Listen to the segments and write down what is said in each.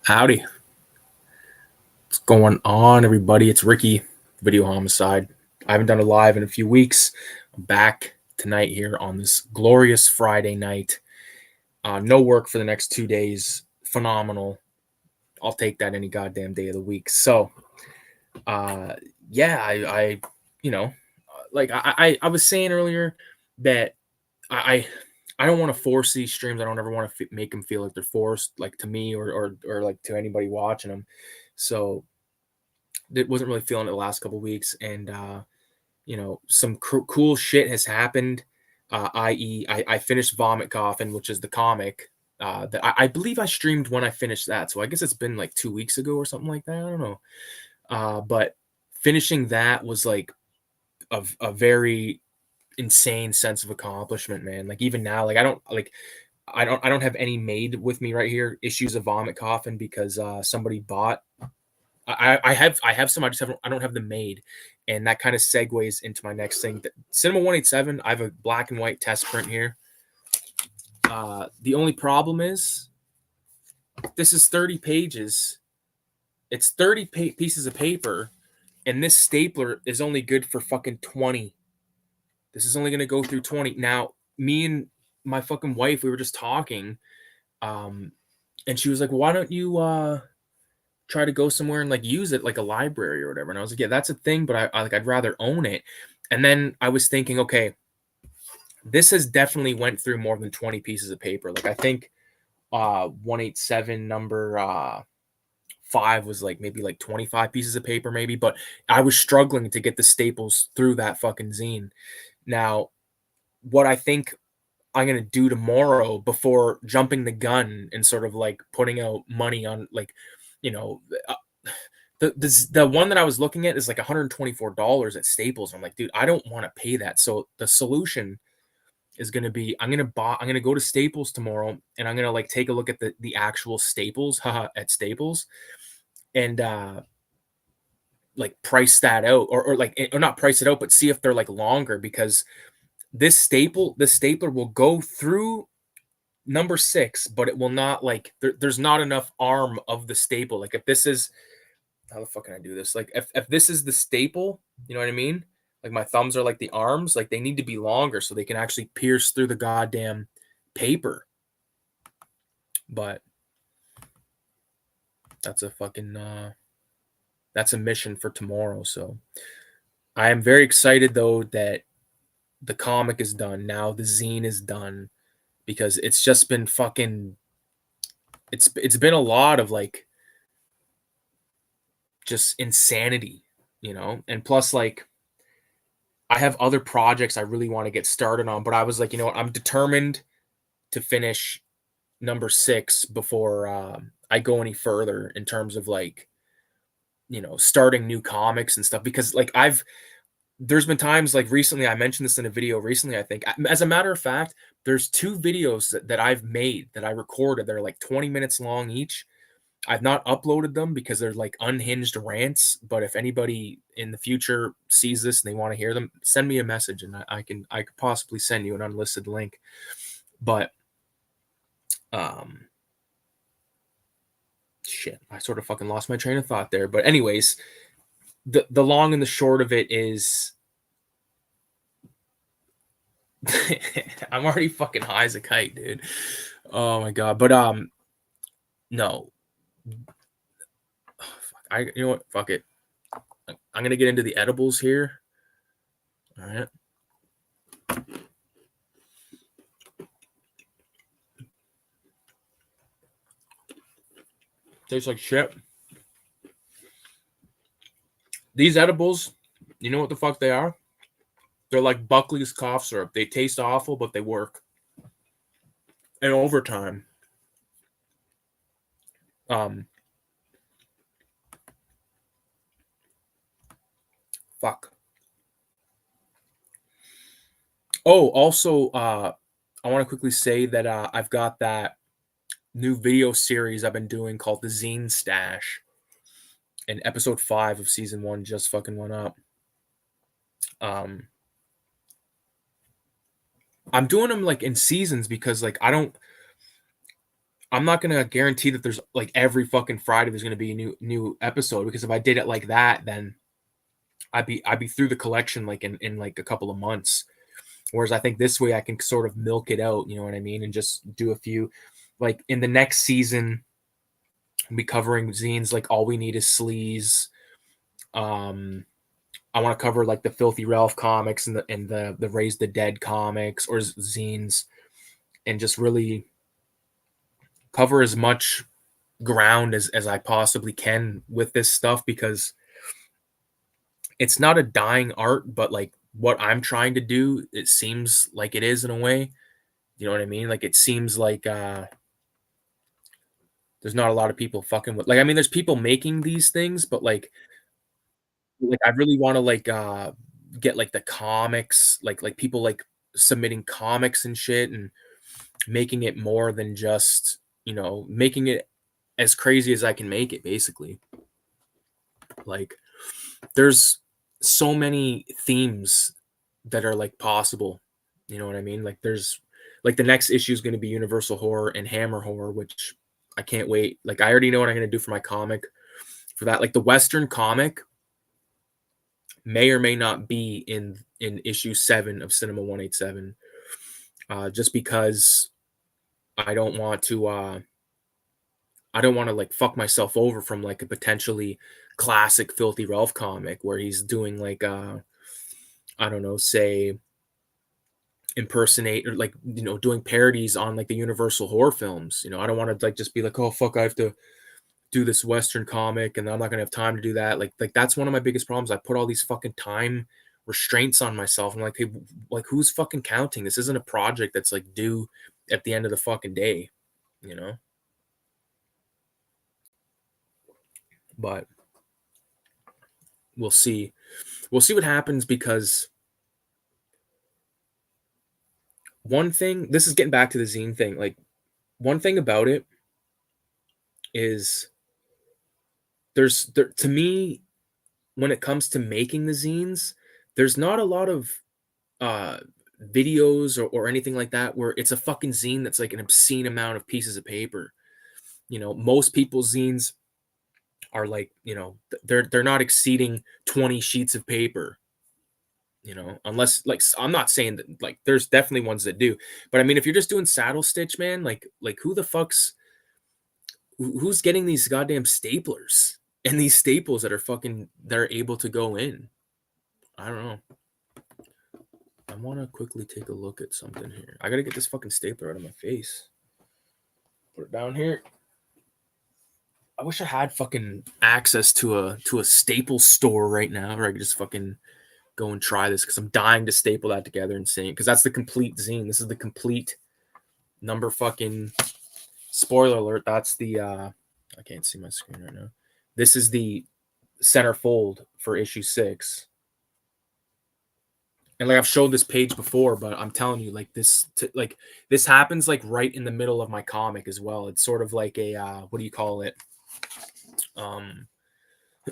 Howdy. What's going on, everybody? It's Ricky, Video Homicide. I haven't done a live in a few weeks. I'm back tonight here on this glorious Friday night. No work for the next 2 days. Phenomenal. I'll take that any goddamn day of the week. So, yeah, I was saying earlier that I don't want to force these streams. I don't ever want to make them feel like they're forced, like to me or like to anybody watching them. So it wasn't really feeling it the last couple weeks, and some cool shit has happened. I.e., I finished Vomit Coffin, which is the comic that I believe I streamed when I finished that. So I guess it's been like 2 weeks ago or something like that. I don't know. But finishing that was like a very insane sense of accomplishment, man. Like even now, like I don't have any made with me right here issues of Vomit Coffin because somebody bought. I have some. I don't have them made, and that kind of segues into my next thing. CINEMA187. I have a black and white test print here. The only problem is this is 30 pages. It's 30 pieces of paper, and this stapler is only good for fucking 20. This is only gonna go through 20. Now, me and my fucking wife, we were just talking, and she was like, "Why don't you try to go somewhere and like use it like a library or whatever?" And I was like, "Yeah, that's a thing, but I'd rather own it." And then I was thinking, okay, this has definitely went through more than 20 pieces of paper. Like I think 187 number 5 was like maybe like 25 pieces of paper maybe, but I was struggling to get the staples through that fucking zine. Now, what I think I'm gonna do tomorrow before jumping the gun and sort of like putting out money on like, you know, the one that I was looking at is like $124 at Staples. I'm like, dude, I don't want to pay that. So the solution is gonna be I'm gonna go to Staples tomorrow and I'm gonna like take a look at the actual Staples, haha, at Staples and like price that out or like or not price it out, but see if they're like longer because this stapler will go through number 6, but it will not like there's not enough arm of the staple. Like if this is how the fuck can I do this? Like if this is the staple, you know what I mean? Like my thumbs are like the arms, like they need to be longer so they can actually pierce through the goddamn paper. But that's a fucking that's a mission for tomorrow. So I am very excited though that the comic is done. Now the zine is done because it's just been fucking it's been a lot of like just insanity, and plus like I have other projects I really want to get started on, but I was like, you know what, I'm determined to finish number 6 before I go any further in terms of like, starting new comics and stuff because like there's been times like recently I mentioned this in a video recently, I think. As a matter of fact, there's 2 videos that I've made that I recorded. They're like 20 minutes long each. I've not uploaded them because they're like unhinged rants, but if anybody in the future sees this and they want to hear them, send me a message and I could possibly send you an unlisted link. But shit, I sort of fucking lost my train of thought there. But anyways, the long and the short of it is I'm already fucking high as a kite, dude. Oh my god. But no. You know what? Fuck it. I'm gonna get into the edibles here. All right. Tastes like shit. These edibles, you know what the fuck they are? They're like Buckley's cough syrup. They taste awful, but they work. And over time, fuck. Oh, also, I want to quickly say that I've got that new video series I've been doing called the Zine Stash, and episode 5 of season 1 just fucking went up. I'm doing them like in seasons because like I'm not gonna guarantee that there's like every fucking Friday there's gonna be a new episode, because if I did it like that, then I'd be through the collection like in like a couple of months. Whereas I think this way I can sort of milk it out, you know what I mean, and just do a few. Like in the next season, I'll be covering zines like All We Need Is Sleaze. Um, I want to cover like the Filthy Ralph comics and the Raise the Dead comics or zines, and just really cover as much ground as I possibly can with this stuff, because it's not a dying art, but like what I'm trying to do, it seems like it is in a way. You know what I mean? Like it seems like there's not a lot of people fucking with, like, I mean, there's people making these things, but like I really want to like get like the comics, like people like submitting comics and shit, and making it more than just, making it as crazy as I can make it, basically. Like there's so many themes that are like possible. You know what I mean? Like there's like the next issue is going to be Universal Horror and Hammer Horror, which I can't wait. Like I already know what I'm going to do for my comic for that. Like the Western comic may or may not be in issue 7 of Cinema 187, just because I don't want to like fuck myself over from like a potentially classic Filthy Ralph comic where he's doing like I don't know, say impersonate or like, doing parodies on like the Universal horror films. I don't want to like just be like, oh fuck, I have to do this Western comic and I'm not gonna have time to do that. Like that's one of my biggest problems. I put all these fucking time restraints on myself. I'm like, hey, like who's fucking counting? This isn't a project that's like due at the end of the fucking day, you know? But we'll see. We'll see what happens, because one thing, this is getting back to the zine thing, like one thing about it is to me, when it comes to making the zines, there's not a lot of uh videos or anything like that where it's a fucking zine that's like an obscene amount of pieces of paper. Most people's zines are like, they're not exceeding 20 sheets of paper, unless like I'm not saying that like there's definitely ones that do, but I mean if you're just doing saddle stitch, man, like who the fuck's who's getting these goddamn staplers and these staples that are able to go in? I don't know. I want to quickly take a look at something here. I gotta get this fucking stapler out of my face. Put it down here. I wish I had fucking access to a staple store right now, where I could just fucking go and try this, because I'm dying to staple that together and see it, because that's the complete zine. This is the complete number fucking, spoiler alert. That's the I can't see my screen right now. This is the centerfold for issue 6. And like I've showed this page before, but I'm telling you, like this happens like right in the middle of my comic as well. It's sort of like a what do you call it? Um,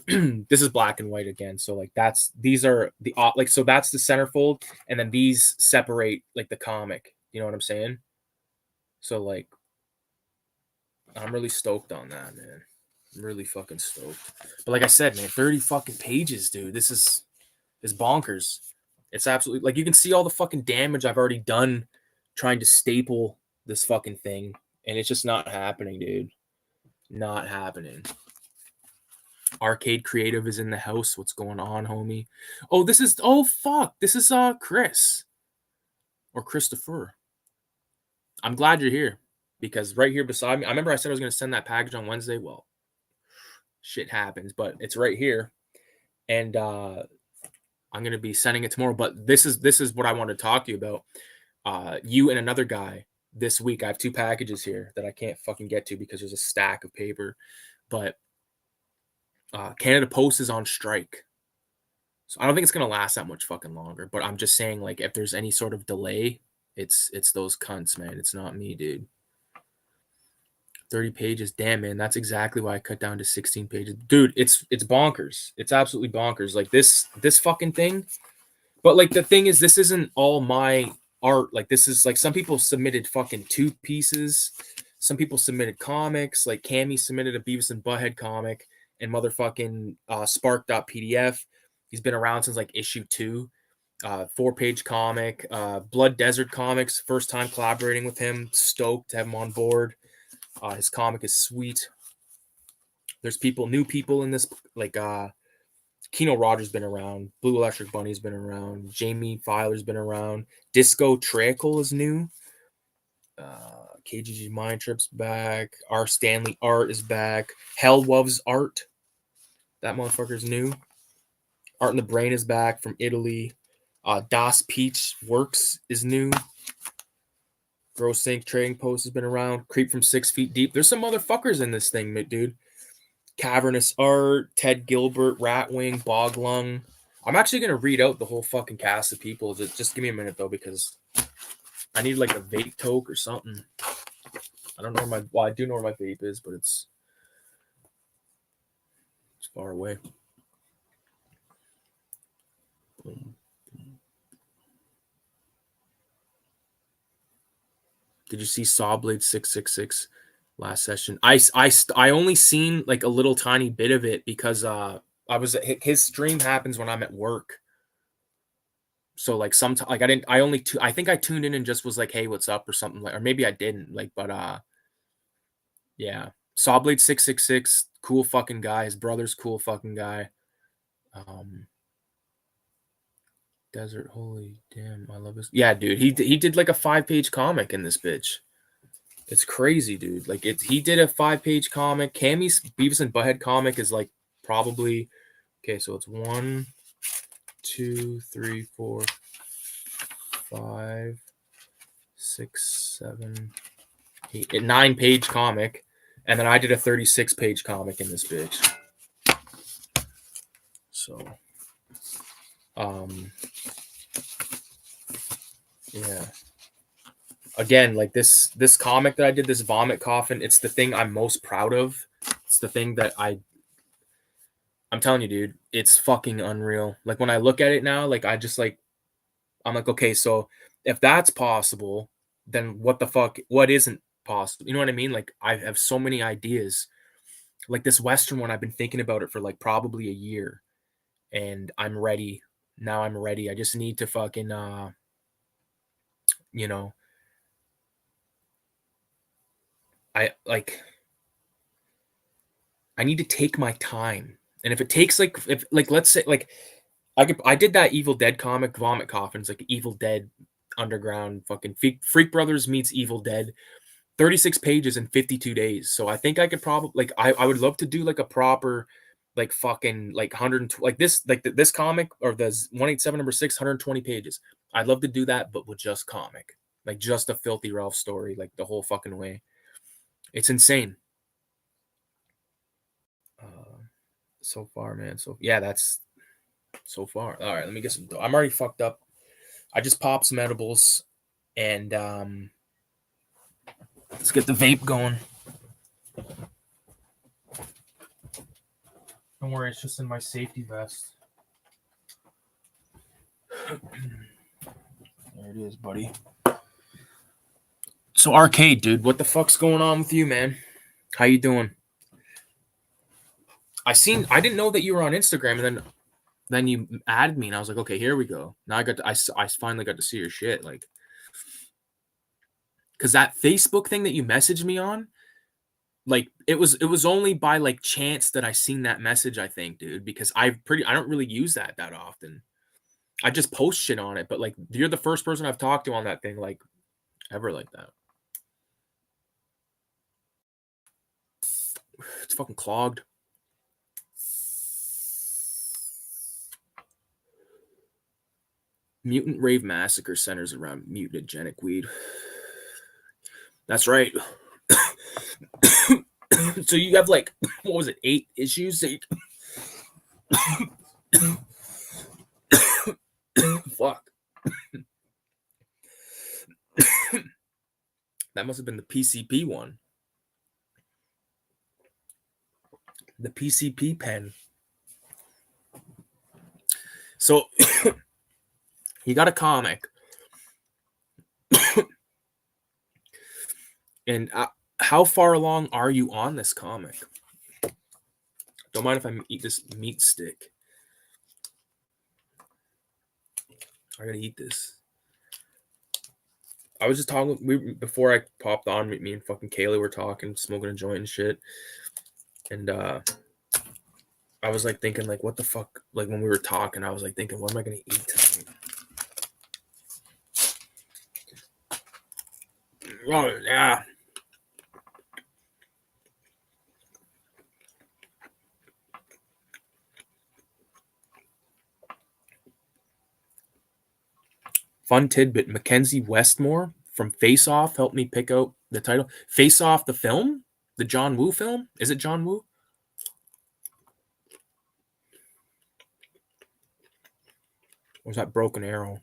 this is black and white again, so like these are the like, so that's the centerfold, and then these separate like the comic. You know what I'm saying? So like, I'm really stoked on that, man. I'm really fucking stoked. But like I said, man, 30 fucking pages, dude. This is bonkers. It's absolutely, like, you can see all the fucking damage I've already done trying to staple this fucking thing, and it's just not happening, dude. Not happening. Arcade Creative is in the house. What's going on, homie? Oh fuck. This is Chris or Christopher. I'm glad you're here, because right here beside me, I remember I said I was going to send that package on Wednesday. Well, shit happens, but it's right here. And I'm going to be sending it tomorrow, but this is what I want to talk to you about. You and another guy this week. I have 2 packages here that I can't fucking get to because there's a stack of paper, but Canada Post is on strike. So I don't think it's going to last that much fucking longer, but I'm just saying, like, if there's any sort of delay, it's those cunts, man. It's not me, dude. 30 pages. Damn, man. That's exactly why I cut down to 16 pages. Dude, it's bonkers. It's absolutely bonkers. Like this fucking thing. But like the thing is, this isn't all my art. Like this is like, some people submitted fucking 2 pieces. Some people submitted comics, like Cammy submitted a Beavis and Butthead comic, and motherfucking Spark.pdf. He's been around since like issue 2. 4-page comic. Blood Desert Comics, first time collaborating with him. Stoked to have him on board. His comic is sweet. There's new people in this, like Keno Rogers been around. Blue Electric Bunny's been around. Jamie Filer's been around. Disco Trickle is new. KGG Mind Trip's back. R. Stanley Art is back. Hell Loves Art. That motherfucker's new. Art in the Brain is back from Italy. Das Peach Works is new. Gross Sync Trading Post has been around. Creep from 6 Feet Deep. There's some motherfuckers in this thing, dude. Cavernous Art, Ted Gilbert, Ratwing, Boglung. I'm actually going to read out the whole fucking cast of people. Just give me a minute, though, because I need like a vape toke or something. I don't know I do know where my vape is, but it's far away. Did you see Sawblade 666 last session? I only seen like a little tiny bit of it because his stream happens when I'm at work. So like sometimes like I think I tuned in and just was like, hey, what's up or something, like, or maybe I didn't, like, but yeah. Sawblade 666, cool fucking guy. His brother's cool fucking guy. Desert, holy damn, I love this. Yeah, dude, he did like a 5-page comic in this bitch. It's crazy, dude. Like he did a 5-page comic. Cammy's Beavis and Butthead comic is like probably okay. So it's 1, 2, 3, 4, 5, 6, 7, 8, 9-page comic, and then I did a 36-page comic in this bitch. So, yeah. Again, like this comic that I did, this Vomit Coffin, it's the thing I'm most proud of. It's the thing that I'm telling you, dude, it's fucking unreal. Like when I look at it now, like I'm like, okay, so if that's possible, then what the fuck, what isn't possible? You know what I mean? Like I have so many ideas. Like this Western one, I've been thinking about it for like probably a year, and I'm ready. Now I'm ready. I just need to fucking, you know, I need to take my time. And if it takes let's say like I did that Evil Dead comic, Vomit Coffins, like Evil Dead Underground, fucking Freak Brothers meets Evil Dead, 36 pages in 52 days. So I think I could probably like I would love to do like a proper like fucking like 120 like this comic or the 187 number 6 120 pages. I'd love to do that, but with just comic, like just a Filthy Ralph story, like the whole fucking way. It's insane. So far, man. So yeah, that's so far. All right, let me get some. I'm already fucked up. I just popped some edibles, and let's get the vape going. Don't worry, it's just in my safety vest. There it is, buddy. So Arcade, dude, what the fuck's going on with you, man? How you doing? I didn't know that you were on Instagram, and then you added me, and I was like, okay, here we go. Now I finally got to see your shit, like, because that Facebook thing that you messaged me on, like, it was only by like chance that I seen that message, I think, dude, because I don't really use that often. I just post shit on it, but like you're the first person I've talked to on that thing, like, ever like that. It's fucking clogged. Mutant Rave Massacre centers around mutagenic weed. That's right. So you have like, what was it, 8 issues? Fuck. That must have been the PCP one. The PCP pen. So you got a comic. And how far along are you on this comic? Don't mind if I eat this meat stick. I gotta eat this. I was just talking before I popped on. Me and fucking Kaylee were talking, smoking a joint and shit. And I was like thinking, like, what the fuck? Like when we were talking, I was like thinking, what am I gonna eat tonight? Oh yeah. Fun tidbit: Mackenzie Westmore from Face Off helped me pick out the title. Face Off, the film, the John Woo film. Is it John Woo? Or was that Broken Arrow?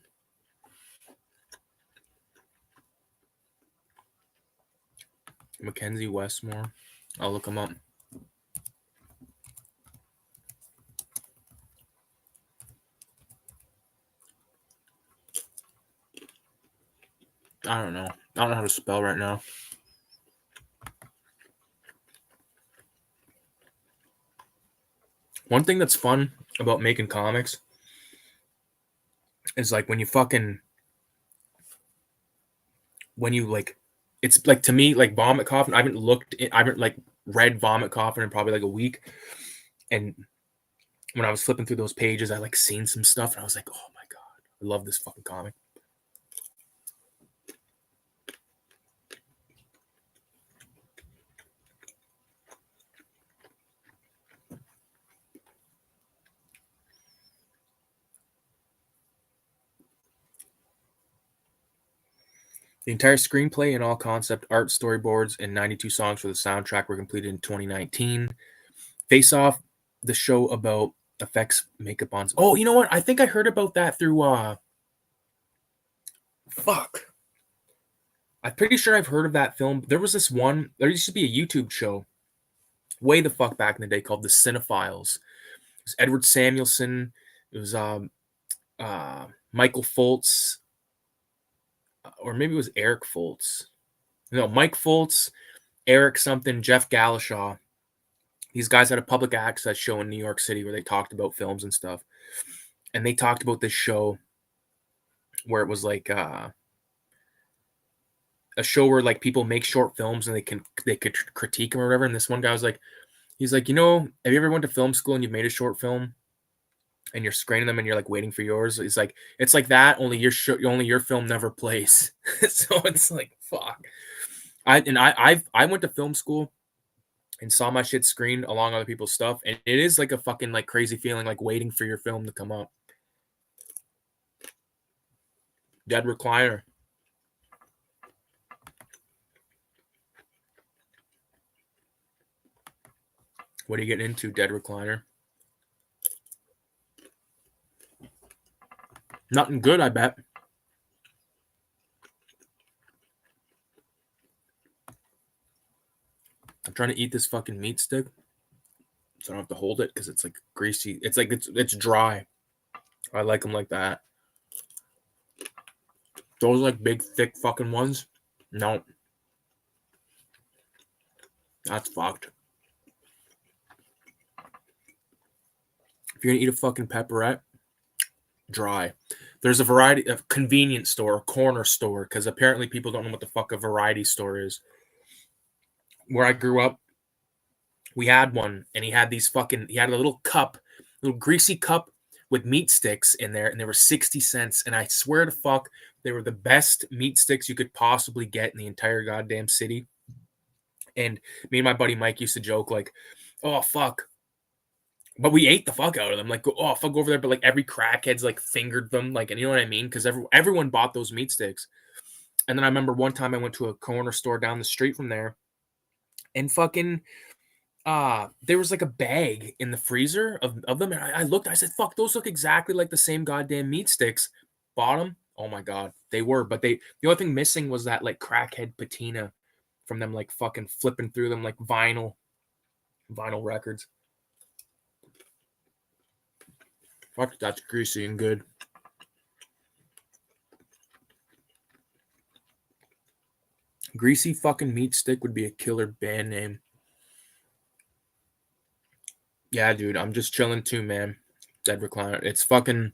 Mackenzie Westmore. I'll look him up. I don't know. I don't know how to spell right now. One thing that's fun about making comics is like when you like, it's like, to me, like Vomit Coffin. I haven't like read Vomit Coffin in probably like a week. And when I was flipping through those pages, I like seen some stuff and I was like, oh my God, I love this fucking comic. The entire screenplay and all concept art, storyboards, and 92 songs for the soundtrack were completed in 2019. Face Off, the show about effects makeup on. Oh, you know what? I think I heard about that through fuck. I'm pretty sure I've heard of that film. There was this one, there used to be a YouTube show way the fuck back in the day called The Cinephiles. It was Edward Samuelson. It was Michael Foltz, or maybe it was Eric Foltz. No, Mike Foltz, Eric something, Jeff Galashaw. These guys had a public access show in New York City where they talked about films and stuff. And they talked about this show where it was like a show where like people make short films and they could critique them or whatever. And this one guy was like, he's like, you know, have you ever went to film school and you've made a short film and you're screening them and you're like waiting for yours? He's like, it's like that, only your film never plays. So it's like, fuck. I went to film school and saw my shit screened along other people's stuff, and it is like a fucking like crazy feeling, like waiting for your film to come up. Dead Recliner. What are you getting into, Dead Recliner? Nothing good, I bet. I'm trying to eat this fucking meat stick, so I don't have to hold it because it's like greasy. It's like it's dry. I like them like that. Those like big thick fucking ones, no, that's fucked. If you're gonna eat a fucking pepperette, dry. There's a variety of convenience store, corner store, because apparently people don't know what the fuck a variety store is. Where I grew up, we had one, and he had a little cup, little greasy cup with meat sticks in there, and they were 60 cents. And I swear to fuck, they were the best meat sticks you could possibly get in the entire goddamn city. And me and my buddy Mike used to joke, like, oh, fuck. But we ate the fuck out of them. Like, oh, fuck, go over there. But like every crackhead's like fingered them. Like, and you know what I mean? Because everyone bought those meat sticks. And then I remember one time I went to a corner store down the street from there, and fucking there was like a bag in the freezer of them, and I looked, I said, fuck, those look exactly like the same goddamn meat sticks. Bought them. Oh my God, they were, but the only thing missing was that like crackhead patina from them, like fucking flipping through them like vinyl records. Fuck, that's greasy and good. Greasy fucking meat stick would be a killer band name. Yeah, dude, I'm just chilling too, man. Dead recliner. It's fucking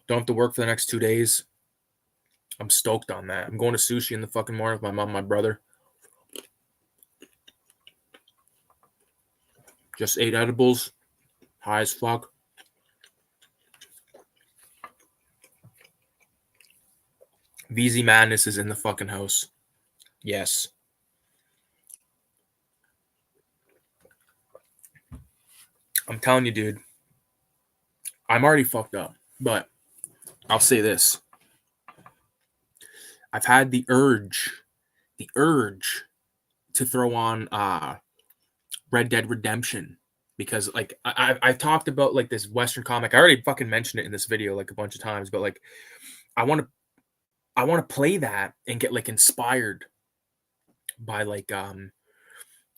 don't have to work for the next 2 days. I'm stoked on that. I'm going to sushi in the fucking morning with my mom and my brother. Just ate edibles. High as fuck. VZ Madness is in the fucking house. Yes. I'm telling you, dude. I'm already fucked up. But I'll say this. I've had the urge to throw on Red Dead Redemption. Because like I've talked about like this Western comic. I already fucking mentioned it in this video like a bunch of times, but like I want to play that and get like inspired by like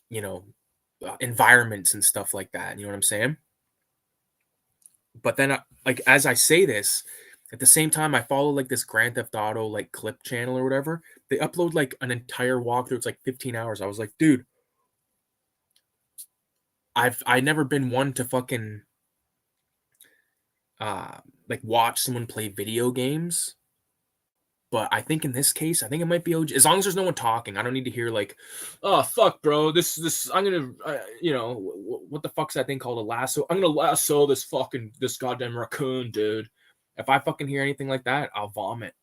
you know environments and stuff like that. You know what I'm saying? But then like as I say this, at the same time I follow like this Grand Theft Auto like clip channel or whatever. They upload like an entire walkthrough. It's like 15 hours. I was like, dude, I never been one to fucking like watch someone play video games. But I think in this case, I think it might be OG. As long as there's no one talking, I don't need to hear like, "Oh fuck, bro, this I'm gonna, what the fuck's that thing called, a lasso? I'm gonna lasso this goddamn raccoon, dude." If I fucking hear anything like that, I'll vomit.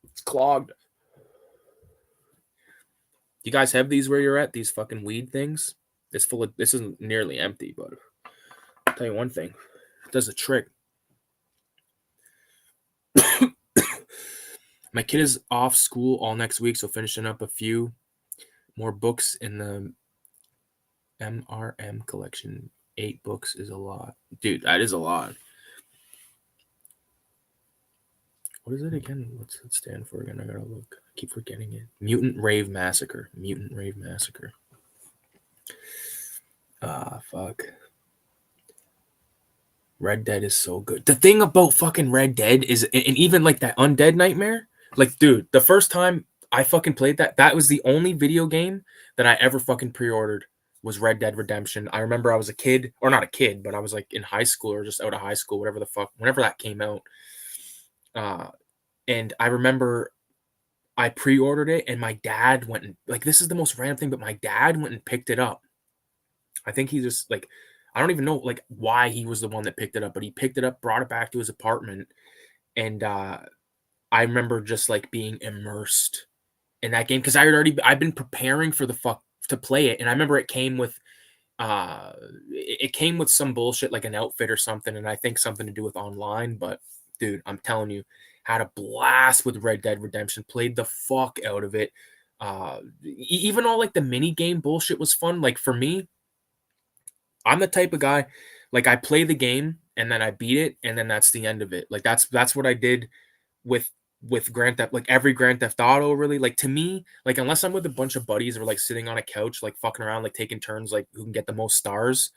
It's clogged. You guys have these where you're at? These fucking weed things? This isn't nearly empty, but I'll tell you one thing, it does a trick. My kid is off school all next week, so finishing up a few more books in the MRM collection. 8 books is a lot. Dude, that is a lot. What is it again? What's it stand for again? I gotta look. I keep forgetting it. Mutant Rave Massacre. Mutant Rave Massacre. Fuck. Red Dead is so good. The thing about fucking Red Dead is, and even like that Undead Nightmare, like, dude, the first time I fucking played that was the only video game that I ever fucking pre-ordered was Red Dead Redemption. I remember I was a kid, or not a kid, but I was like in high school or just out of high school, whatever the fuck, whenever that came out. And I remember I pre-ordered it, and my dad went and, like, this is the most random thing, but my dad went and picked it up. I think he just like, I don't even know like why he was the one that picked it up, but he picked it up, brought it back to his apartment, and I remember just like being immersed in that game because I've been preparing for the fuck to play it, and I remember it came with some bullshit like an outfit or something, and I think something to do with online. But dude, I'm telling you, had a blast with Red Dead Redemption. Played the fuck out of it. Even all like the mini game bullshit was fun. Like for me, I'm the type of guy, like I play the game and then I beat it and then that's the end of it. Like that's what I did with Grand Theft, like every Grand Theft Auto really. Like to me, like unless I'm with a bunch of buddies or like sitting on a couch, like fucking around, like taking turns, like who can get the most stars.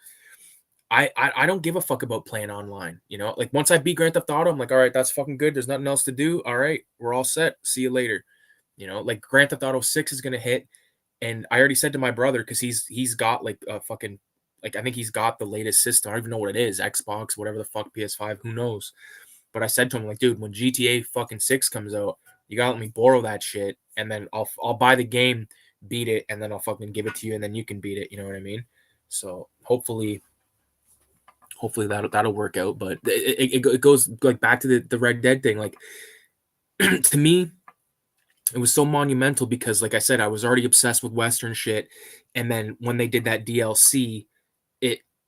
I don't give a fuck about playing online, you know? Like once I beat Grand Theft Auto, I'm like, all right, that's fucking good. There's nothing else to do. All right, we're all set. See you later. You know, like Grand Theft Auto 6 is gonna hit. And I already said to my brother, because he's got like a fucking, like I think he's got the latest system. I don't even know what it is, Xbox, whatever the fuck, PS5, who knows. But I said to him, like, dude, when GTA fucking 6 comes out, you gotta let me borrow that shit, and then I'll buy the game, beat it, and then I'll fucking give it to you, and then you can beat it. You know what I mean? So hopefully that'll work out. But it goes like back to the Red Dead thing. Like to me, it was so monumental because, like I said, I was already obsessed with Western shit, and then when they did that DLC,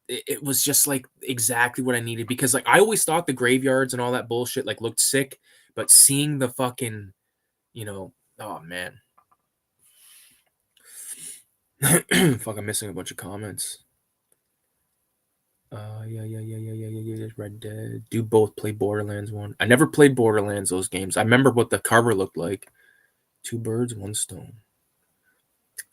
it was just like exactly what I needed, because like I always thought the graveyards and all that bullshit like looked sick, but seeing the fucking, oh man. Fuck, I'm missing a bunch of comments. Yeah. Red Dead. Do both play Borderlands 1? I never played Borderlands, those games. I remember what the cover looked like. 2 birds, 1 stone.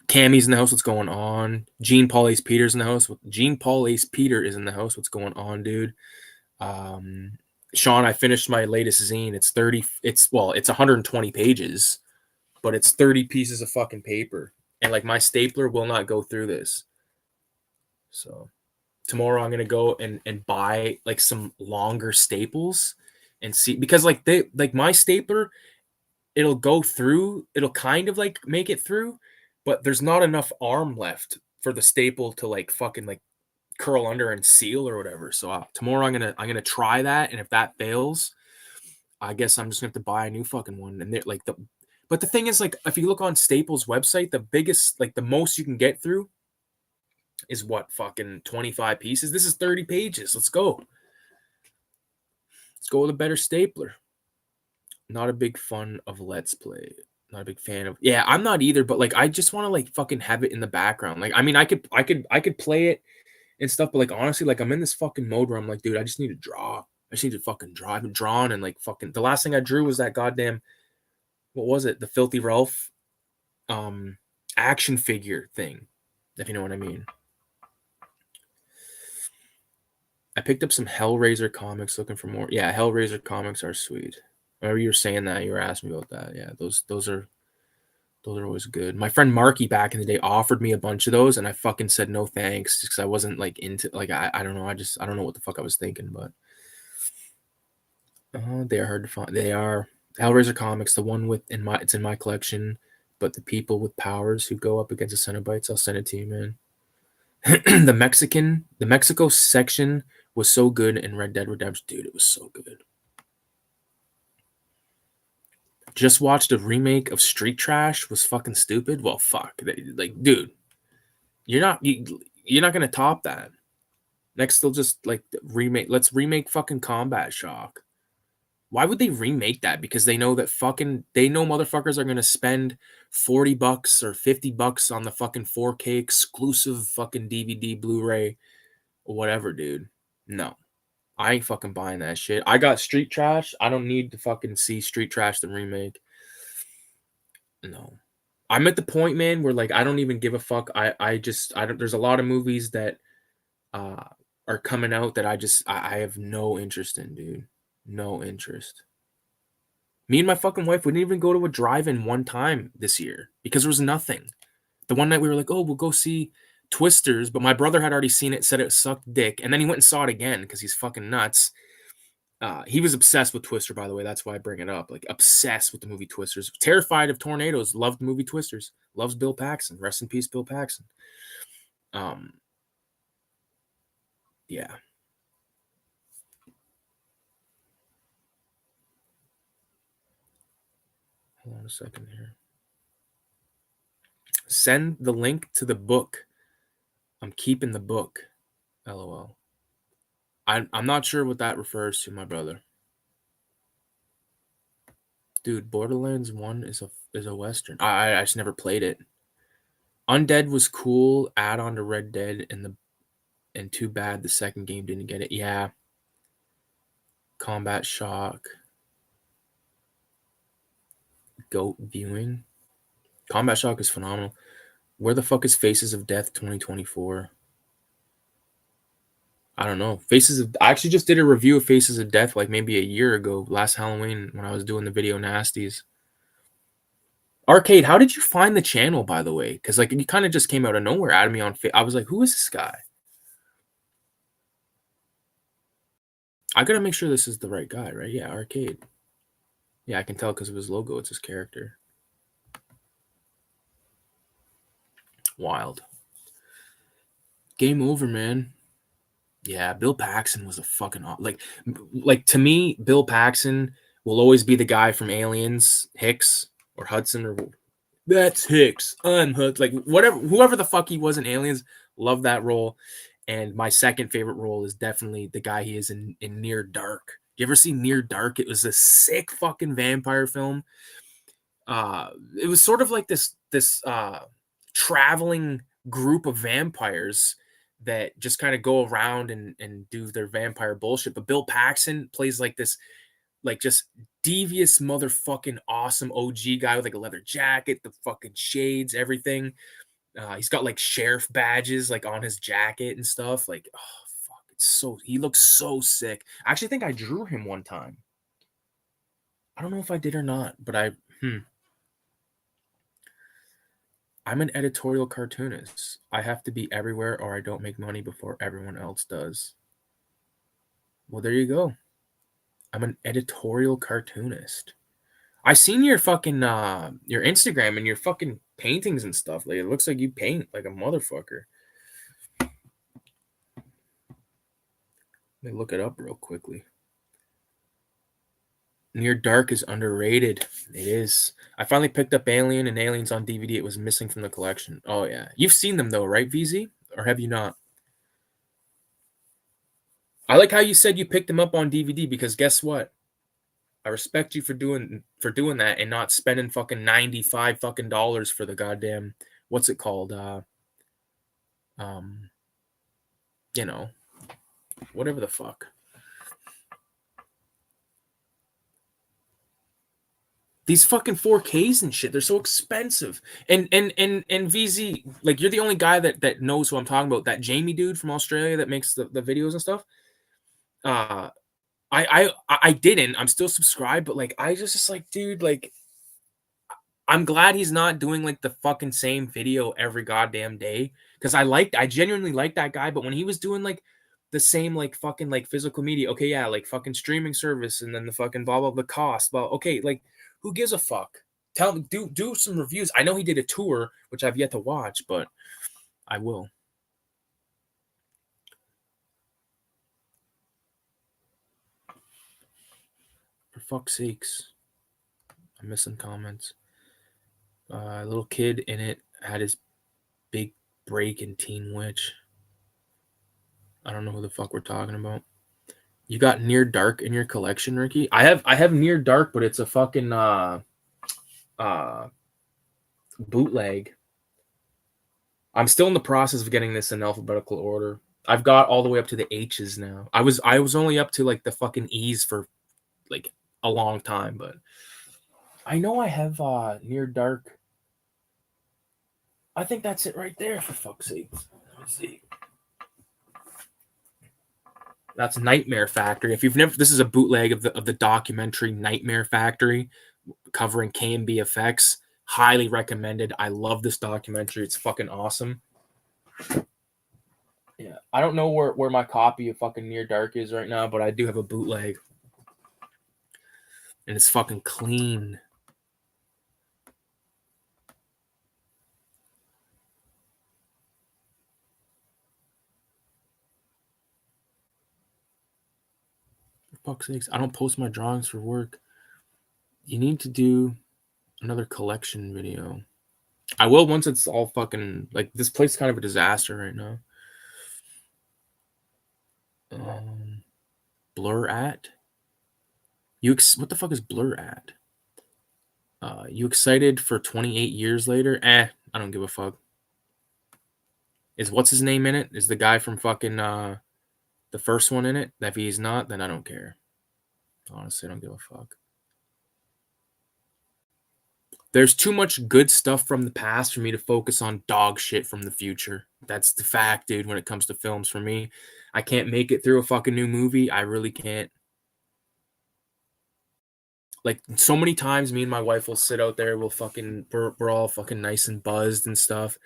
Cammy's in the house. What's going on? Jean Paul Ace Peter's in the house. Jean Paul Ace Peter is in the house. What's going on, dude? Sean, I finished my latest zine. It's 30. It's 120 pages, but it's 30 pieces of fucking paper, and like my stapler will not go through this. So tomorrow I'm gonna go and buy like some longer staples and see, because like my stapler, it'll go through, it'll kind of like make it through, but there's not enough arm left for the staple to like fucking like curl under and seal or whatever. So tomorrow I'm gonna try that, and if that fails, I guess I'm just gonna have to buy a new fucking one. And they're like but the thing is, like, if you look on Staples website, the biggest, like the most you can get through is what, fucking 25 pieces. This is 30 pages. Let's go. Let's go with a better stapler. Not a big fan of Let's Play. Not a big fan of, yeah, I'm not either, but like I just want to like fucking have it in the background. Like, I mean, I could play it and stuff, but like honestly, like I'm in this fucking mode where I'm like, dude, I just need to draw. I just need to fucking draw. I've been drawing, and like fucking the last thing I drew was that goddamn, what was it? The Filthy Ralph action figure thing, if you know what I mean. I picked up some Hellraiser comics looking for more. Yeah, Hellraiser comics are sweet. Whenever you were saying that, you were asking me about that. Yeah, those are always good. My friend Marky back in the day offered me a bunch of those, and I fucking said no thanks, just because I wasn't like into, like, I don't know. I don't know what the fuck I was thinking, but they are hard to find. They are Hellraiser comics. The one with it's in my collection, but the people with powers who go up against the Cenobites. I'll send it to you, man. The Mexico section was so good in Red Dead Redemption, dude. It was so good. Just watched a remake of Street Trash. Was fucking stupid. Well, fuck, like, dude, you're not gonna top that. Next, they'll just like remake. Let's remake fucking Combat Shock. Why would they remake that? Because they know motherfuckers are gonna spend $40 or $50 on the fucking 4K exclusive fucking DVD, Blu-ray, or whatever, dude. No, I ain't fucking buying that shit. I got Street Trash. I don't need to fucking see Street Trash the remake. No. I'm at the point, man, where like I don't even give a fuck. I don't, there's a lot of movies that uh are coming out that I have no interest in, dude. No interest. Me and my fucking wife wouldn't even go to a drive-in one time this year because there was nothing. The one night we were like, oh, we'll go see Twisters, but my brother had already seen it, said it sucked dick, and then he went and saw it again because he's fucking nuts. He was obsessed with Twister, by the way. That's why I bring it up. Like, obsessed with the movie Twisters. Terrified of tornadoes. Loved the movie Twisters. Loves Bill Paxton. Rest in peace, Bill Paxton. Yeah. Hold on a second here. Send the link to the book. I'm keeping the book. LOL. I'm not sure what that refers to, my brother. Dude, Borderlands 1 is a Western. I just never played it. Undead was cool, add-on to Red Dead, and too bad the second game didn't get it. Yeah. Combat Shock. Goat viewing. Combat Shock is phenomenal. Where the fuck is Faces of Death 2024? I don't know. I actually just did a review of Faces of Death like maybe a year ago, last Halloween, when I was doing the video nasties. Arcade, how did you find the channel, by the way? Because like you kind of just came out of nowhere, added me on. I was like, who is this guy? I gotta make sure this is the right guy, right? Yeah, Arcade. Yeah, I can tell because of his logo. It's his character. Wild. Game over, man. Yeah, Bill Paxton was a fucking like to me, Bill Paxton will always be the guy from Aliens, Hicks or Hudson, or that's Hicks. I'm Hudson. Like whatever, whoever the fuck he was in Aliens, love that role. And my second favorite role is definitely the guy he is in Near Dark. You ever see Near Dark? It was a sick fucking vampire film. It was sort of like this traveling group of vampires that just kind of go around and do their vampire bullshit. But Bill Paxton plays like this, like just devious motherfucking awesome OG guy with like a leather jacket, the fucking shades, everything. He's got like sheriff badges like on his jacket and stuff. Like, oh fuck, He looks so sick. I actually think I drew him one time. I don't know if I did or not, but I'm an editorial cartoonist. I have to be everywhere or I don't make money before everyone else does. Well, there you go. I'm an editorial cartoonist. I seen your fucking your Instagram and your fucking paintings and stuff. Like it looks like you paint like a motherfucker. Let me look it up real quickly. Near Dark is underrated. It is. I finally picked up Alien and Aliens on DVD. It was missing from the collection. Oh yeah. You've seen them though, right, VZ? Or have you not? I like how you said you picked them up on DVD because guess what? I respect you for doing that and not spending fucking 95 fucking dollars for the goddamn what's it called? Um you know, whatever the fuck. These fucking 4Ks and shit, they're so expensive. And VZ, like you're the only guy that knows who I'm talking about. That Jamie dude from Australia that makes the videos and stuff. Uh I didn't. I'm still subscribed, but like I just like, dude, like I'm glad he's not doing like the fucking same video every goddamn day. Cause I genuinely like that guy, but when he was doing like the same like fucking like physical media, okay, yeah, like fucking streaming service and then the fucking blah blah the cost. Well, okay, like who gives a fuck? Tell me, do some reviews. I know he did a tour, which I've yet to watch, but I will. For fuck's sakes. I'm missing comments. Little kid in it had his big break in Teen Witch. I don't know who the fuck we're talking about. You got Near Dark in your collection, Ricky? I have Near Dark, but it's a fucking uh bootleg. I'm still in the process of getting this in alphabetical order. I've got all the way up to the H's now. I was only up to like the fucking E's for like a long time, but I know I have Near Dark. I think that's it right there, for fuck's sake. Let me see. That's Nightmare Factory. If you've never, this is a bootleg of the documentary Nightmare Factory, covering KMB effects. Highly recommended. I love this documentary. It's fucking awesome. Yeah, I don't know where my copy of fucking Near Dark is right now, but I do have a bootleg, and it's fucking clean. For fuck's sakes, I don't post my drawings for work. You need to do another collection video. I will once it's all fucking like this place is kind of a disaster right now. Blur at what the fuck is Blur at? You excited for 28 years later? I don't give a fuck. Is what's his name in it? Is the guy from fucking the first one in it? If he's not, then I don't care. Honestly, I don't give a fuck. There's too much good stuff from the past for me to focus on dog shit from the future. That's the fact, dude, when it comes to films for me. I can't make it through a fucking new movie. I really can't. Like so many times me and my wife will sit out there, we're all fucking nice and buzzed and stuff.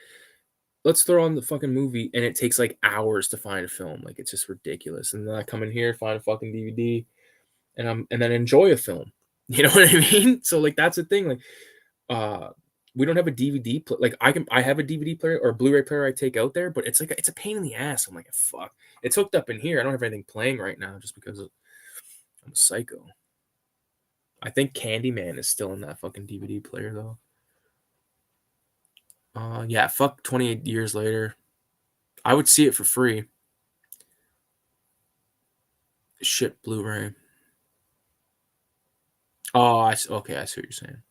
Let's throw on the fucking movie and it takes like hours to find a film. Like it's just ridiculous. And then I come in here, find a fucking DVD and then enjoy a film. You know what I mean? So like that's the thing. Like we don't have a DVD like I have a DVD player or a Blu-ray player I take out there, but it's like it's a pain in the ass. I'm like, fuck. It's hooked up in here. I don't have anything playing right now just because I'm a psycho. I think Candyman is still in that fucking DVD player though. Yeah, fuck 28 years later. I would see it for free. Shit, Blu-ray. Oh, okay, I see what you're saying.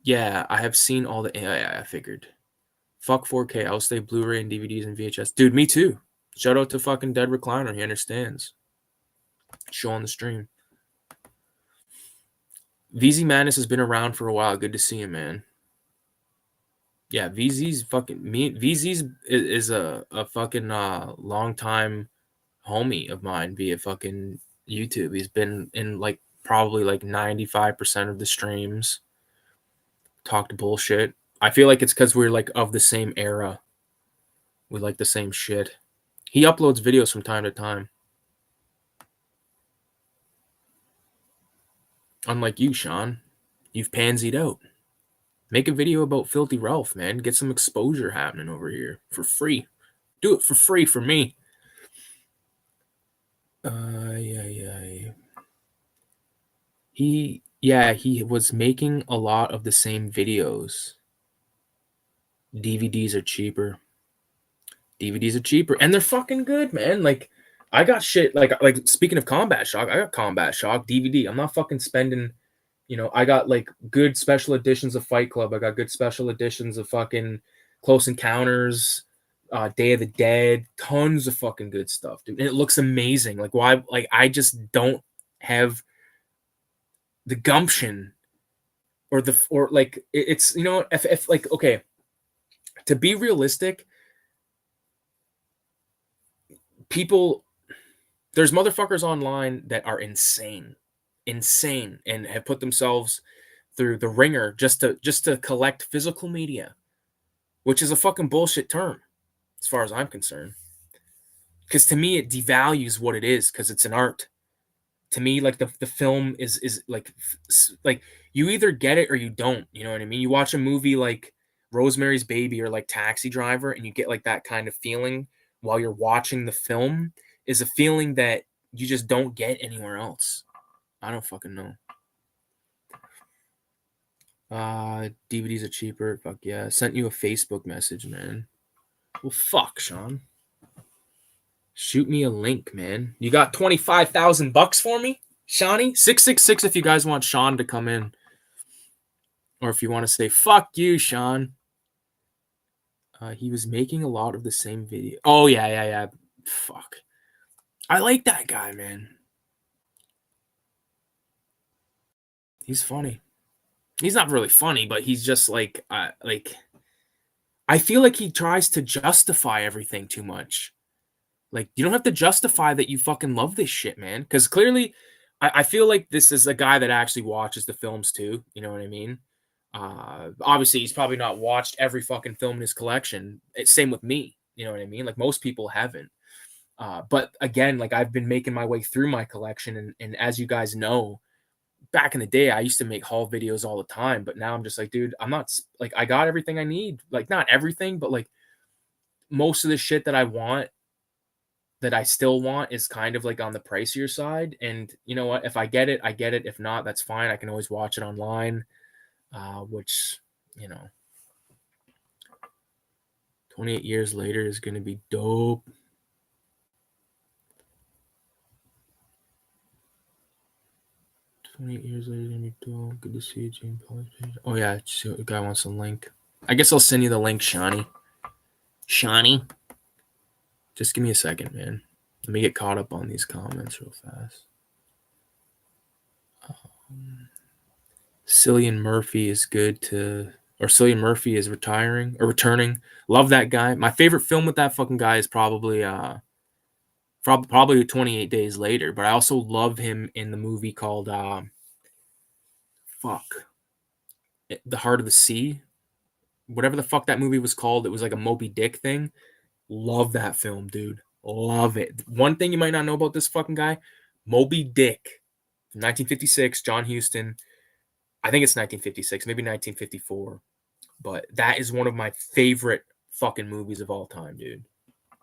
Yeah, I have seen all the. Yeah, I figured. Fuck 4K. I'll stay Blu-ray and DVDs and VHS. Dude, me too. Shout out to fucking Dead Recliner. He understands. Show on the stream. VZ Madness has been around for a while. Good to see him, man. Yeah, VZ's fucking me. VZ's is a fucking long time homie of mine via fucking YouTube. He's been in like probably like 95% of the streams. Talked bullshit. I feel like it's because we're like of the same era. We like the same shit. He uploads videos from time to time. Unlike you, Sean. You've pansied out. Make a video about Filthy Ralph, man. Get some exposure happening over here for free. Do it for free for me. Yeah. He was making a lot of the same videos. DVDs are cheaper. And they're fucking good, man. Like I got shit like speaking of Combat Shock, I got Combat Shock DVD. I'm not fucking spending, I got like good special editions of Fight Club. I got good special editions of fucking Close Encounters, Day of the Dead, tons of fucking good stuff, dude. And it looks amazing. Like why like I just don't have the gumption or like it's if like okay, to be realistic, people there's motherfuckers online that are insane and have put themselves through the ringer just to collect physical media, which is a fucking bullshit term as far as I'm concerned, because to me it devalues what it is because it's an art. To me, like the film is like you either get it or you don't. You know what I mean? You watch a movie like Rosemary's Baby or like Taxi Driver, and you get like that kind of feeling while you're watching the film, is a feeling that you just don't get anywhere else. I don't fucking know. DVDs are cheaper. Fuck yeah. Sent you a Facebook message, man. Well, fuck, Sean. Shoot me a link, man. You got $25,000 for me, Shawnee? 666 if you guys want Sean to come in. Or if you want to say, fuck you, Sean. He was making a lot of the same video. Oh, yeah. Fuck. I like that guy, man. He's funny. He's not really funny, but he's just like I feel like he tries to justify everything too much. Like, you don't have to justify that you fucking love this shit, man. Because clearly, I feel like this is a guy that actually watches the films too. You know what I mean? Obviously, he's probably not watched every fucking film in his collection. It's same with me. You know what I mean? Like, most people haven't. But again, like, I've been making my way through my collection. And as you guys know, back in the day, I used to make haul videos all the time. But now I'm just like, dude, I'm not, like, I got everything I need. Like, not everything, but like, most of the shit that I want, that I still want, is kind of like on the pricier side. And you know what? If I get it, I get it. If not, that's fine. I can always watch it online, which, 28 years later is going to be dope. $28 years later is going to be dope. Good to see you, Gene Paul. Oh, yeah. The guy wants a link. I guess I'll send you the link, Shawnee. Just give me a second, man. Let me get caught up on these comments real fast. Cillian Murphy is Cillian Murphy is returning. Love that guy. My favorite film with that fucking guy is probably 28 Days Later, but I also love him in the movie called The Heart of the Sea. Whatever the fuck that movie was called, it was like a Moby Dick thing. Love that film, dude. Love it. One thing you might not know about this fucking guy, Moby Dick, 1956, John Huston. I think it's 1956, maybe 1954. But that is one of my favorite fucking movies of all time, dude.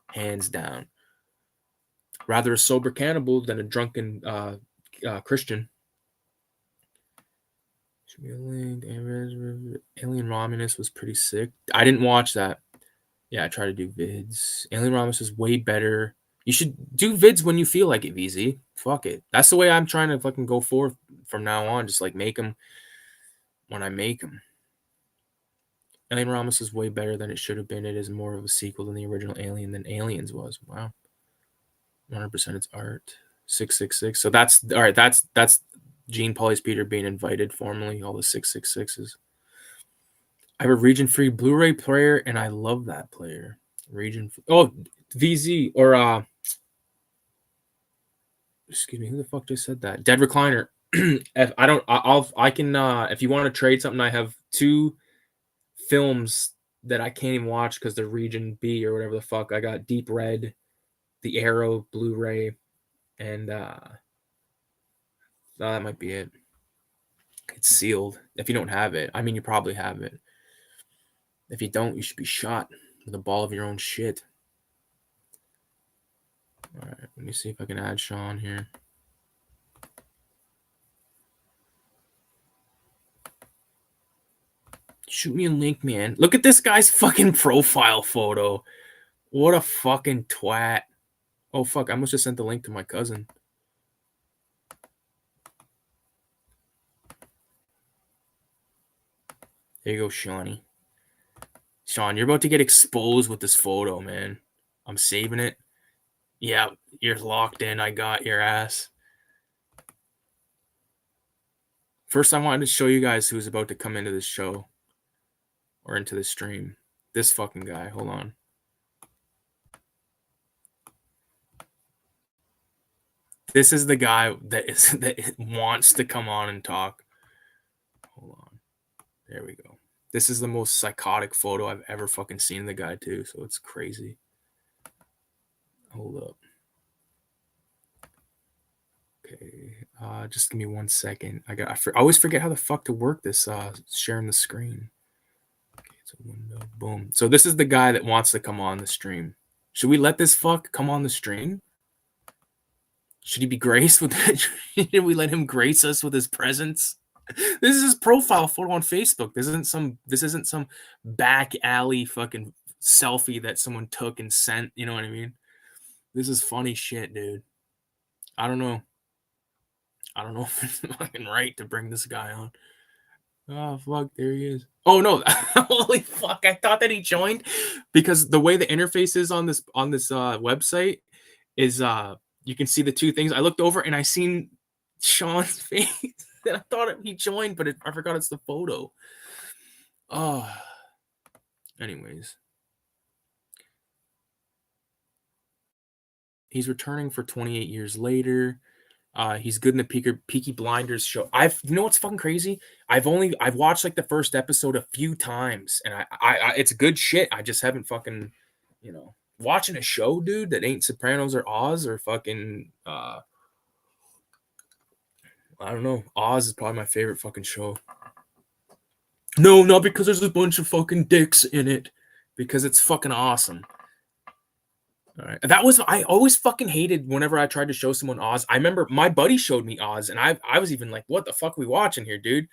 Hands down. Rather a sober cannibal than a drunken Christian. Should be a link. Alien Romulus was pretty sick. I didn't watch that. Yeah, I try to do vids. Alien Romulus is way better. You should do vids when you feel like it, VZ. Fuck it. That's the way I'm trying to fucking go forth from now on. Just like make them when I make them. Alien Romulus is way better than it should have been. It is more of a sequel than the original Alien than Aliens was. Wow. 100% it's art. 666. So that's all right. That's Gene Paul's Peter being invited formally. All the 666s. I have a region-free Blu-ray player, and I love that player. VZ or excuse me, who the fuck just said that? Dead Recliner. If I don't, I can. If you want to trade something, I have 2 films that I can't even watch because they're Region B or whatever the fuck. I got Deep Red, The Arrow Blu-ray, and that might be it. It's sealed. If you don't have it, I mean, you probably have it. If you don't, you should be shot with a ball of your own shit. All right, let me see if I can add Sean here. Shoot me a link, man. Look at this guy's fucking profile photo. What a fucking twat. Oh, fuck. I must have sent the link to my cousin. There you go, Shawnee. Sean, you're about to get exposed with this photo, man. I'm saving it. Yeah, you're locked in. I got your ass. First, I wanted to show you guys who's about to come into this show. Or into the stream. This fucking guy. Hold on. This is the guy that wants to come on and talk. Hold on. There we go. This is the most psychotic photo I've ever fucking seen of the guy too, so it's crazy. Hold up. Okay, just give me 1 second. I always forget how the fuck to work this sharing the screen. Okay, it's a window. Boom. So this is the guy that wants to come on the stream. Should we let this fuck come on the stream? Should he be graced with it? Should we let him grace us with his presence? This is his profile photo on Facebook. This isn't some back alley fucking selfie that someone took and sent. You know what I mean? This is funny shit, dude. I don't know if it's fucking right to bring this guy on. Oh fuck, there he is. Oh no, holy fuck! I thought that he joined because the way the interface is on this website is you can see the 2 things. I looked over and I seen Sean's face. And I thought he joined, but I forgot it's the photo. Oh, anyways. He's returning for 28 years later. He's good in the Peaky Blinders show. You know what's fucking crazy? I've watched like the first episode a few times, and I it's good shit. I just haven't fucking, watching a show, dude, that ain't Sopranos or Oz or fucking I don't know. Oz is probably my favorite fucking show. No, not because there's a bunch of fucking dicks in it. Because it's fucking awesome. All right. I always fucking hated whenever I tried to show someone Oz. I remember my buddy showed me Oz, and I was even like, what the fuck are we watching here, dude?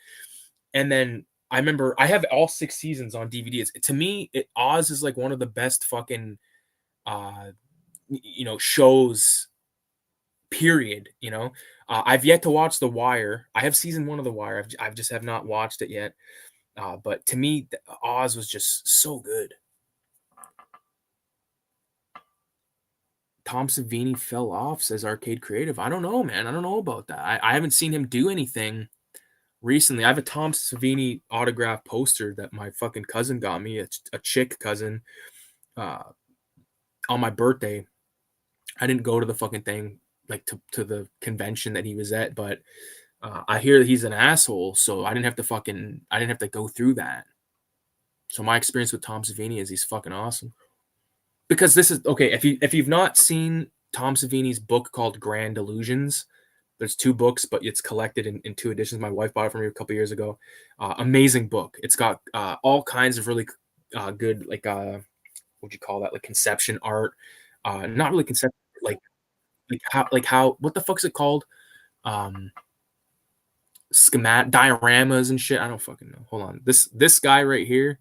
And then I remember I have all 6 seasons on DVD. To me, Oz is like one of the best fucking shows, period. I've yet to watch The Wire. I have season 1 of The Wire. I just have not watched it yet. But to me, Oz was just so good. Tom Savini fell off, says Arcade Creative. I don't know, man. I don't know about that. I haven't seen him do anything recently. I have a Tom Savini autograph poster that my fucking cousin got me, a chick cousin, on my birthday. I didn't go to the fucking thing, like to the convention that he was at, but I hear he's an asshole, so I didn't have to go through that. So my experience with Tom Savini is he's fucking awesome. Because this is okay. If you've not seen Tom Savini's book called Grand Illusions, there's 2 books, but it's collected in 2 editions. My wife bought it for me a couple years ago. Amazing book. It's got all kinds of really good, like what'd you call that? Like conception art. Not really conception, like how what the fuck's it called? Schematic dioramas and shit. I don't fucking know. Hold on. This guy right here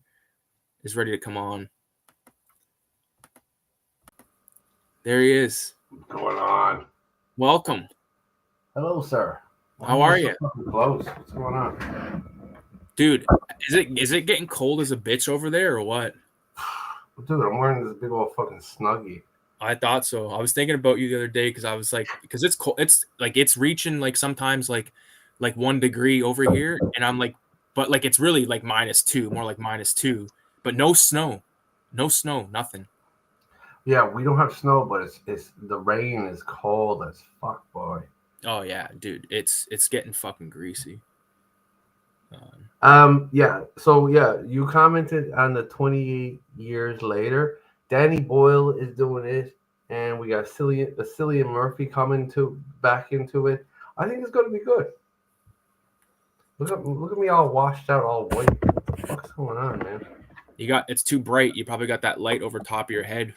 is ready to come on. There he is. What's going on? Welcome. Hello, sir. How are you? Close. What's going on? Dude, is it getting cold as a bitch over there or what? Dude, I'm wearing this big old fucking Snuggie. I thought so. I was thinking about you the other day because I was like, because it's cold. It's like it's reaching like sometimes like 1 degree over here, and I'm like, but like it's really like -2, more like -2, but no snow, nothing. Yeah, we don't have snow, but it's the rain is cold as fuck, boy. Oh yeah, dude, it's getting fucking greasy. Yeah. So yeah, you commented on the 28 years later. Danny Boyle is doing it, and we got Cillian Murphy coming to back into it. I think it's going to be good. Look at me all washed out, all white. What the fuck's going on, man? It's too bright. You probably got that light over top of your head.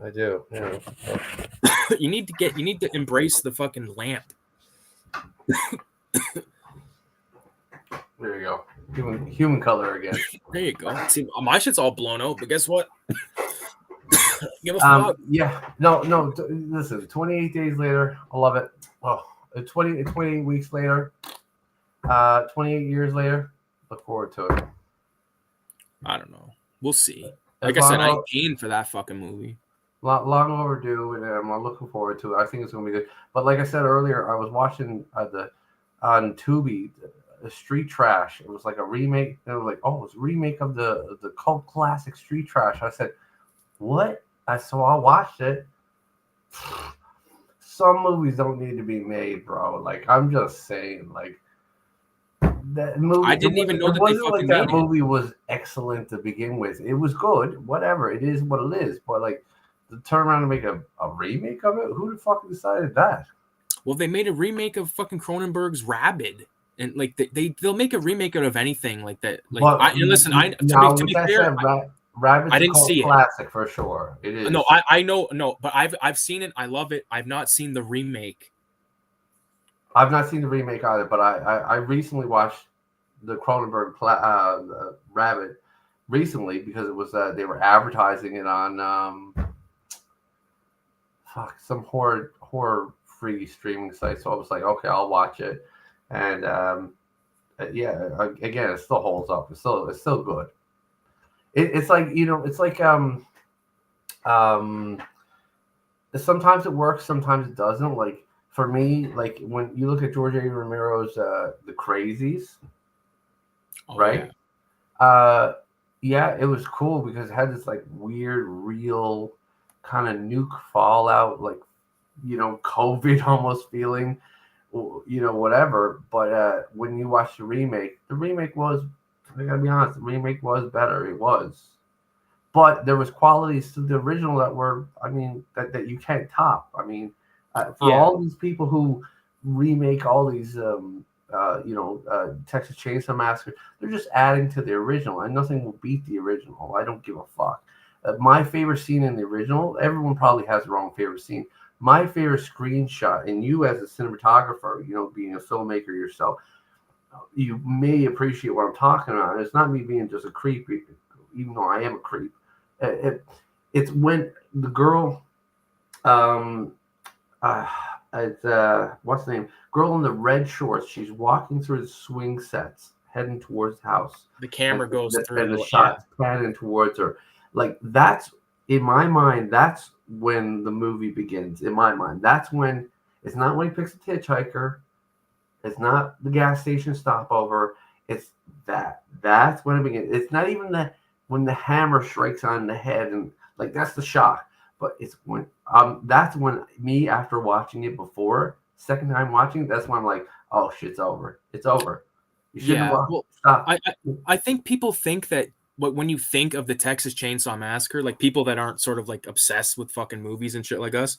I do. Yeah. You need to embrace the fucking lamp. There you go. Human color again. There you go. See, my shit's all blown out, but guess what? Give a fuck. Yeah. No. Listen. 28 days later, I love it. Oh, 28 weeks later, 28 years later, look forward to it. I don't know. We'll see. Like I said, I ain't paying for that fucking movie. Long overdue, and I'm looking forward to it. I think it's gonna be good. But like I said earlier, I was watching on Tubi, Street Trash. It was like a remake. It was like, oh, it's a remake of the cult classic Street Trash. I said, what? I watched it. Some movies don't need to be made, bro. Like, I'm just saying, like, that movie. I didn't even know that they fucking like made that movie was excellent to begin with. It was good, whatever. It is what it is. But like, to turn around and make a remake of it, who the fuck decided that? Well, they made a remake of fucking Cronenberg's Rabid, and like they'll make a remake out of anything like that. Like, to be fair, Rabbit's I didn't see classic for sure. It is. No, I know, no, but I've seen it. I love it. I've not seen the remake. I've not seen the remake either, but I recently watched the Cronenberg Rabbit recently because it was they were advertising it on some horror free streaming site. So I was like, okay, I'll watch it, and yeah, again, it still holds up. It's still good. It's like, it's like sometimes it works, sometimes it doesn't. Like for me, like when you look at George A. Romero's The Crazies, right? Yeah, it was cool because it had this like weird, real kind of nuke fallout, like COVID almost feeling, whatever. But when you watch the remake was, I gotta be honest, the remake was better. It was, but there was qualities to the original that were, I mean, that you can't top. I mean, for all these people who remake all these, Texas Chainsaw Massacre, they're just adding to the original, and nothing will beat the original. I don't give a fuck. My favorite scene in the original, everyone probably has their own favorite scene. My favorite screenshot, and you as a cinematographer, being a filmmaker yourself, you may appreciate what I'm talking about. It's not me being just a creep, even though I am a creep. It's when the girl, what's the name? Girl in the red shorts. She's walking through the swing sets, heading towards the house. The camera goes through, and the shot's panning towards her. Like that's, in my mind, that's when the movie begins. In my mind, that's when it's not when he picks a hitchhiker. It's not the gas station stopover. It's that. That's when it begins. It's not even when the hammer strikes on the head, and like that's the shock. But it's when that's when me, after watching it before, second time watching, that's when I'm like, oh shit's over. It's over. You shouldn't have stop. I think people think that when you think of the Texas Chainsaw Massacre, like people that aren't sort of like obsessed with fucking movies and shit like us,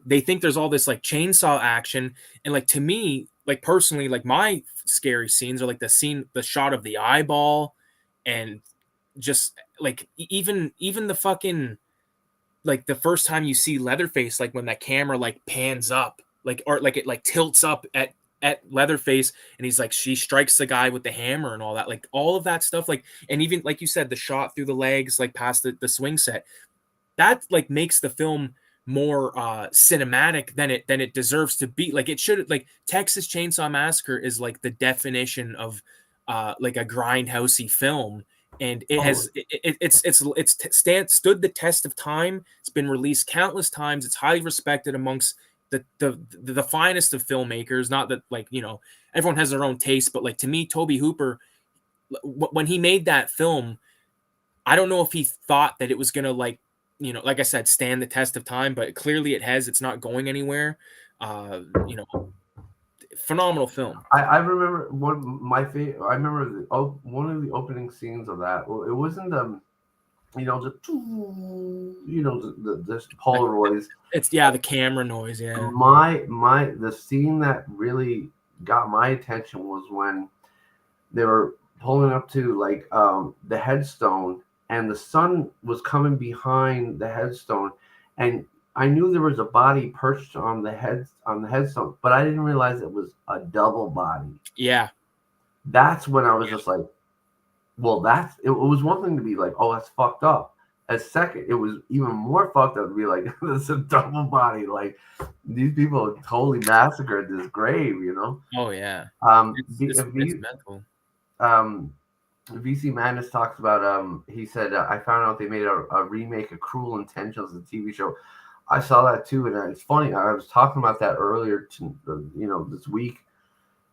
they think there's all this like chainsaw action. And like, to me, like personally, like my scary scenes are like the shot of the eyeball, and just like even the fucking, like the first time you see Leatherface, like when that camera like pans up, like, or like it like tilts up at Leatherface, and he's like, she strikes the guy with the hammer and all that, like all of that stuff, like, and even like you said, the shot through the legs, like past the swing set, that like makes the film more cinematic than it deserves to be. Like it should, like Texas Chainsaw Massacre is like the definition of like a grindhousey film, and it has stood the test of time. It's been released countless times. It's highly respected amongst the finest of filmmakers. Not that, like, everyone has their own taste, but like to me, Tobe Hooper, when he made that film, I don't know if he thought that it was gonna like like I said, stand the test of time, but clearly it has. It's not going anywhere. You know, phenomenal film. I remember my favorite. I remember one of the opening scenes of that. Well, it wasn't this Polaroids. It's the camera noise. Yeah, The scene that really got my attention was when they were pulling up to like the headstone, and the sun was coming behind the headstone, and I knew there was a body perched on the headstone, but I didn't realize it was a double body. yeah. That's when I was just like, well, it was one thing to be like, oh, that's fucked up. A second, it was even more fucked up to be like, this is a double body. Like, these people totally massacred this grave, you know? Oh yeah. It's mental. VC Madness talks about, he said, I found out they made a remake of Cruel Intentions, the TV show. I saw that too, and it's funny. I was talking about that earlier, this week,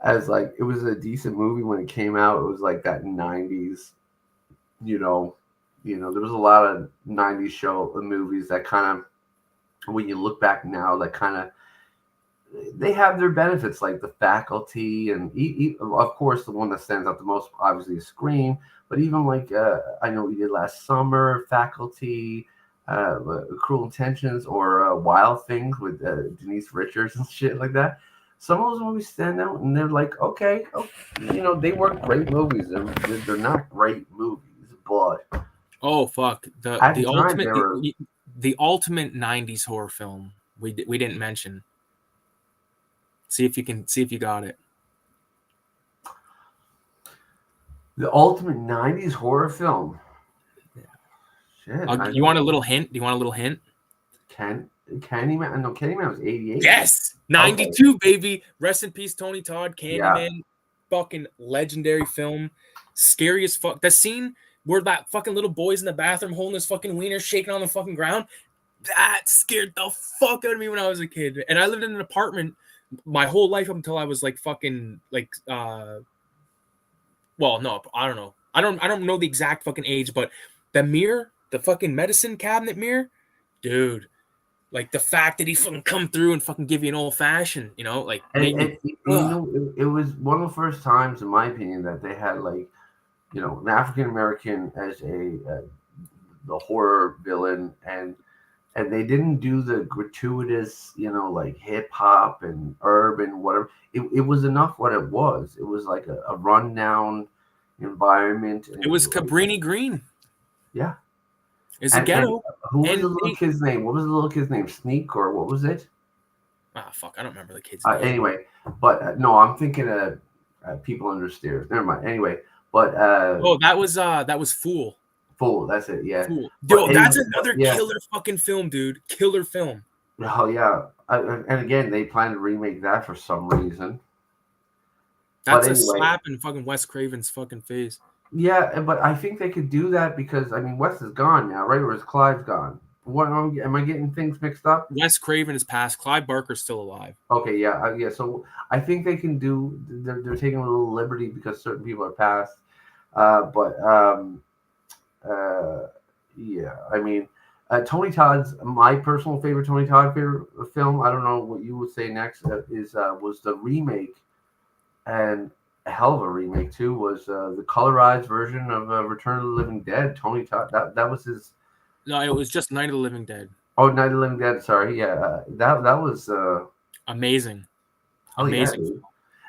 as like it was a decent movie when it came out. It was like that '90s, there was a lot of '90s movies that kind of, when you look back now, that kind of they have their benefits, like The Faculty, and of course the one that stands out the most, obviously, is Scream. But even like I know we did last summer, Faculty. Cruel Intentions, or Wild Things with Denise Richards and shit like that. Some of those movies stand out, and they're like, okay, they weren't great movies. They're not great movies, but oh fuck, the ultimate '90s horror film we didn't mention. See if you got it. The ultimate '90s horror film. You want a little hint? Do you want a little hint? Candyman? No, Candyman was '88. Yes, '92, okay. Baby. Rest in peace, Tony Todd. Candyman, fucking legendary film. Scary as fuck. The scene where that fucking little boy's in the bathroom holding his fucking wiener, shaking on the fucking ground. That scared the fuck out of me when I was a kid. And I lived in an apartment my whole life up until I was like fucking like well, no, I don't know. I don't know the exact fucking age, but the mirror. The fucking medicine cabinet mirror, dude. Like the fact that he fucking come through and fucking give you an old fashioned, like. It was one of the first times, in my opinion, that they had like, an African American as the horror villain, and they didn't do the gratuitous, like hip hop and urban whatever. It was enough what it was. It was like a rundown environment. It was Cabrini Green. Yeah. It's a ghetto. Who was the little kid's name? What was the little kid's name? Sneak, or what was it? Ah, fuck, I don't remember the kid's name. Anyway, but no, I'm thinking of People Under Stairs. Never mind. Anyway, but that was Fool. Fool, that's it. Yeah. Fool. Dude, that's another killer fucking film, dude. Killer film. Oh yeah, and again, they plan to remake that for some reason. That's a slap in fucking Wes Craven's fucking face. Yeah, but I think they could do that because, I mean, Wes is gone now, right? Or is Clive gone? What am I getting things mixed up? Wes Craven is passed. Clive Barker's still alive. Okay, yeah. So I think they can do. They're taking a little liberty because certain people are passed. Yeah. I mean, Tony Todd's my personal favorite Tony Todd film. I don't know what you would say next. Was the remake, and a hell of a remake too, was the colorized version of Return of the Living Dead. Tony Todd, that was his. No, it was just Night of the Living Dead. Oh, Night of the Living Dead. Sorry, yeah, that was amazing. Amazing. Yeah,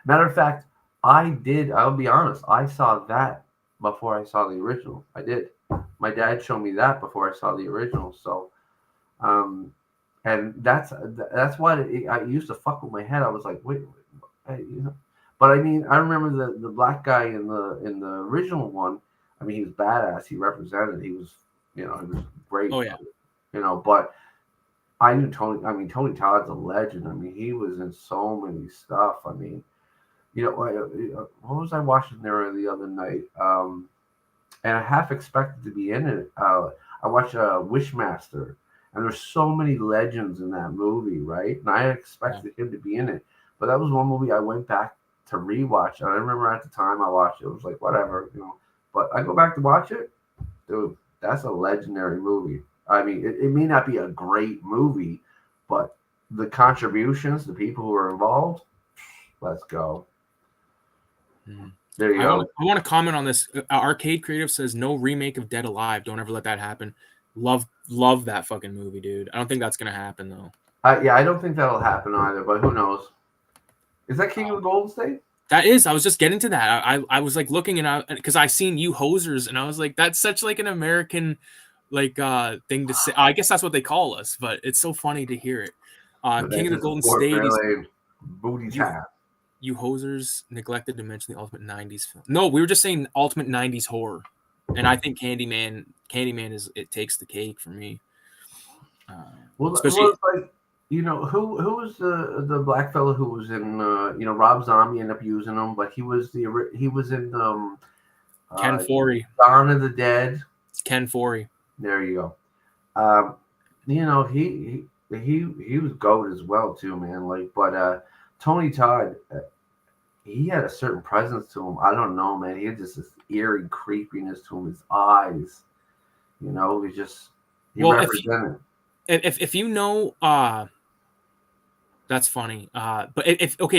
matter of fact, I'll be honest. I saw that before I saw the original. I did. My dad showed me that before I saw the original. So, and that's why I used to fuck with my head. I was like, wait. But I mean, I remember the black guy in the original one. I mean, he was badass. He represented. He was, he was great. Oh yeah. But I knew Tony. I mean, Tony Todd's a legend. I mean, he was in so many stuff. I mean, what was I watching there the other night? And I half expected to be in it. I watched Wishmaster, and there's so many legends in that movie, right? And I expected him to be in it, but that was one movie I went back to rewatch. And I remember at the time I watched it, it was like whatever, But I go back to watch it, dude. That's a legendary movie. I mean, it may not be a great movie, but the contributions, the people who are involved, let's go. There you go. I want to comment on this. Arcade Creative says no remake of Dead Alive. Don't ever let that happen. Love that fucking movie, dude. I don't think that's gonna happen though. Yeah, I don't think that'll happen either, but who knows? Is that King of the Golden State? That is. I was just getting to that. I was like looking and because I seen you hosers and I was like, that's such like an American like thing to say. I guess that's what they call us, but it's so funny to hear it. King of the Golden State is booty tap. You hosers neglected to mention the ultimate 90s film. No, we were just saying ultimate 90s horror. And I think Candyman is it takes the cake for me. Especially like, you know, who was the black fellow who was in you know, Rob Zombie ended up using him, but he was in Ken Foree. Dawn of the Dead. It's Ken Foree. There you go. You know, he was goat as well too, man. Like, but Tony Todd, he had a certain presence to him. I don't know, man. He had just this eerie creepiness to him. His eyes, you know, he represented. If you know, that's funny. But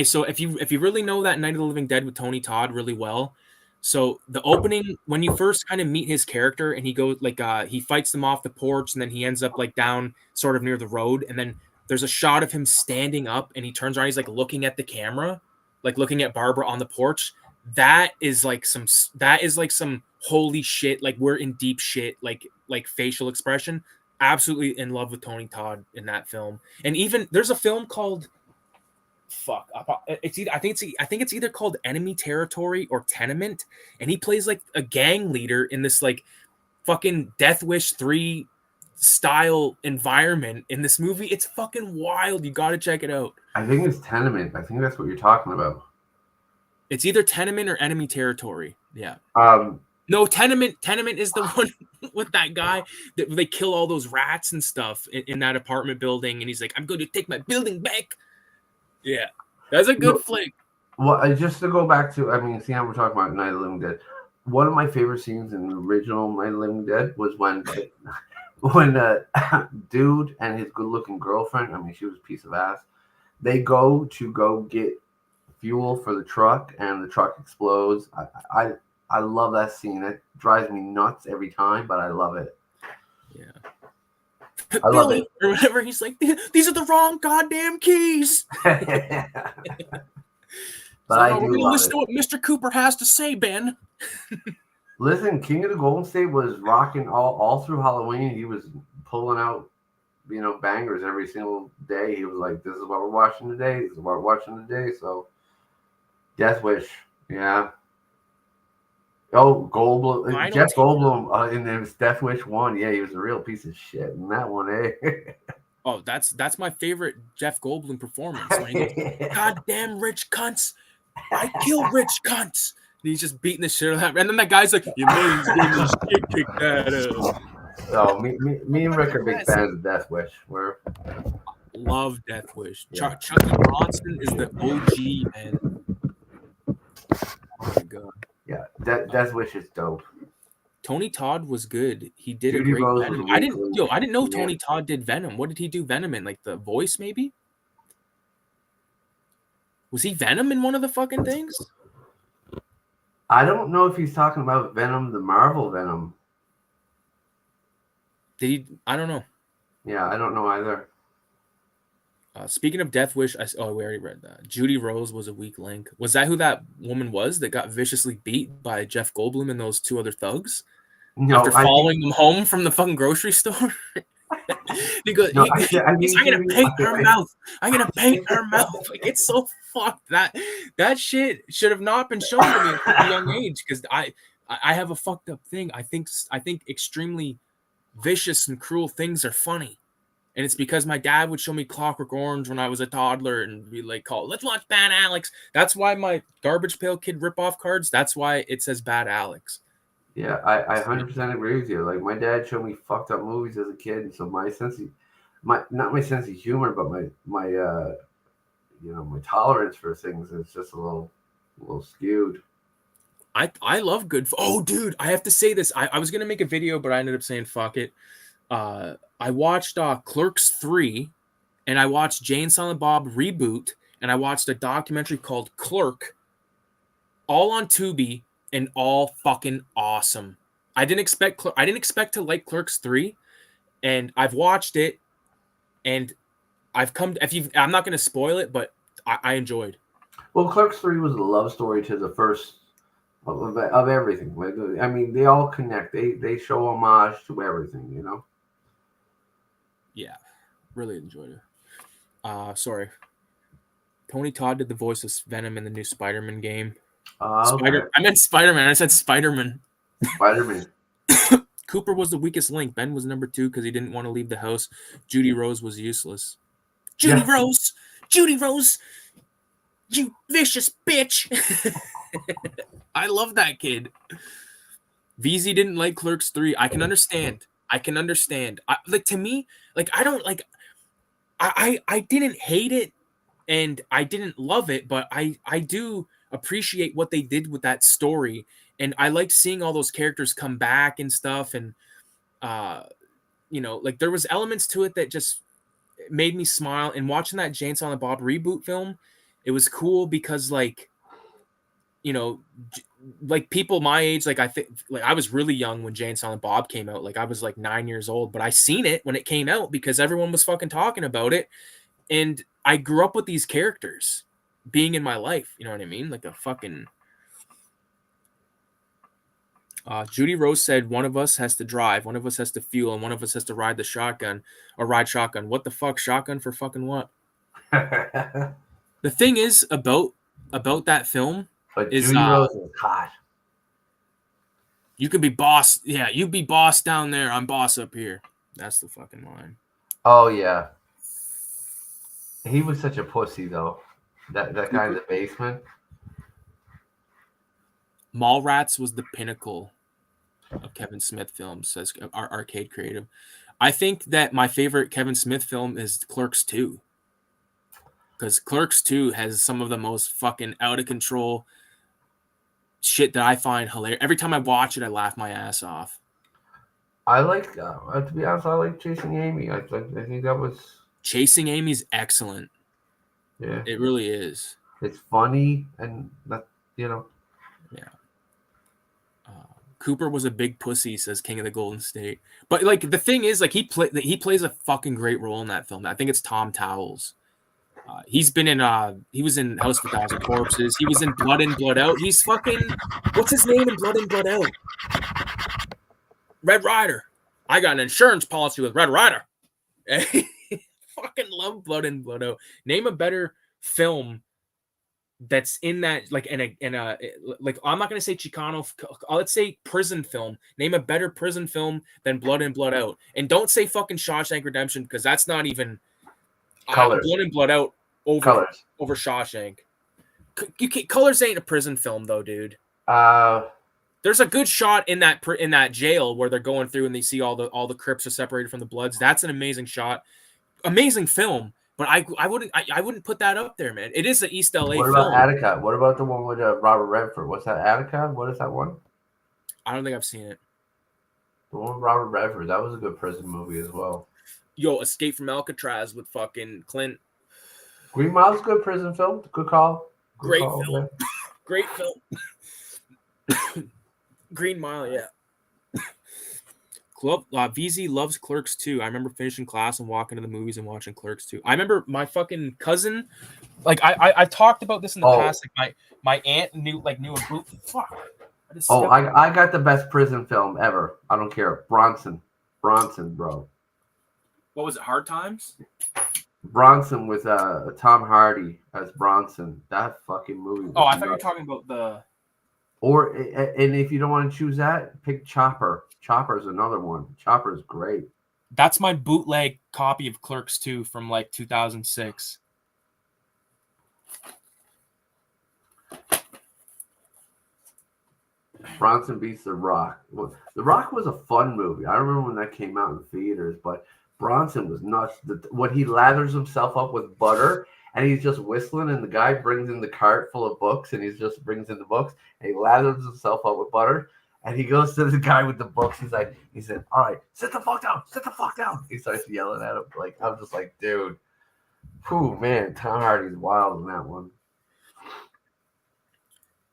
so if you really know that Night of the Living Dead with Tony Todd really well, so the opening when you first kind of meet his character and he goes like he fights them off the porch and then he ends up like down sort of near the road and then there's a shot of him standing up and he turns around, he's like looking at the camera, like looking at Barbara on the porch. That is like some holy shit, like we're in deep shit, like facial expression. Absolutely in love with Tony Todd in that film. And even there's a film called I think it's either called Enemy Territory or Tenement, and he plays like a gang leader in this like fucking Death Wish 3 style environment in this movie. It's fucking wild. You got to check it out. I think it's Tenement. I think that's what you're talking about. It's either Tenement or Enemy Territory. Yeah. No, Tenement is the one with that guy that they kill all those rats and stuff in that apartment building, and he's like, "I'm going to take my building back." Yeah, that's a good flick. Well, just to go back to, I mean, see how we're talking about Night of the Living Dead. One of my favorite scenes in the original Night of the Living Dead was when dude and his good-looking girlfriend, I mean, she was a piece of ass, they go get fuel for the truck, and the truck explodes. I love that scene. It drives me nuts every time, but I love it. Yeah. I love it. Or whatever. He's like, these are the wrong goddamn keys. But I do love listen to what Mr. Cooper has to say, Ben. Listen, King of the Golden State was rocking all through Halloween. He was pulling out, you know, bangers every single day. He was like, "This is what we're watching today. This is what we're watching today." So, Death Wish, yeah. Oh, Goldblum, Jeff Goldblum in his Death Wish 1. Yeah, he was a real piece of shit in that one, eh? Oh, that's my favorite Jeff Goldblum performance. When he goes, "Goddamn rich cunts, I kill rich cunts." And he's just beating the shit out of that. And then that guy's like, "You mean he's getting his shit kicked out of." Oh, me and Rick are big fans of Death Wish. Love Death Wish. Yeah. Chucky Bronson is the OG, man. Oh my god. Yeah, Death Wish is dope. Tony Todd was good. He did Judy a great Venom. I didn't know Tony Todd did Venom. What did he do Venom in? Like the voice, maybe? Was he Venom in one of the fucking things? I don't know if he's talking about Venom, the Marvel Venom. Did he? I don't know. Yeah, I don't know either. Speaking of Death Wish, we already read that. Judy Rose was a weak link. Was that who that woman was that got viciously beat by Jeff Goldblum and those two other thugs? No, after following them home from the fucking grocery store? He goes, I'm gonna paint her mouth. I'm gonna paint her mouth. Like, it's so fucked. That shit should have not been shown to me at a young age because I have a fucked up thing. I think extremely vicious and cruel things are funny. And it's because my dad would show me Clockwork Orange when I was a toddler and be like, let's watch Bad Alex. That's why my Garbage Pail Kid ripoff cards, that's why it says Bad Alex. Yeah, I 100% agree with you. Like, my dad showed me fucked up movies as a kid. And so not my sense of humor, but my my tolerance for things is just a little skewed. I love good. Oh, dude, I have to say this. I was going to make a video, but I ended up saying fuck it. I watched Clerks 3, and I watched Jay and Silent Bob Reboot, and I watched a documentary called Clerk, all on Tubi, and all fucking awesome. I didn't expect to like Clerks 3, and I've watched it, and I'm not going to spoil it, but I enjoyed. Well, Clerks 3 was a love story to the first of everything. Like, I mean, they all connect. They show homage to everything, you know? Yeah, really enjoyed it. Sorry. Tony Todd did the voice of Venom in the new Spider-Man game. Okay. I meant Spider-Man. I said Spider-Man. Spider-Man. Cooper was the weakest link. Ben was number 2 because he didn't want to leave the house. Judy Rose was useless. Judy Rose! Judy Rose! You vicious bitch! I love that kid. VZ didn't like Clerks 3. I can understand. To me, like, I don't like. I didn't hate it, and I didn't love it, but I do appreciate what they did with that story, and I like seeing all those characters come back and stuff, and like there was elements to it that just made me smile. And watching that Jay and Silent Bob reboot film, it was cool because like people my age, like I think like I was really young when Jay and Silent Bob came out. Like I was like 9 years old, but I seen it when it came out because everyone was fucking talking about it, and I grew up with these characters being in my life. You know what I mean? Like a fucking. Judy Rose said, "One of us has to drive, one of us has to fuel, and one of us has to ride the shotgun or ride shotgun." What the fuck, shotgun for fucking what? The thing is about that film But is Judy Rose is hot. You could be boss. Yeah, you be boss down there. I'm boss up here. That's the fucking line. Oh yeah. He was such a pussy though. That guy in the basement. Mallrats was the pinnacle of Kevin Smith films, says our Arcade Creative. I think that my favorite Kevin Smith film is Clerks 2. Because Clerks 2 has some of the most fucking out of control shit that I find hilarious. Every time I watch it, I laugh my ass off. I like, to be honest, I like Chasing Amy. I think that was... Chasing Amy's excellent. Yeah. It really is. It's funny and that, Yeah. Cooper was a big pussy, says King of the Golden State. But like the thing is, like he plays a fucking great role in that film. I think it's Tom Towles. He was in House of a Thousand Corpses. He was in Blood In, Blood Out. He's fucking, what's his name in Blood In, Blood Out? Red Ryder. I got an insurance policy with Red Ryder. Fucking love Blood In, Blood Out. Name a better film that's in that, like in a like, I'm not gonna say Chicano, let's say prison film. Name a better prison film than Blood In, Blood Out. And don't say fucking Shawshank Redemption, because that's not even Colors. Blood In, Blood Out over Shawshank. Colors ain't a prison film though, dude. There's a good shot in that jail where they're going through and they see all the Crips are separated from the Bloods. That's an amazing shot, amazing film. But I wouldn't put that up there, man. It is an East LA film. What about Attica? What about the one with Robert Redford? What's that, Attica? What is that one? I don't think I've seen it. The one with Robert Redford. That was a good prison movie as well. Yo, Escape from Alcatraz with fucking Clint. Green Mile's a good prison film. Good call. Great film. Great film. Green Mile, yeah. VZ loves Clerks 2. I remember finishing class and walking to the movies and watching Clerks 2. I remember my fucking cousin, like I talked about this in the past. Like my aunt knew a group. Fuck. I got the best prison film ever. I don't care. Bronson, bro. What was it? Hard Times? Bronson with Tom Hardy as Bronson. That fucking movie. Oh, I thought you were talking about the. And if you don't want to choose that, pick Chopper. Chopper's another one. Chopper's great. That's my bootleg copy of Clerks 2 from like 2006. Bronson beats The Rock. Well, The Rock was a fun movie. I remember when that came out in theaters, but Bronson was nuts. When he lathers himself up with butter and he's just whistling, and the guy brings in the cart full of books, and he just brings in the books, and he lathers himself up with butter. And he goes to the guy with the books. He said, all right, sit the fuck down. Sit the fuck down. He starts yelling at him. Like, I'm just like, dude. Whew, man, Tom Hardy's wild in that one.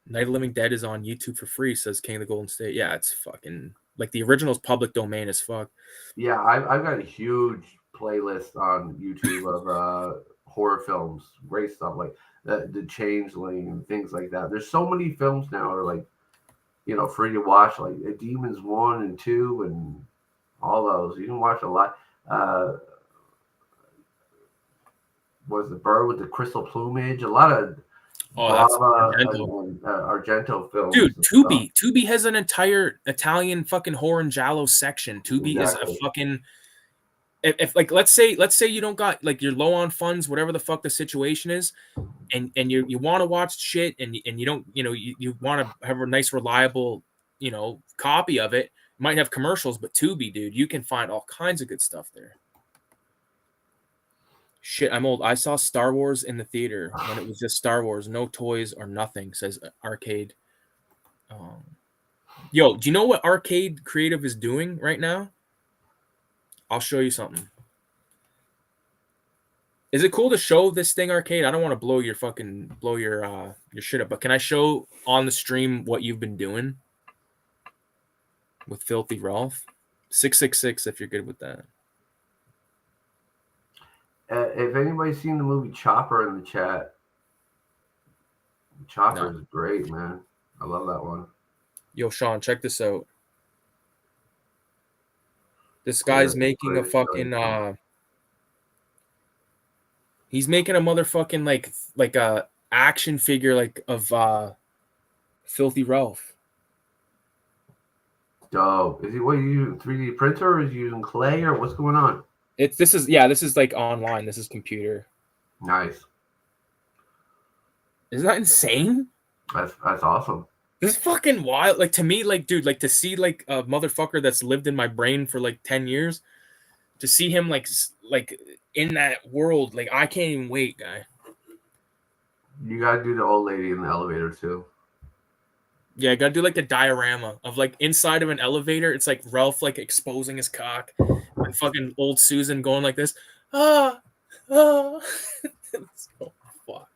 Night of the Living Dead is on YouTube for free, says King of the Golden State. Yeah, it's fucking like the original's public domain as fuck. Yeah, I've got a huge playlist on YouTube of horror films, great stuff like the Changeling and things like that. There's so many films now that are like, free to watch, like Demons 1 and 2 and all those. You can watch a lot. Was the bird with the crystal plumage? A lot of Argento films. Dude, Tubi has an entire Italian fucking horror and giallo section. Tubi is a fucking if like let's say you don't got like you're low on funds, whatever the fuck the situation is, and you want to watch shit and you don't you want to have a nice reliable copy of it. Might have commercials, but Tubi, dude, you can find all kinds of good stuff there. Shit, I'm old. I saw Star Wars in the theater when it was just Star Wars, no toys or nothing, says Arcade. Yo, do you know what Arcade Creative is doing right now? I'll show you something. Is it cool to show this thing, Arcade? I don't want to blow your shit up, but can I show on the stream what you've been doing with Filthy Ralph? 666 if you're good with that. If anybody's seen the movie Chopper in the chat, Chopper is great, man. I love that one. Yo, Sean, check this out. This guy's making a fucking he's making a motherfucking like a action figure like of Filthy Ralph. Dope. Is he using 3D printer or is he using clay or what's going on? This is like online. This is computer. Nice. Isn't that insane? That's awesome. This is fucking wild. Like to me, like dude, like to see like a motherfucker that's lived in my brain for like 10 years, to see him like in that world, like I can't even wait, guy. You gotta do the old lady in the elevator too. Yeah, I gotta do like the diorama of like inside of an elevator. It's like Ralph like exposing his cock, and fucking old Susan going like this. It's so fucked.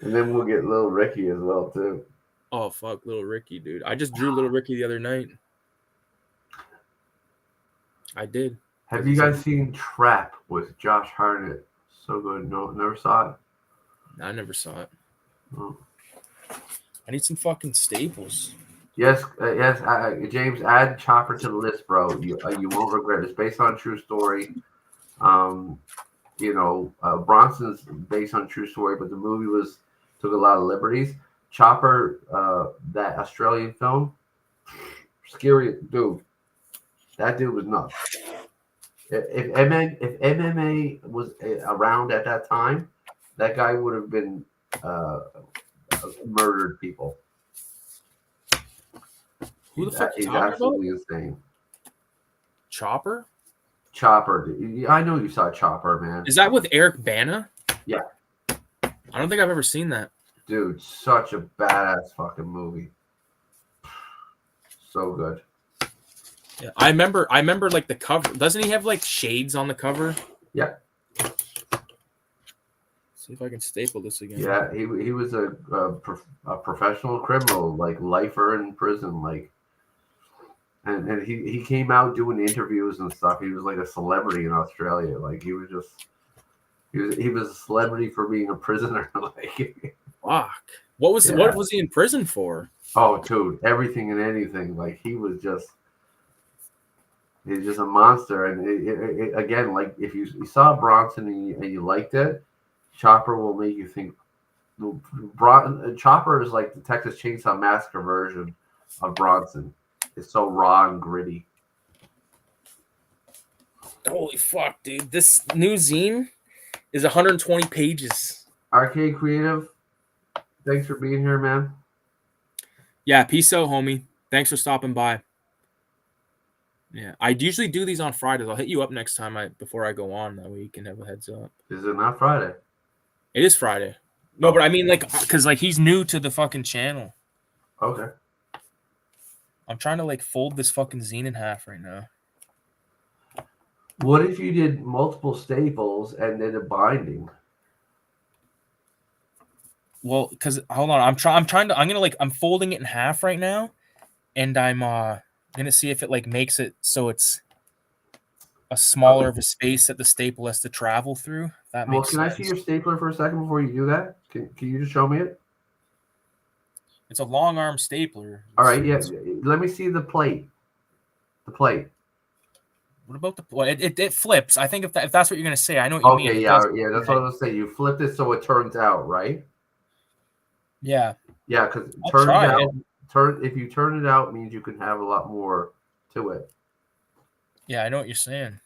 And then we'll get little Ricky as well too. Oh fuck, little Ricky, dude! I just drew little Ricky the other night. I did. Have you guys seen Trap with Josh Hartnett? So good. No, never saw it. I never saw it. Oh. I need some fucking staples. Yes, James, add Chopper to the list, bro. You won't regret it. It's based on a true story. Bronson's based on a true story, but the movie took a lot of liberties. Chopper, that Australian film, scary dude. That dude was nuts. If MMA was around at that time, that guy would have been murdered people. Who the fuck he's talking absolutely about? Insane. Chopper? Chopper. I know you saw Chopper, man. Is that with Eric Bana? Yeah. I don't think I've ever seen that. Dude, such a badass fucking movie. So good. Yeah, I remember like the cover. Doesn't he have like shades on the cover? Yeah. See if I can staple this again. Yeah, he was a professional criminal, like lifer in prison, like, and he came out doing interviews and stuff. He was like a celebrity in Australia. Like he was a celebrity for being a prisoner. Like, fuck. What was he in prison for? Oh, dude, everything and anything. Like he's just a monster. And again, like if you saw Bronson and you liked it, Chopper will make you think. Chopper is like the Texas Chainsaw Massacre version of Bronson. It's so raw and gritty. Holy fuck, dude! This new zine is 120 pages. Arcade Creative, thanks for being here, man. Yeah, peace out, homie. Thanks for stopping by. Yeah, I usually do these on Fridays. I'll hit you up next time before I go on. That way you can have a heads up. Is it not Friday? It is Friday. No, but I mean, like, because like he's new to the fucking channel. Okay. I'm trying to like fold this fucking zine in half right now. What if you did multiple staples and then a binding? Well, because hold on, I'm folding it in half right now, and I'm gonna see if it like makes it so it's a smaller of a space that the staple has to travel through. If that Well, makes can I see sense. your stapler for a second before you do that? Can you just show me it? It's a long arm stapler. All right, yeah. Let me see the plate. The plate. What about the? Well, it flips. I think if that's what you're gonna say, I know what you mean. Okay, It yeah, does. yeah. That's what I was saying. You flipped it so it turns out, right? Yeah, Yeah, because I'll turns try it. out, if you turn it out means you can have a lot more to it. Yeah, I know what you're saying.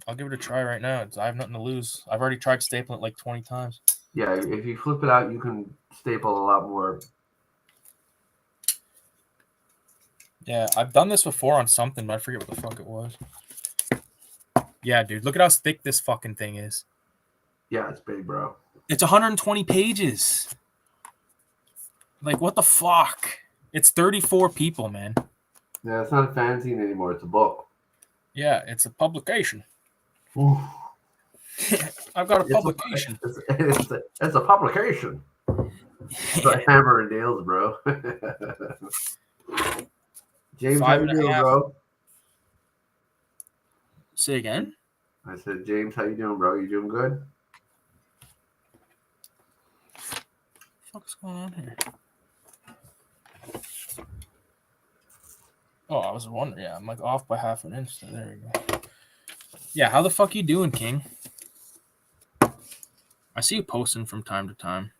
I'll give it a try right now. I have nothing to lose. I've already tried stapling it like 20 times. Yeah, if you flip it out, you can staple a lot more. Yeah, I've done this before on something, but I forget what the fuck it was. Yeah, dude, look at how thick this fucking thing is. Yeah, it's big, bro. It's 120 pages. Like, what the fuck? It's 34 people, man. Yeah, it's not a fanzine anymore. It's a book. Yeah, it's a publication. Oof. I've got a publication. It's a publication. It's like Hammer and Nails, bro. James, how you doing, bro? Say again? I said, James, how you doing, bro? You doing good? What's going on here? Oh, I was wondering. Yeah, I'm like off by half an inch. So there we go. Yeah, how the fuck you doing, King? I see you posting from time to time.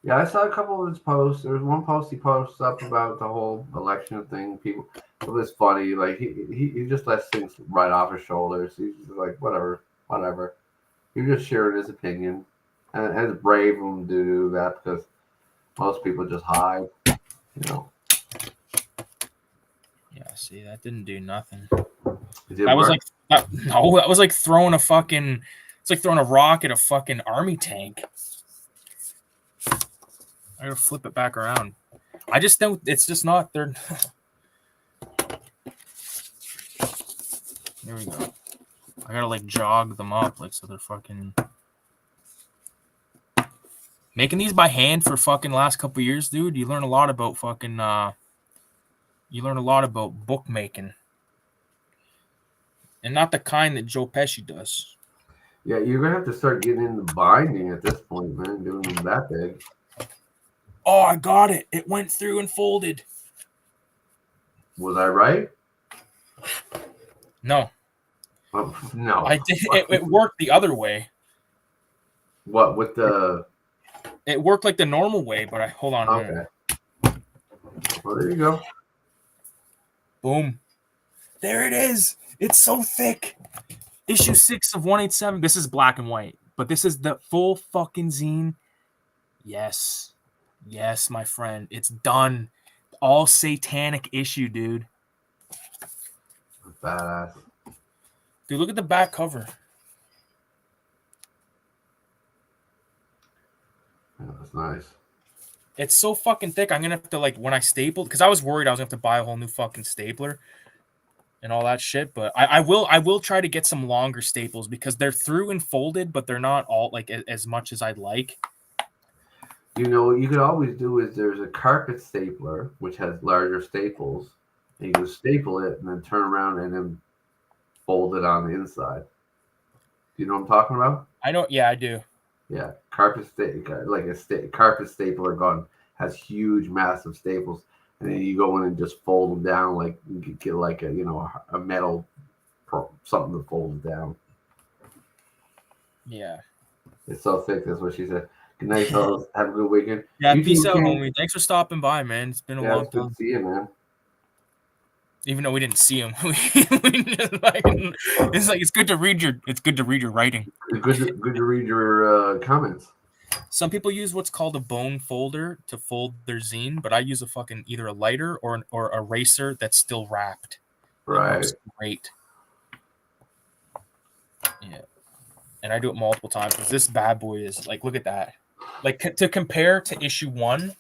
Yeah, I saw a couple of his posts. There was one post he posts up about the whole election thing. People, it was funny. Like he just lets things right off his shoulders. He's just like whatever. He just shared his opinion, and it's brave of him to do that because most people just hide. You know. Yeah, see, that didn't do nothing. That was like no, that was like throwing a fucking. It's like throwing a rock at a fucking army tank. I gotta flip it back around. I just don't. It's just not. They're. There we go. I gotta like jog them up, like so they're fucking. Making these by hand for fucking last couple years, dude. You learn a lot about fucking. You learn a lot about bookmaking, and not the kind that Joe Pesci does. Yeah, you're gonna have to start getting into binding at this point, man. Doing them that big. Oh, I got it. It went through and folded. Was I right? No. No. I did. It worked the other way. What with the? It worked like the normal way, but hold on. Okay. Well, there you go. Boom. There it is. It's so thick. Issue 6 of 187. This is black and white, but this is the full fucking zine. Yes. Yes, my friend. It's done. All satanic issue, dude. Badass. Dude, look at the back cover. Yeah, that's nice. It's so fucking thick. I'm gonna have to like when I stapled because I was worried I was gonna have to buy a whole new fucking stapler and all that shit. But I will try to get some longer staples because they're through and folded, but they're not all like as much as I'd like. You know what you could always do is there's a carpet stapler which has larger staples, and you can staple it and then turn around and then fold it on the inside. Do you know what I'm talking about? I know. Yeah, I do. Yeah, carpet stapler gun has huge, massive staples, and then you go in and just fold them down like you could get like a metal something to fold it down. Yeah. It's so thick. That's what she said. Good night, fellas. Have a good weekend. Yeah, peace out, homie. Thanks for stopping by, man. It's been a long time. Good to see you, man. Even though we didn't see him, it's like it's good to read your writing. Good to read your comments. Some people use what's called a bone folder to fold their zine, but I use a fucking either a lighter or a eraser that's still wrapped. Right. It works great. Yeah. And I do it multiple times because this bad boy is like, look at that. Like to compare to issue 1.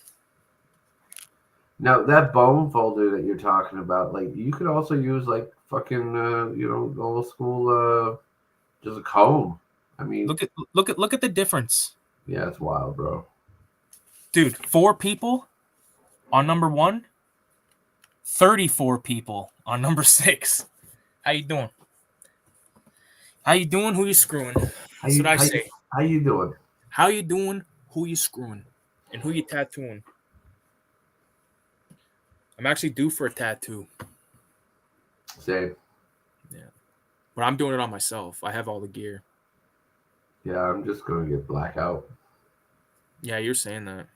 Now that bone folder that you're talking about, like you could also use like fucking old school just a comb. I mean, Look at the difference. yeah, it's wild, bro. Dude, 4 people on number 1, 34 people on number 6. How you doing? How you doing? Who you screwing? How That's what you I how you say. how you doing? How you doing? Who you screwing? And who you tattooing? I'm actually due for a tattoo. Same. Yeah. But I'm doing it on myself. I have all the gear. Yeah, I'm just gonna get blackout. Yeah, you're saying that.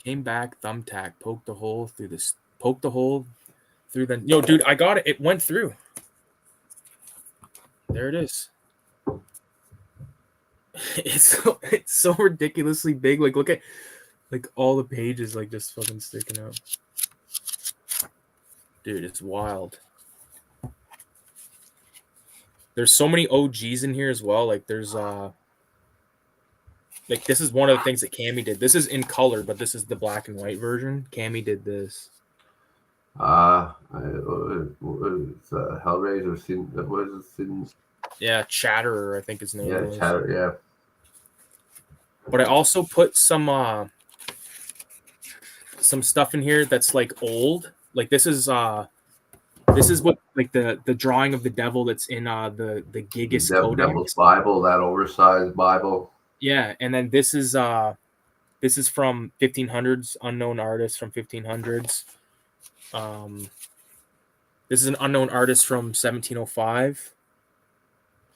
Came back, thumbtack, poked the hole through this. Poked the hole through the. Yo, dude, I got it. It went through. There it is. It's so ridiculously big. Like, look at like all the pages like just fucking sticking out. Dude, it's wild. There's so many OGs in here as well. Like there's like this is one of the things that Cammy did. This is in color, but this is the black and white version. Cammy did this. It's Hellraiser. What is it? Yeah, Chatterer, I think his name was. Chatter. Yeah. But I also put some stuff in here that's like old. Like this is what like the drawing of the devil that's in the Gigas Codex. Devil's Bible, that oversized Bible. Yeah, and then this is from 1500s, unknown artist from 1500s. This is an unknown artist from 1705.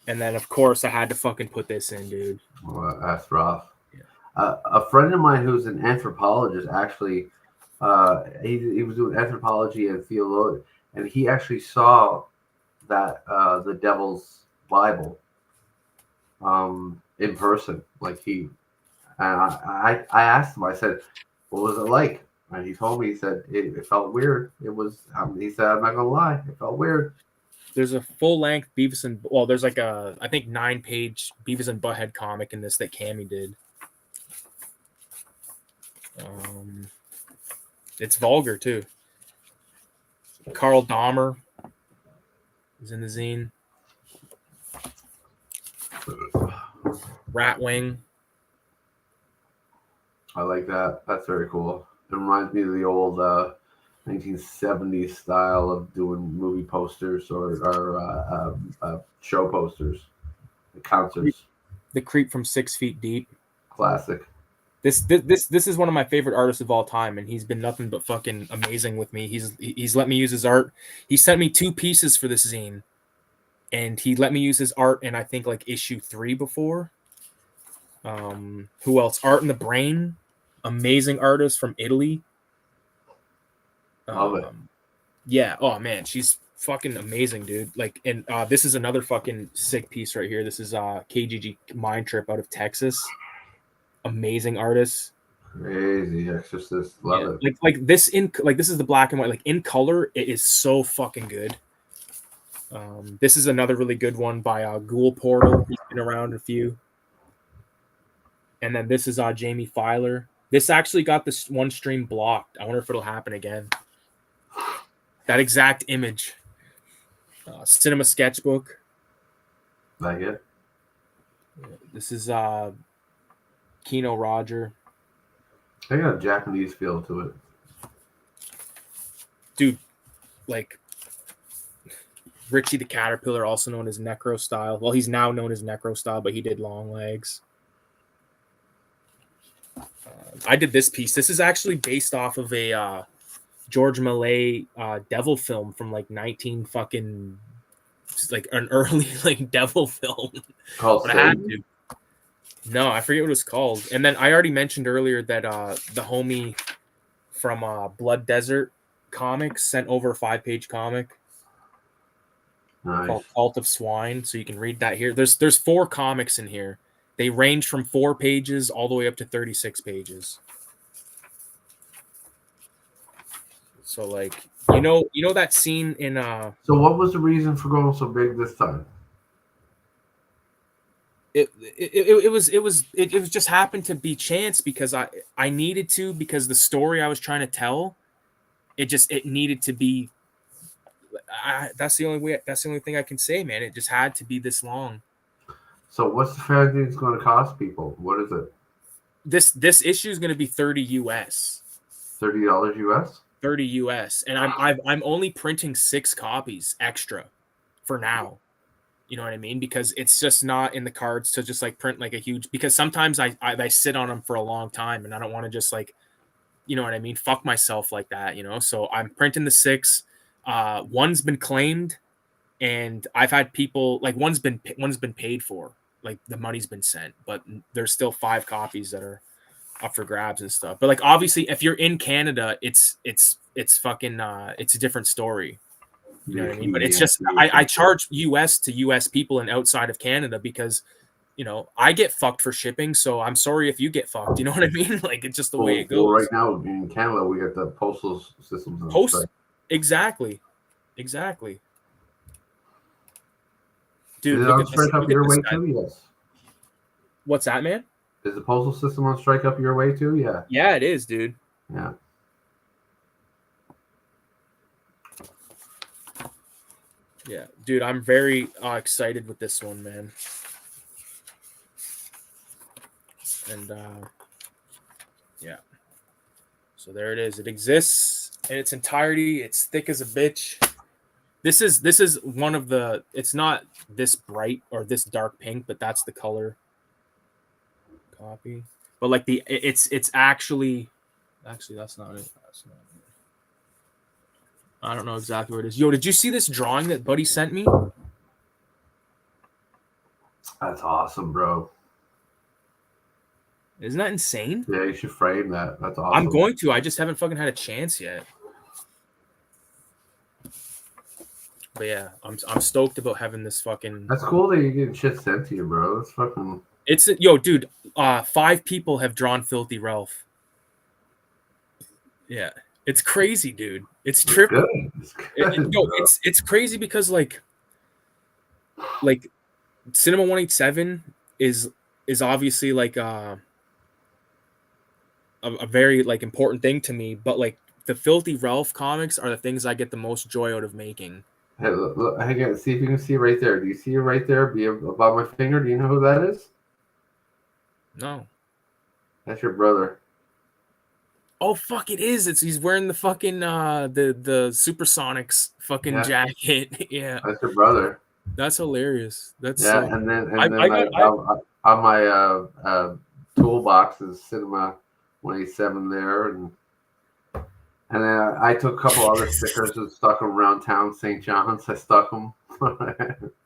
And then of course I had to fucking put this in, dude. Well, that's rough. Yeah. A friend of mine who's an anthropologist actually, he was doing anthropology and theology, and he actually saw that the Devil's Bible in person. Like I asked him, I said, what was it like? And he told me, he said, it felt weird. It was, he said, I'm not going to lie, it felt weird. There's a full-length Beavis and, well, there's like a, I think 9-page Beavis and Butthead comic in this that Cammy did. It's vulgar too. Carl Dahmer is in the zine. Ratwing. I like that. That's very cool. It reminds me of the old 1970s style of doing movie posters or show posters, concerts. The Creep from 6 Feet Deep. Classic. This is one of my favorite artists of all time, and he's been nothing but fucking amazing with me. He's let me use his art. He sent me 2 pieces for this zine, and he let me use his art in I think like issue 3 before. Who else? Art in the Brain, amazing artist from Italy. Love it. Yeah. Oh man, she's fucking amazing, dude. Like, and this is another fucking sick piece right here. This is KGG Mind Trip out of Texas. Amazing artist. Crazy Exorcist. Love it. Like this this is the black and white. Like in color, it is so fucking good. This is another really good one by Ghoul Portal. He's been around a few. And then this is Jamie Filer. This actually got this one stream blocked. I wonder if it'll happen again. That exact image. Cinema Sketchbook. Like it. This is Kino Roger. I got a Japanese feel to it. Dude, like Richie the Caterpillar, also known as Necro Style. Well, he's now known as Necro Style, but he did Long Legs. I did this piece. This is actually based off of a George Malay devil film from like 19 fucking, like an early like devil film. Called But I had to. No, I forget what it was called. And then I already mentioned earlier that the homie from Blood Desert Comics sent over a 5-page comic. Nice. Called Cult of Swine, so you can read that here. There's 4 comics in here. They range from 4 pages all the way up to 36 pages. So like you know that scene in So what was the reason for going so big this time? it was just happened to be chance because I needed to, because the story I was trying to tell, it needed to be. That's the only way. That's the only thing I can say, man. It just had to be this long. So what's the fair thing it's going to cost people? What is it? This issue is going to be 30 US. $30 US. 30 US, and I'm only printing 6 copies extra for now. You know what I mean? Because it's just not in the cards to just like print like a huge. Because sometimes I sit on them for a long time, and I don't want to just like, you know what I mean, fuck myself like that. You know, so I'm printing the 6. One's been claimed, and I've had people like one's been paid for, like the money's been sent, but there's still 5 copies that are up for grabs and stuff. But like obviously, if you're in Canada, it's fucking it's a different story. You know what I mean? But it's just I charge US to US people and outside of Canada because, you know, I get fucked for shipping, so I'm sorry if you get fucked. You know what I mean? Like it's just the way it goes. Well, right now in Canada, we got the postal systems. Exactly. Dude, is it look on at this. strike up Look your at this way guy. too? Yes. What's that, man? Is the postal system on strike up your way too? Yeah. Yeah, it is, dude. Yeah. Yeah, dude, I'm very excited with this one, man. And yeah, so there it is. It exists in its entirety. It's thick as a bitch. This is one of the. It's not this bright or this dark pink, but that's the color copy. But like it's actually that's not it. That's not it. I don't know exactly where it is. Yo, did you see this drawing that Buddy sent me? That's awesome, bro. Isn't that insane? Yeah, you should frame that. That's awesome. I'm going to. I just haven't fucking had a chance yet. But yeah, I'm stoked about having this fucking. That's cool that you're getting shit sent to you, bro. That's fucking. It's yo, dude. 5 people have drawn Filthy Ralph. Yeah, it's crazy, dude. It's trippy. It's crazy because like CINEMA187 is obviously like a very like important thing to me, but like the Filthy Ralph comics are the things I get the most joy out of making. Hey, look, hang on, see if you can see right there. Do you see it right there? Be above my finger. Do you know who that is? No. That's your brother. Oh fuck! It is. He's wearing the fucking the Supersonics fucking jacket. Yeah. That's your brother. That's hilarious. That's and then on my toolbox is CINEMA187 there, and then I took a couple other stickers and stuck them around town. St. John's, I stuck them.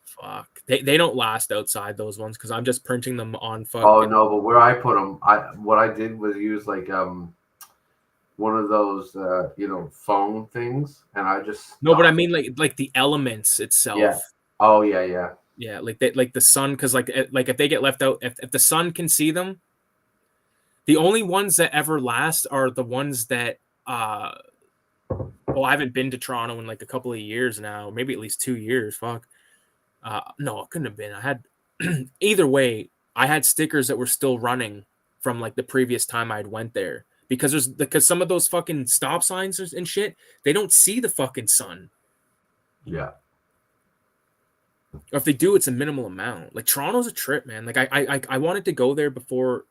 Fuck, they don't last outside, those ones, because I'm just printing them on fucking. Oh no, but where I put them, what I did was use like one of those phone things, and I just no, but I mean like the elements itself. Yeah. Oh yeah. Yeah, like the sun, because like if they get left out, if the sun can see them, the only ones that ever last are the ones that well, I haven't been to Toronto in like a couple of years now, maybe at least 2 years. Fuck. No, it couldn't have been. I had either way, I had stickers that were still running from like the previous time I'd went there, because some of those fucking stop signs and shit, they don't see the fucking sun. Yeah. Or if they do, it's a minimal amount. Like Toronto's a trip, man. Like I wanted to go there before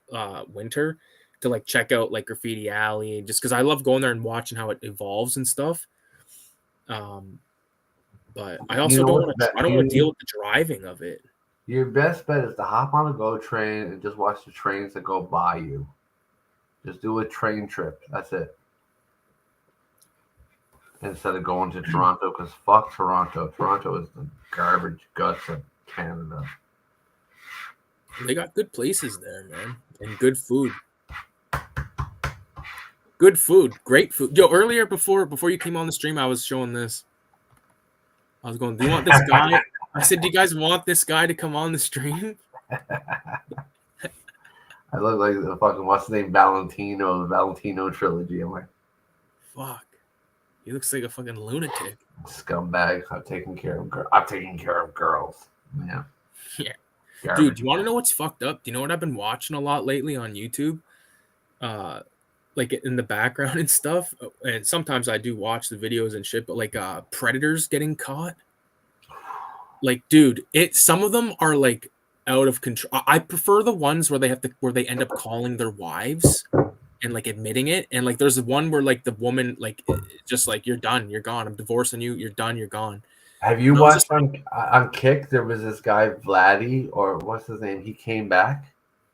winter to like check out like Graffiti Alley, just because I love going there and watching how it evolves and stuff. But I also don't want to deal with the driving of it. Your best bet is to hop on a GO train and just watch the trains that go by you. Just do a train trip. That's it. Instead of going to Toronto, because fuck Toronto. Toronto is the garbage guts of Canada. They got good places there, man, and good food. Good food, great food. Yo, earlier before you came on the stream, I was showing this. I was going, do you want this guy? I said, do you guys want this guy to come on the stream? I look like the fucking, what's the name, Valentino, the Valentino trilogy. I'm like, fuck. He looks like a fucking lunatic. Scumbag. I'm taking care of girls. Yeah. Yeah. Dude, Garbage. do you want to know what's fucked up? Do you know what I've been watching a lot lately on YouTube? Like in the background and stuff. And sometimes I do watch the videos and shit, but like predators getting caught. Like, dude, some of them are like out of control. I prefer the ones where they end up calling their wives and like admitting it. And like there's one where like the woman like just like, you're done, you're gone. I'm divorcing you, you're done, you're gone. Have you And I was watched just like, on Kick? There was this guy Vladdy, or what's his name? He came back.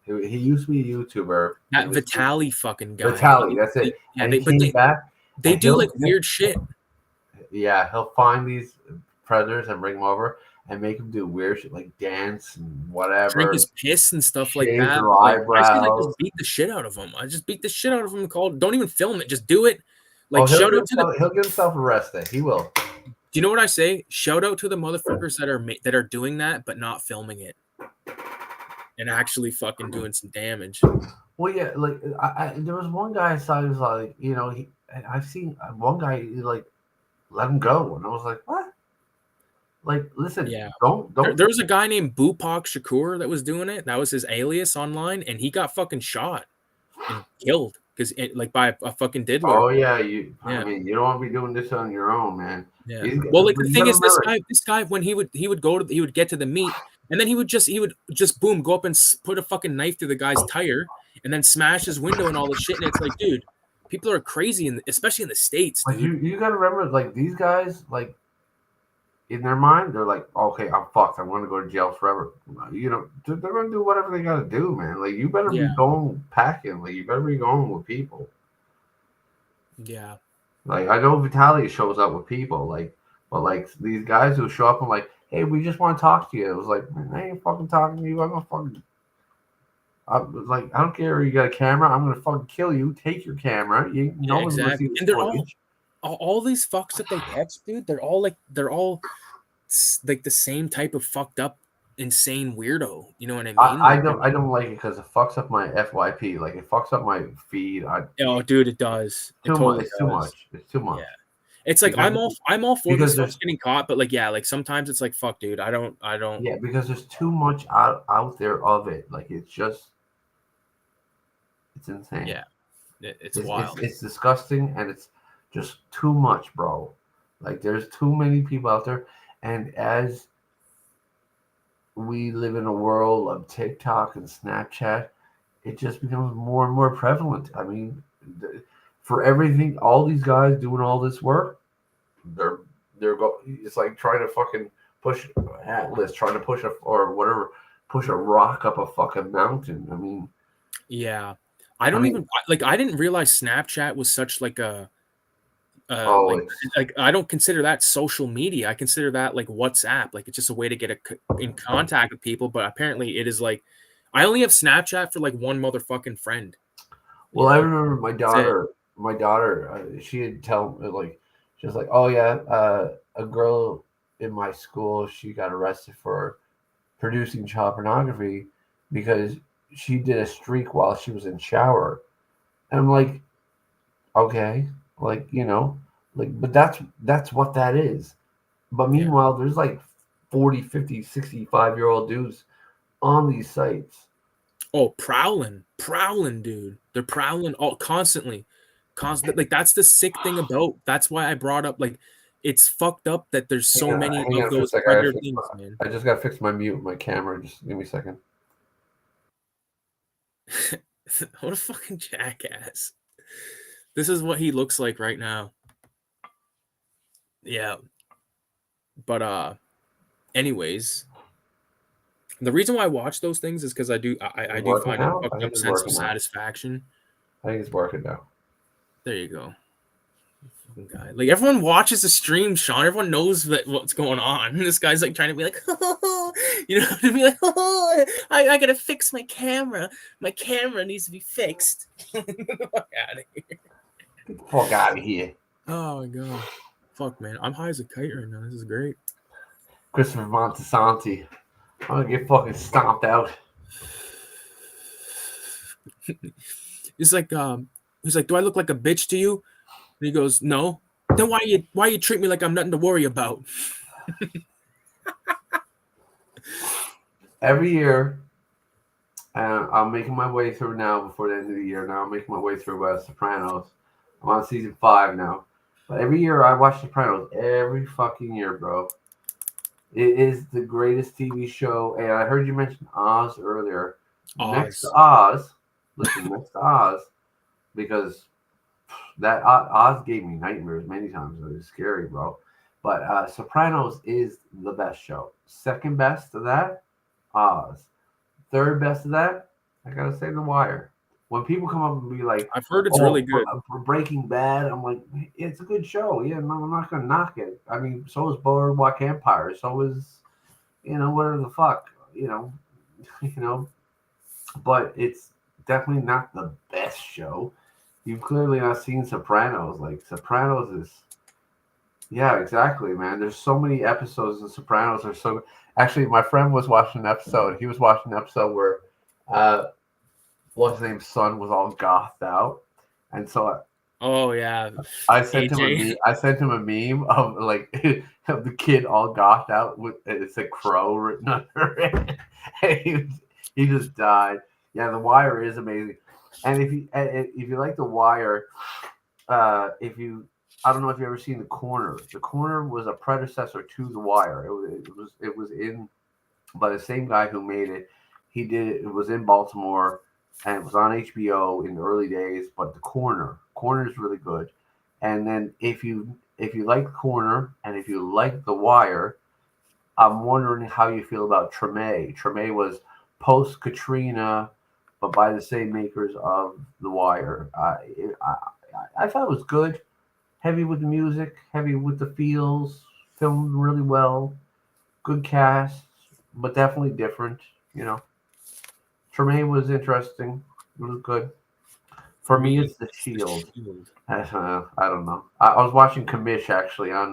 He used to be a YouTuber. He that was Vitali fucking guy. Vitaly. That's it. Yeah, And he but came back, they and do like weird shit. yeah, he'll find these predators and bring them over and make them do weird shit like dance and Drink whatever, his piss and stuff like shave that. their But, like, I say, like, eyebrows. just beat the shit out of them. I just beat the shit out of them. Don't even film it. Just do it. Oh, Like, shout out to the. he'll get himself arrested. He will. Do you know what I say? Shout out to the motherfuckers that are doing that, but not filming it, and actually fucking doing some damage. Well, yeah, like there was one guy I saw. He was like, I've seen one guy like let him go, and I was like, what? Like, listen, Yeah. don't. There was a guy named Bupak Shakur that was doing it. That was his alias online, and he got fucking shot and killed because like by a fucking diddler. Oh yeah, Yeah. I mean, you don't want to be doing this on your own, man. Yeah. Well, like the You thing gotta is, remember- this guy when he would get to the meat, and then he would just boom go up and put a fucking knife through the guy's tire, and then smash his window and all this shit. And it's like, dude, people are crazy, especially in the States, But dude. you got to remember, like these guys, like in their mind, they're like, okay, I'm fucked. I'm going to go to jail forever. You know, they're going to do whatever they got to do, man. Like you better be going packing. Like you better be going with people. Yeah. Like I know Vitaly shows up with people, but like these guys who show up and like, hey, we just want to talk to you. It was like, man, I ain't fucking talking to you. I'm gonna fucking. I was like, I don't care. You got a camera. I'm gonna fucking kill you. Take your camera. You know, Exactly. And they're all these fucks that they catch, dude. They're all like the same type of fucked up, insane weirdo. You know what I mean? I don't like it because it fucks up my FYP. Like it fucks up my feed. Oh, dude, it does. It's too much. It's too much. Yeah. It's like I'm all for these fucks getting caught, but like like sometimes it's like fuck, dude. I don't. Yeah, because there's too much out there of it. Like it's insane. Yeah, it's wild. It's disgusting, and it's just too much, bro. Like there's too many people out there, and as we live in a world of TikTok and Snapchat, it just becomes more and more prevalent. I mean, for everything, all these guys doing all this work, it's like trying to fucking push Atlas, trying to push push a rock up a fucking mountain. I mean, yeah, I didn't realize Snapchat was such like a like I don't consider that social media. I consider that like WhatsApp. Like it's just a way to get in contact with people. But apparently, it is like I only have Snapchat for like one motherfucking friend. Well, I remember my daughter. She had she was like, oh yeah, a girl in my school, she got arrested for producing child pornography because she did a streak while she was in shower. And I'm like, okay, like, but that's what that is. But meanwhile, there's like 40, 50, 65-year-old dudes on these sites. Oh, prowling, dude. They're prowling all constantly. Like that's the sick thing about. That's why I brought up like it's fucked up that there's so many of those predator things, man. I just gotta fix my mute, my camera. Just give me a second. What a fucking jackass. This is what he looks like right now. Yeah. But anyways, the reason why I watch those things is because I do find a fucked up sense of satisfaction. I think it's working now. There you go. Guy. Like everyone watches the stream, Sean. Everyone knows what's going on. And this guy's like trying to be like, oh, to be like, oh, I gotta fix my camera. My camera needs to be fixed. Get the fuck out of here. Get the fuck out of here. Oh my god. Fuck, man. I'm high as a kite right now. This is great. Christopher Montesanti. I'm gonna get fucking stomped out. He's like, do I look like a bitch to you? And he goes, no. Then why you treat me like I'm nothing to worry about? every year, and I'm making my way through now before the end of the year. Now I'm making my way through Sopranos. I'm on season 5 now. But every year I watch Sopranos every fucking year, bro. It is the greatest TV show. And I heard you mention Oz earlier. Next to Oz. Oz, listen, next to Oz, because that Oz gave me nightmares many times. It was scary, bro. But Sopranos is the best show. Second best to that, Oz. Third best of that, I gotta say The Wire. When people come up and be like, I've heard it's really "Oh, good. for Breaking Bad," I'm like, "It's a good show. Yeah, no, I'm not gonna knock it. I mean, so is Boardwalk Empire. So is whatever the fuck, you know. But it's definitely not the best show. You've clearly not seen Sopranos. Like Sopranos is, yeah, exactly, man. There's so many episodes in Sopranos. Are so actually, my friend was watching an episode. He was watching an episode where, what's his name's son was all gothed out, and so Oh yeah, I sent him a AJ. meme. I sent him a meme of like of the kid all gothed out with it's a crow written under it. And he just died. Yeah, The Wire is amazing, and if you like The Wire, if you I don't know if you ever seen The Corner. The Corner was a predecessor to The Wire. It was in by the same guy who made it. He did it. It was in Baltimore, and it was on HBO in the early days. But The Corner is really good. And then if you like The Corner and if you like The Wire, I'm wondering how you feel about Treme. Treme was post Katrina, but by the same makers of The Wire. I thought it was good. Heavy with the music, heavy with the feels, filmed really well, good cast, but definitely different. You know, Tremaine was interesting. It was good. For For me, me, it's The it's the Shield. Shield. I don't know. I was watching Commish actually on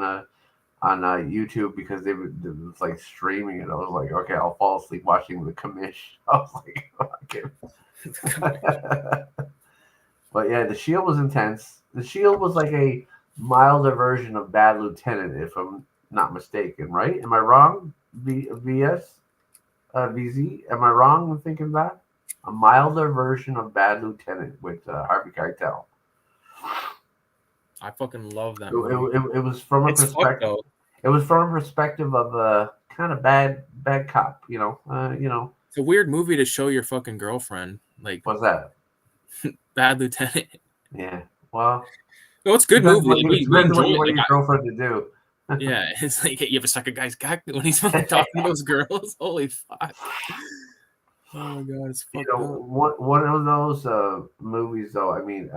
YouTube because it was like streaming it. I was like, okay, I'll fall asleep watching the Commish. I was like, okay. But yeah, The Shield was intense. The Shield was like a milder version of Bad Lieutenant, if I'm not mistaken, right? Am I wrong? VS? VZ? Am I wrong in thinking that? A milder version of Bad Lieutenant with Harvey Keitel. I fucking love It, that movie. it was from a It's fucked perspective. though. It was from a perspective of a kind of bad cop. It's a weird movie to show your fucking girlfriend. Like What's that? Bad Lieutenant. Yeah. Well, No, it's a good movie. Like, it we depends on what enjoy you it. want Like, your girlfriend to do. yeah, it's like you ever suck a guy's cock when he's fucking talking to those girls. Holy fuck! Oh my god, it's fucked up. One of those movies, though. I mean,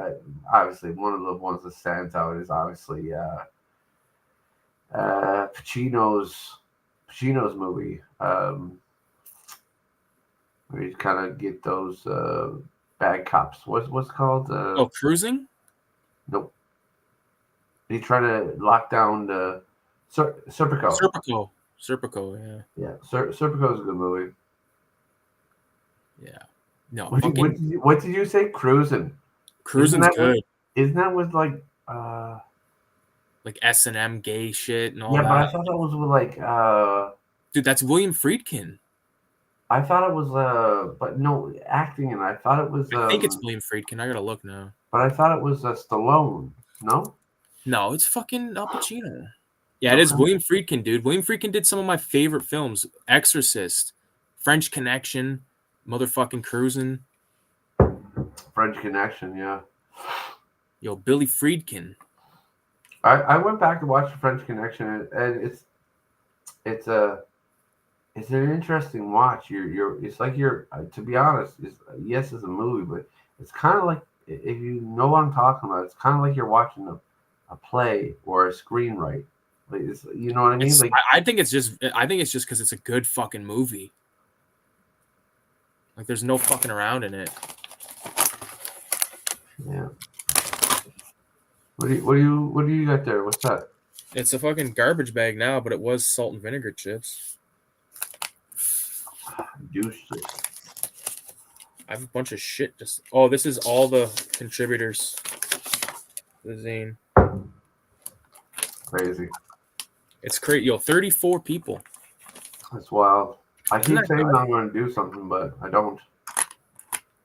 obviously, one of the ones that stands out is obviously Pacino's movie, where you kind of get those bad cops. What's it called? Oh, Cruising. Nope. He's trying to lock down the Serpico. Serpico. Serpico. Yeah, Yeah, Serpico's a good movie. yeah. No, What fucking what did you say? Cruising. Isn't Cruising's that with good. isn't that with like uh Like S&M gay shit and all yeah, but that. I thought that was with like Dude, that's William Friedkin. I thought it was but no acting and I thought it was I think it's William Friedkin. I gotta look now. but I thought it was Stallone. No? No, it's fucking Al Pacino. Yeah, it is Okay. William Friedkin, dude. William Friedkin did some of my favorite films: Exorcist, French Connection, motherfucking Cruising. French Connection, yeah. Yo, Billy Friedkin. I went back to watch the French Connection and it's a it's an interesting watch. It's like you're to be honest, yes, it's a movie, but it's kind of like if you know what I'm talking about, it's kind of like you're watching a play or a screenwrite. Like you know what I mean? It's. Like I think it's just. I think it's just because it's a good fucking movie. Like, there's no fucking around in it. yeah. What do you got there? What's that? It's a fucking garbage bag now, but it was salt and vinegar chips. Douche shit. I have a bunch of shit. Just. Oh, this is all the contributors. The zine. Crazy. It's crazy. Yo, 34 people. That's wild. I Isn't keep that saying nuts? I'm going to do something, but I don't.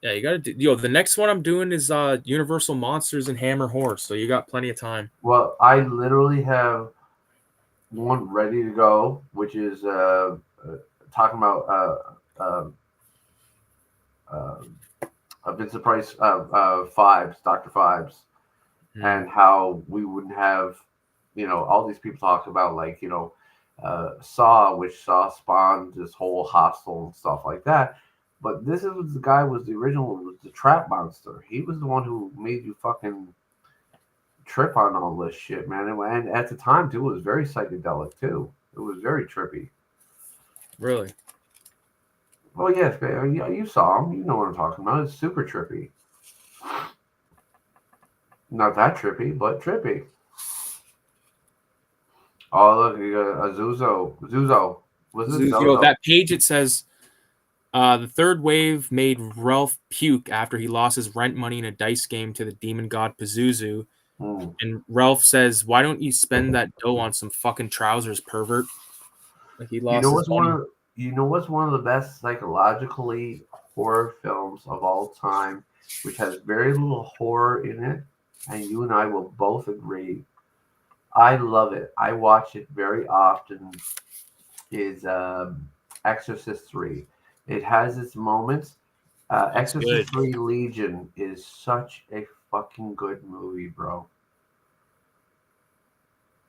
Yeah, you gotta do. Yo, the next one I'm doing is Universal Monsters and Hammer Horse, so you got plenty of time. Well, I literally have one ready to go, which is talking about uh, Vincent Price, Fibes, Dr. Fibes, Hmm. and how we wouldn't have, all these people talk about, like, Saw, which Saw spawned this whole hostel and stuff like that. But this is the guy was the original, was the trap monster. He was the one who made you fucking trip on all this shit, man. And at the time, too, it was very psychedelic, too. It was very trippy. Really? Oh, yes, man. You saw him. You know what I'm talking about. It's super trippy. Not that trippy, but trippy. Oh, look, you got a Zuzo. Zuzo. Was it Yo, Zozo? that page it says the third wave made Ralph puke after he lost his rent money in a dice game to the demon god Pazuzu. Hmm. And Ralph says, "Why don't you spend that dough on some fucking trousers, pervert?" Like he You lost know his what's one money. of the best psychologically horror films of all time, which has very little horror in it, and you and I will both agree. I love it. I watch it very often. Is Exorcist 3. It has its moments. It's Exorcist good. 3 Legion is such a fucking good movie, bro.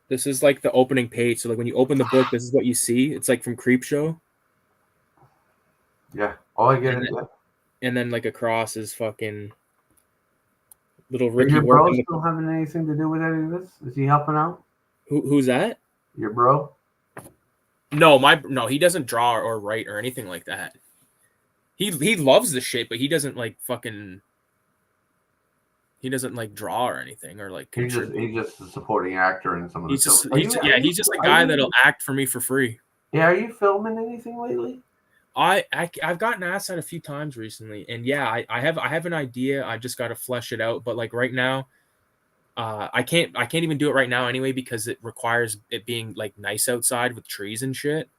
This is like the opening page. So like when you open the book, this is what you see. It's like from Creepshow, Yeah. Oh, I get and it. then, Yeah. and then like across is fucking little Is Ricky your bro Orton. still having anything to do with any of this? Is he helping out? Who's that? Your bro? No, he doesn't draw or write or anything like that. He loves the shit, but he doesn't like fucking he doesn't like draw or anything or like contribute. He's just a supporting actor in some of the He's films. just he's yeah, he's just a guy that'll act for me for free. Yeah, are you filming anything lately? I've gotten asked that a few times recently, and yeah, I have an idea. I just got to flesh it out. But like right now, I can't even do it right now anyway because it requires it being like nice outside with trees and shit,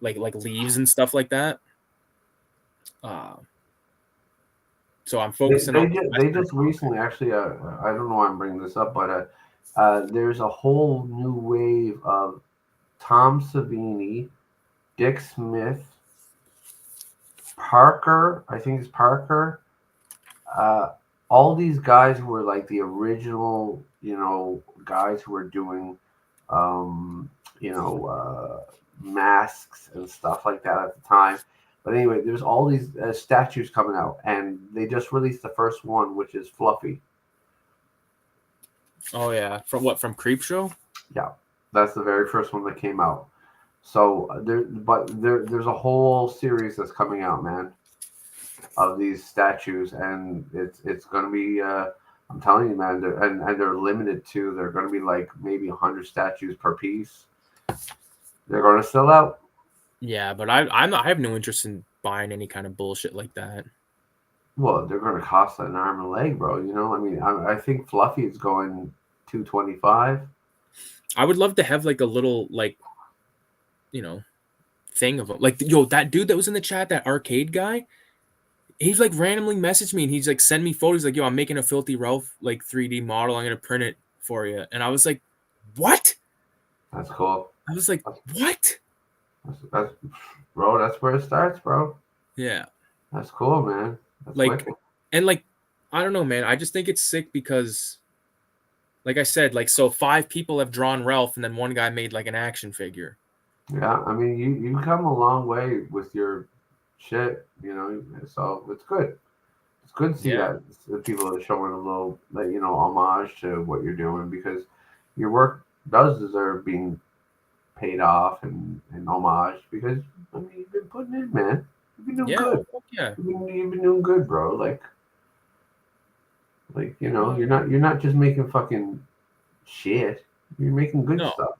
like leaves and stuff like that. Uh, so I'm focusing on the They western. just recently actually I don't know why I'm bringing this up, but there's a whole new wave of Tom Savini, Dick Smith, Parker. I think it's Parker. Uh, all these guys who were like the original, guys who were doing, um, masks and stuff like that at the time. But anyway, there's all these statues coming out, and they just released the first one, which is Fluffy. Oh yeah, from what from Creepshow? Yeah, that's the very first one that came out. So there's a whole series that's coming out, man, of these statues, and it's gonna be. I'm telling you, man, and they're limited to. They're gonna be like maybe 100 statues per piece. They're gonna sell out. Yeah, but I have no interest in buying any kind of bullshit like that. Well, they're gonna cost an arm and a leg, bro. I mean, I think Fluffy is going 225. I would love to have like a little like thing of them. Like yo, that dude that was in the chat, that arcade guy. He's like randomly messaged me and he's like send me photos like yo, I'm making a Filthy Ralph like 3D model. I'm gonna print it for you. And I was like, what? That's cool. I was like, what? That's bro. That's where it starts, bro. Yeah. That's cool, man. That's Like wicked. and like I don't know, man. I just think it's sick because like I said, like so 5 people have drawn Ralph and then one guy made like an action figure. Yeah, I mean, you come a long way with your shit, so it's good. It's good to see Yeah. that the people are showing a little, like, homage to what you're doing, because your work does deserve being paid off and homage, because I mean you've been putting in, man. You've been doing Yeah. good. Oh, fuck yeah. You've been doing good, bro. Like you're not just making fucking shit. You're making good No. stuff.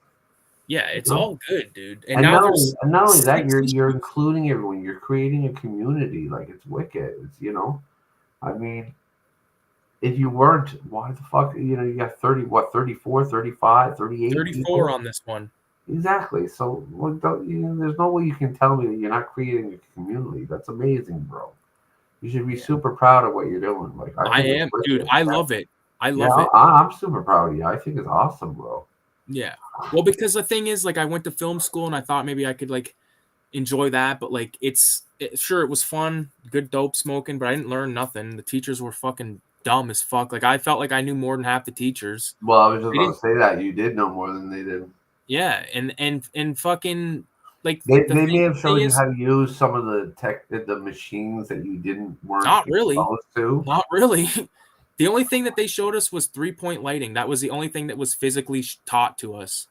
Yeah, You it's know? all good, dude. And And now not only there's and not only that, 6 you're issues. including everyone. You're creating a community. Like, it's wicked. I mean, if you weren't, why the fuck, you got 30, what, 34, 35, 38 34 people? on this one. Exactly. So there's no way you can tell me that you're not creating a community. That's amazing, bro. You should be Yeah. super proud of what you're doing. Like I I think it's am, dude. wicked. I love it. I Yeah, love it. I'm super proud of you. I think it's awesome, bro. Yeah. Well, because the thing is, like, I went to film school and I thought maybe I could like enjoy that, but like, sure it was fun, good dope smoking, but I didn't learn nothing. The teachers were fucking dumb as fuck. Like, I felt like I knew more than half the teachers. Well, I was just They about didn't. to say that you did know more than they did. Yeah, and fucking like the They may have thing showed you is, how to use some of the machines that you didn't weren't not really, exposed to. not really. The only thing that they showed us was 3-point lighting. That was the only thing that was physically taught to us.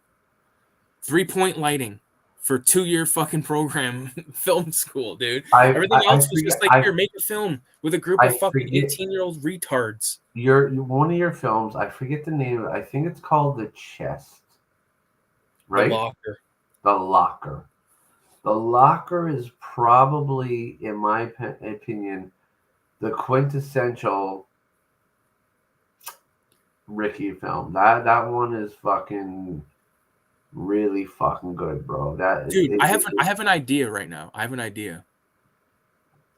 3-point lighting for 2-year fucking program film school, dude. Everything I else was forget just like, here, make a film with a group of I fucking forget 18-year-old retards. one of your films. I forget the name. I think it's called The Chest, The right? locker. The Locker. The Locker is probably, in my opinion, the quintessential Ricky film. That one is fucking really fucking good, bro. Dude, I have an idea right now. I have an idea.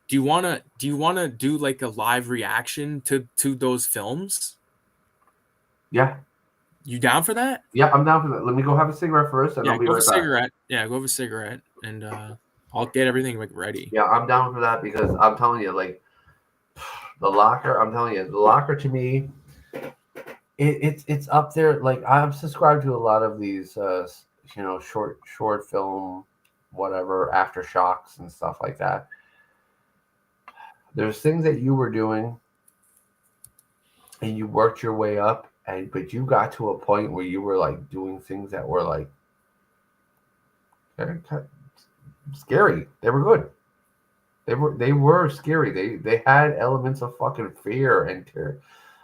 Do you wanna do like a live reaction to those films? yeah, You down for that? yeah, I'm down for that. Let me go have a cigarette first, and Yeah, I'll be go have a right back. cigarette. Yeah, go have a cigarette, and I'll get everything like ready. Yeah, I'm down for that because I'm telling you, like the Locker. I'm telling you, the Locker to me, it's up there. Like I'm subscribed to a lot of these, short film, whatever aftershocks and stuff like that. There's things that you were doing and you worked your way up, and but you got to a point where you were like doing things that were like very scary. They were good. They were scary. They had elements of fucking fear and terror.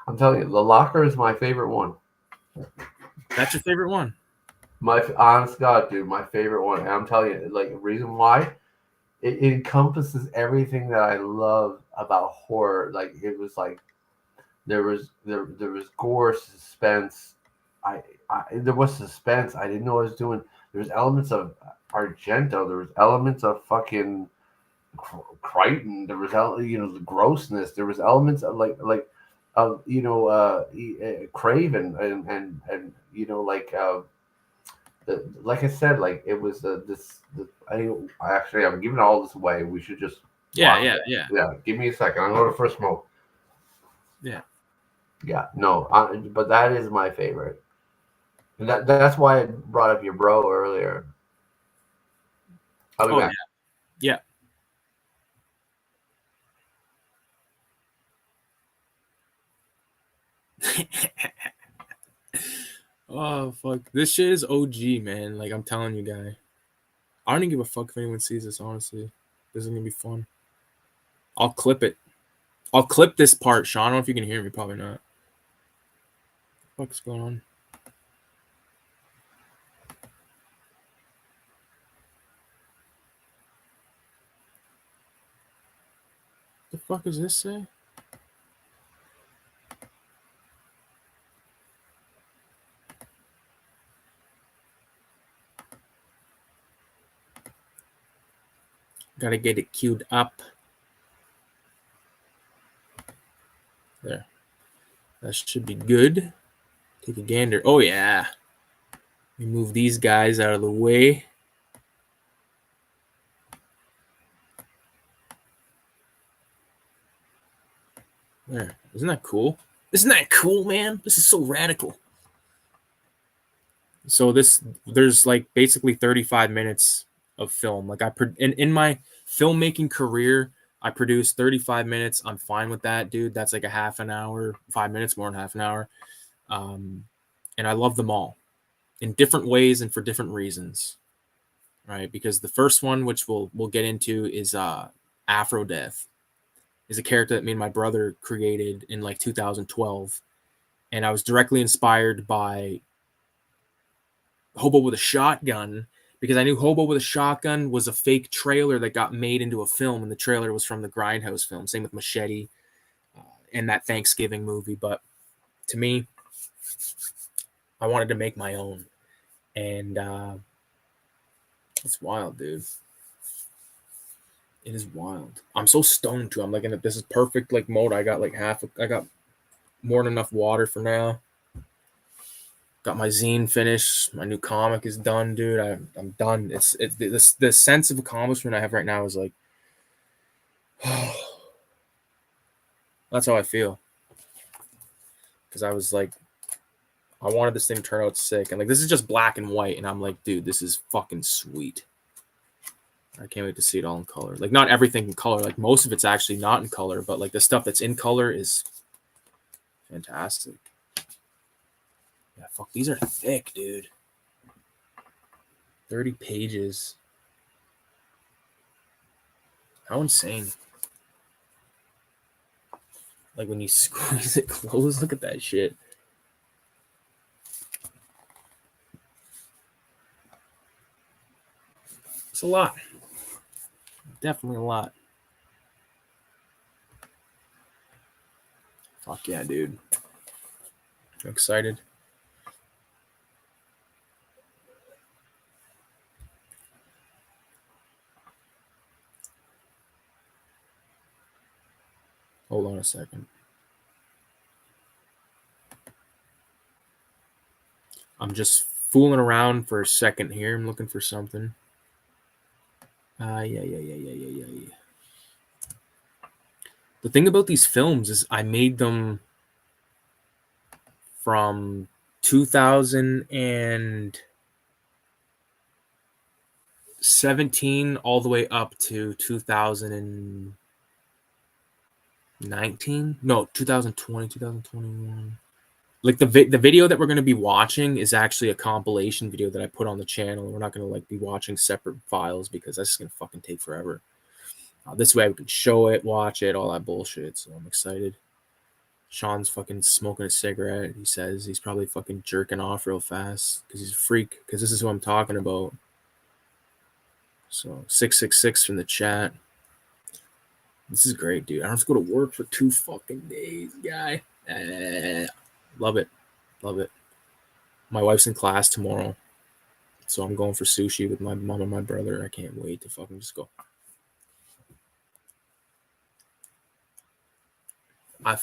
I'm telling you, The Locker is my favorite one. That's your favorite one? My honest God, dude, my favorite one. And I'm telling you, like, the reason why it encompasses everything that I love about horror. Like, it was like there was gore, suspense. There was suspense. I didn't know what I was doing. There was elements of Argento. There was elements of fucking Crichton. There was the grossness. There was elements of of Craven and like I said, like it was I actually I'm giving all this away. We should just Yeah, watch yeah, it. yeah, Yeah, give me a second. I'm going to first smoke. yeah. Yeah, no, but that is my favorite, and that's why I brought up your bro earlier. I'll be Oh back. yeah, yeah. Oh fuck, this shit is OG, man. Like I'm telling you, guy. I don't even give a fuck if anyone sees this. Honestly, this is gonna be fun. I'll clip it. I'll clip this part, Sean. I don't know if you can hear me. Probably not. What's going on? The fuck does this say? Gotta get it queued up. There. That should be good. Take a gander. Oh yeah. We move these guys out of the way. There. Isn't that cool? Isn't that cool, man? This is so radical. So there's like basically 35 minutes of film. Like in my filmmaking career, I produced 35 minutes. I'm fine with that, dude. That's like a half an hour, 5 minutes, more than half an hour. Um, and I love them all in different ways and for different reasons, right? Because the first one, which we'll get into, is Afro Death, is a character that me and my brother created in like 2012, and I was directly inspired by Hobo with a Shotgun because I knew Hobo with a Shotgun was a fake trailer that got made into a film, and the trailer was from the Grindhouse film. Same with Machete uh, and that Thanksgiving movie. But to me, I wanted to make my own, and It's wild, dude. It is wild. I'm so stoned too. I'm like this is perfect like mode. I got like I got more than enough water for now. Got my zine finished. My new comic is done, dude. I'm done. It's the sense of accomplishment I have right now is like, that's how I feel. Because I was like, I wanted this thing to turn out sick, and like this is just black and white, and I'm like, dude, this is fucking sweet. I can't wait to see it all in color. Like not everything in color. Like most of it's actually not in color, but like the stuff that's in color is fantastic. Yeah, fuck, these are thick, dude. 30 pages. How insane. Like when you squeeze it closed, look at that shit. It's a lot. Definitely a lot. Fuck yeah, dude. I'm excited. Hold on a second. I'm just fooling around for a second here. I'm looking for something. Yeah. The thing about these films is I made them from 2017 all the way up to 2019. No, 2020, 2021. Like the video that we're going to be watching is actually a compilation video that I put on the channel. We're not going to like be watching separate files because that's just going to fucking take forever. This way we can show it, watch it, all that bullshit. So I'm excited. Sean's fucking smoking a cigarette. He says he's probably fucking jerking off real fast because he's a freak. Because this is who I'm talking about. So 666 from the chat. This is great, dude. I don't have to go to work for 2 fucking days, guy. Love it. Love it. My wife's in class tomorrow. So I'm going for sushi with my mom and my brother. I can't wait to fucking just go. But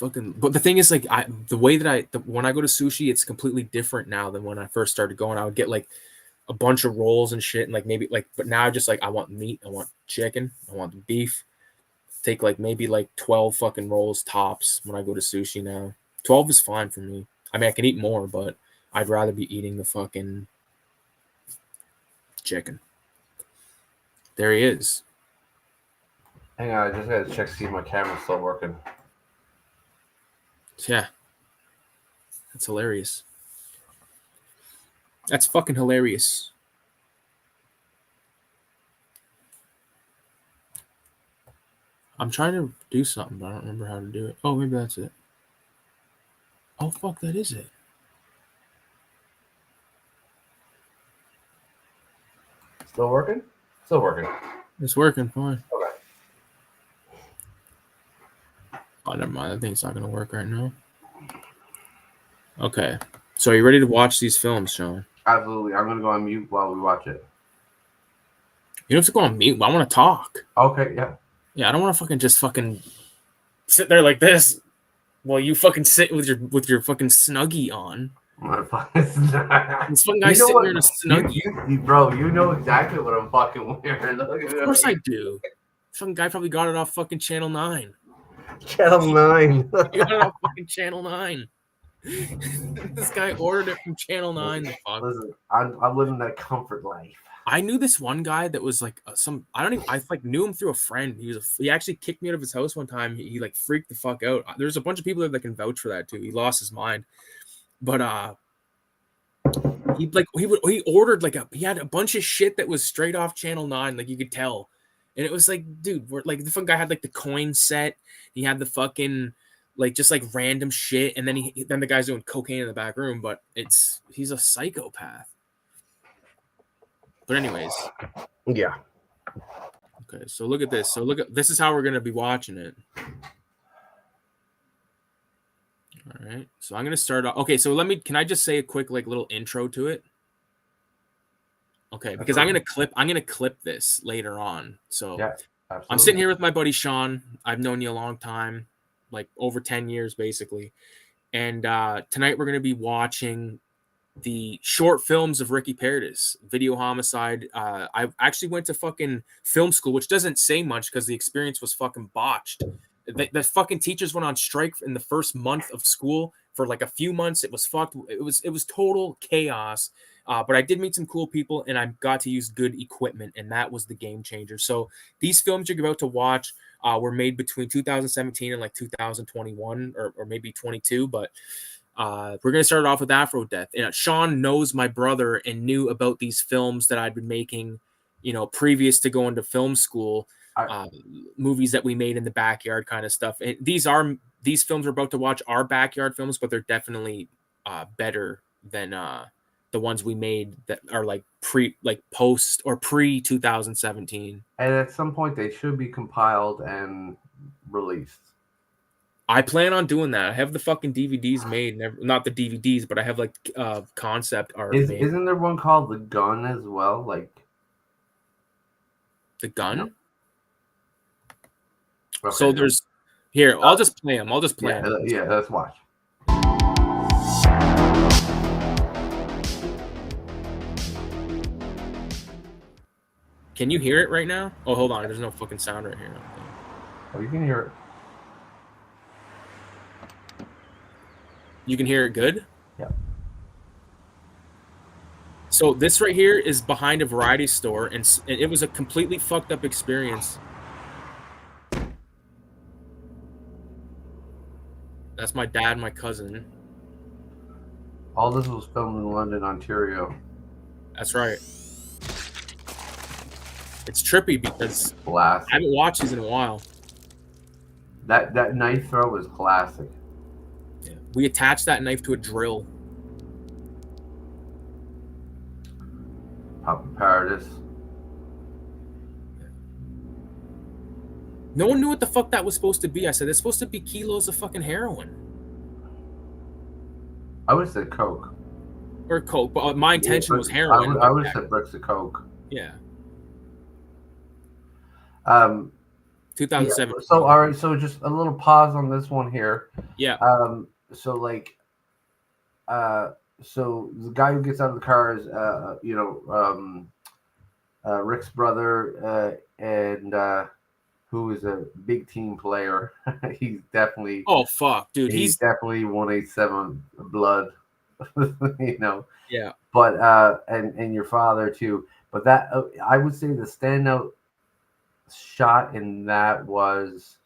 the thing is, like, the way that when I go to sushi, it's completely different now than when I first started going. I would get like a bunch of rolls and shit, and like maybe like, but now I just like I want meat, I want chicken, I want beef. Take like maybe like 12 fucking rolls tops when I go to sushi now. 12 is fine for me. I mean, I can eat more, but I'd rather be eating the fucking chicken. There he is. Hang on, I just gotta check to see if my camera's still working. Yeah. That's hilarious. That's fucking hilarious. I'm trying to do something, but I don't remember how to do it. Oh, maybe that's it. Oh, fuck, that is it. Still working? Still working. It's working fine. Okay. Oh, never mind. I think it's not going to work right now. Okay. So are you ready to watch these films, Sean? Absolutely. I'm going to go on mute while we watch it. You don't have to go on mute. I want to talk. Okay, yeah. Yeah, I don't want to just sit there like this while you fucking sit with your fucking Snuggie on. This fucking guy sitting there in a Snuggie. Bro, you know exactly what I'm fucking wearing. Of course I do. This fucking guy probably got it off fucking Channel 9. Channel 9. He got it off fucking Channel 9. This guy ordered it from Channel 9. The fuck. Listen, I'm living that comfort life. I knew this one guy that was like I knew him through a friend. He actually kicked me out of his house one time. He like freaked the fuck out. There's a bunch of people that can vouch for that too. He lost his mind. But he ordered he had a bunch of shit that was straight off Channel 9, like you could tell. And it was like, dude, the fucking guy had like the coin set. He had the fucking just like random shit, and then the guy's doing cocaine in the back room, but he's a psychopath. But anyways. Yeah. Okay, so look at this. This is how we're gonna be watching it. All right. So I'm gonna start off. Okay, so can I just say a quick little intro to it? Okay, because I'm gonna clip this later on. So Yeah, I'm sitting absolutely. here with my buddy Sean. I've known you a long time, like over 10 years basically. And tonight we're gonna be watching the short films of Ricky Paredes, Video Homicide. I actually went to fucking film school, which doesn't say much because the experience was fucking botched. The fucking teachers went on strike in the first month of school for like a few months. It was fucked. It was total chaos. But I did meet some cool people, and I got to use good equipment, and that was the game changer. So these films you're about to watch were made between 2017 and like 2021, or maybe 22, but we're going to start off with Afro Death. And Sean knows my brother and knew about these films that I'd been making, previous to going to film school, I, uh, movies that we made in the backyard kind of stuff. And these films we're about to watch are backyard films, but they're definitely better than the ones we made that are like post or pre 2017. and at some point they should be compiled and released. I plan on doing that. I have the fucking DVDs made, not the DVDs, but I have like concept art made. Isn't there one called The Gun as well? Like The Gun? no. Okay, So no. there's here. I'll just play them. I'll just play Yeah, them. yeah. Let's watch. Can you hear it right now? Oh, hold on. There's no fucking sound right here. Oh, you can hear it. You can hear it good? Yeah. So this right here is behind a variety store, and it was a completely fucked up experience. That's my dad and my cousin. All this was filmed in London, Ontario. That's right. It's trippy because Classic. I haven't watched these in a while. That knife throw was classic. Yeah. We attached that knife to a drill. Papa Paradis. No one knew what the fuck that was supposed to be. I said, it's supposed to be kilos of fucking heroin. I would have said Coke. Or coke, but my intention was heroin. I would have said bricks of Coke. Yeah. 2007. 2007. So all right, so just a little pause on this one here. Yeah. So like, so the guy who gets out of the car is, Rick's brother, and who is a big team player. He's definitely. Oh fuck, dude. He's definitely 187 blood. Yeah. But and your father too. But that I would say the standout shot in that was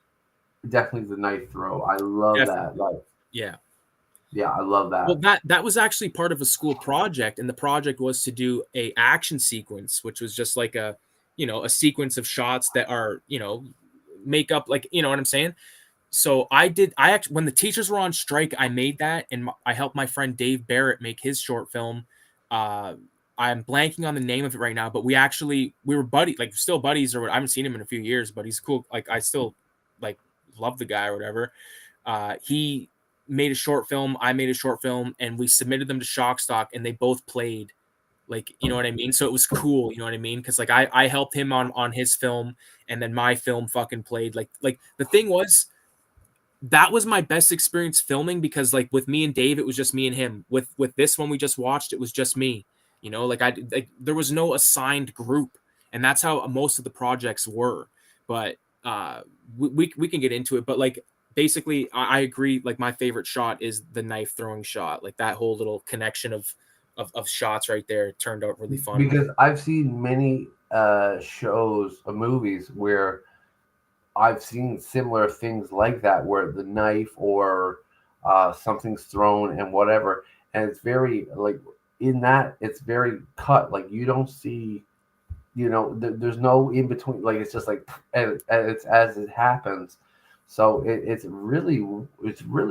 definitely the knife throw. I love that. Like, yeah, I love that. Well, that was actually part of a school project, and the project was to do a action sequence, which was just like a sequence of shots that are make up, like, you know what I'm saying. So when the teachers were on strike, I made that, and I helped my friend Dave Barrett make his short film. I'm blanking on the name of it right now, but we were buddies, like still buddies, or I haven't seen him in a few years, but he's cool. Like, I still like love the guy or whatever. He made a short film, I made a short film, and we submitted them to Shockstock, and they both played, like, you know what I mean? So it was cool, you know what I mean? Because like I helped him on his film, and then my film fucking played. Like the thing was, that was my best experience filming, because like with me and Dave, it was just me and him. With this one we just watched, it was just me. There was no assigned group, and that's how most of the projects were. But we can get into it. But like basically, I agree. Like, my favorite shot is the knife throwing shot. Like, that whole little connection of shots right there turned out really fun. Because I've seen many shows or movies where I've seen similar things like that, where the knife or something's thrown and whatever, and it's very like in that it's very cut. Like, you don't see, there's no in between. Like, it's just like, and it's as it happens. So it's really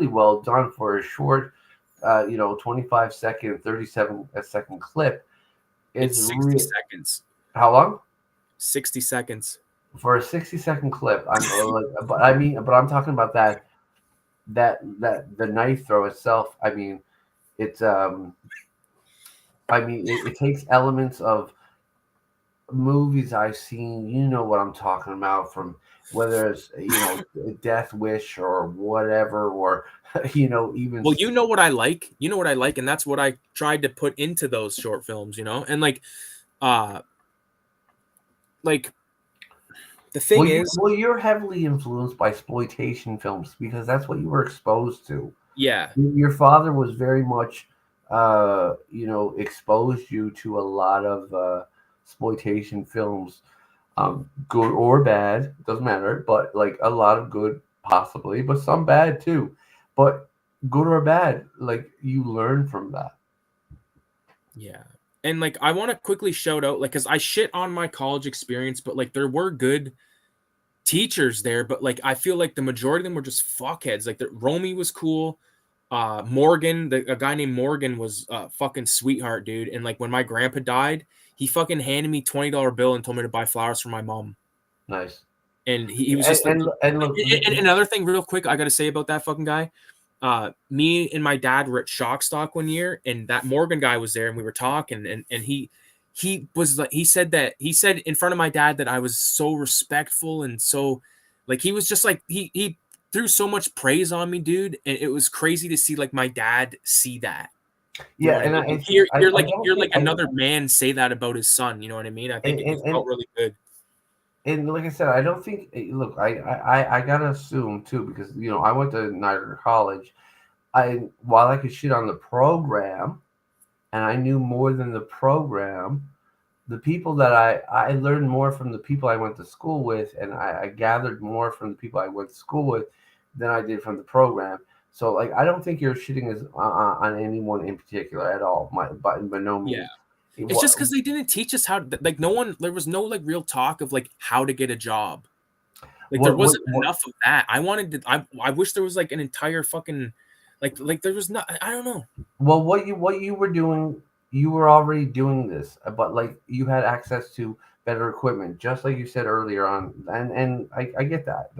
well done for a short, 25 second, 37-second clip. It's 60 seconds. How long? 60 seconds. For a 60-second clip. But I'm talking about that the knife throw itself. I mean, it's it takes elements of movies I've seen, you know what I'm talking about, from whether it's, Death Wish or whatever, or even Well, you know what I like. You know what I like, and that's what I tried to put into those short films, And uh like the thing is, you're heavily influenced by exploitation films because that's what you were exposed to. yeah, Your father was very much, exposed you to a lot of exploitation films, good or bad, doesn't matter, but like a lot of good possibly, but some bad too. But good or bad, like you learn from that. yeah. And like I want to quickly shout out, like, because I shit on my college experience, but like there were good teachers there, but like I feel like the majority of them were just fuckheads. Like the Romy was cool. Morgan, a guy named Morgan was a fucking sweetheart, dude. And like when my grandpa died, he fucking handed me $20 bill and told me to buy flowers for my mom. Nice. And he was just like, And look, and another thing real quick I gotta say about that fucking guy. Me and my dad were at Shockstock one year, and that Morgan guy was there, and we were talking, and he was like, he said in front of my dad that I was so respectful and so, like, he was just like, he threw so much praise on me, dude, and it was crazy to see like my dad see that. You know yeah, what I and mean? I, You're I like don't think another man say that about his son. You know what I mean? I think it and felt really good. and like I said, I don't think. Look, I gotta assume too, because I went to Niagara College. While I could shit on the program, and I knew more than the program, the people that I learned more from the people I went to school with, and I gathered more from the people I went to school with than I did from the program. So like, I don't think you're shitting on anyone in particular at all. By no Yeah. means. It's just because they didn't teach us how to, like, no one, there was no like real talk of like how to get a job. Like there wasn't What enough of that. I wanted to, I wish there was like an entire fucking, like there was not, I don't know. Well, what you were doing, you were already doing this, but like you had access to better equipment, just like you said earlier on, and I get that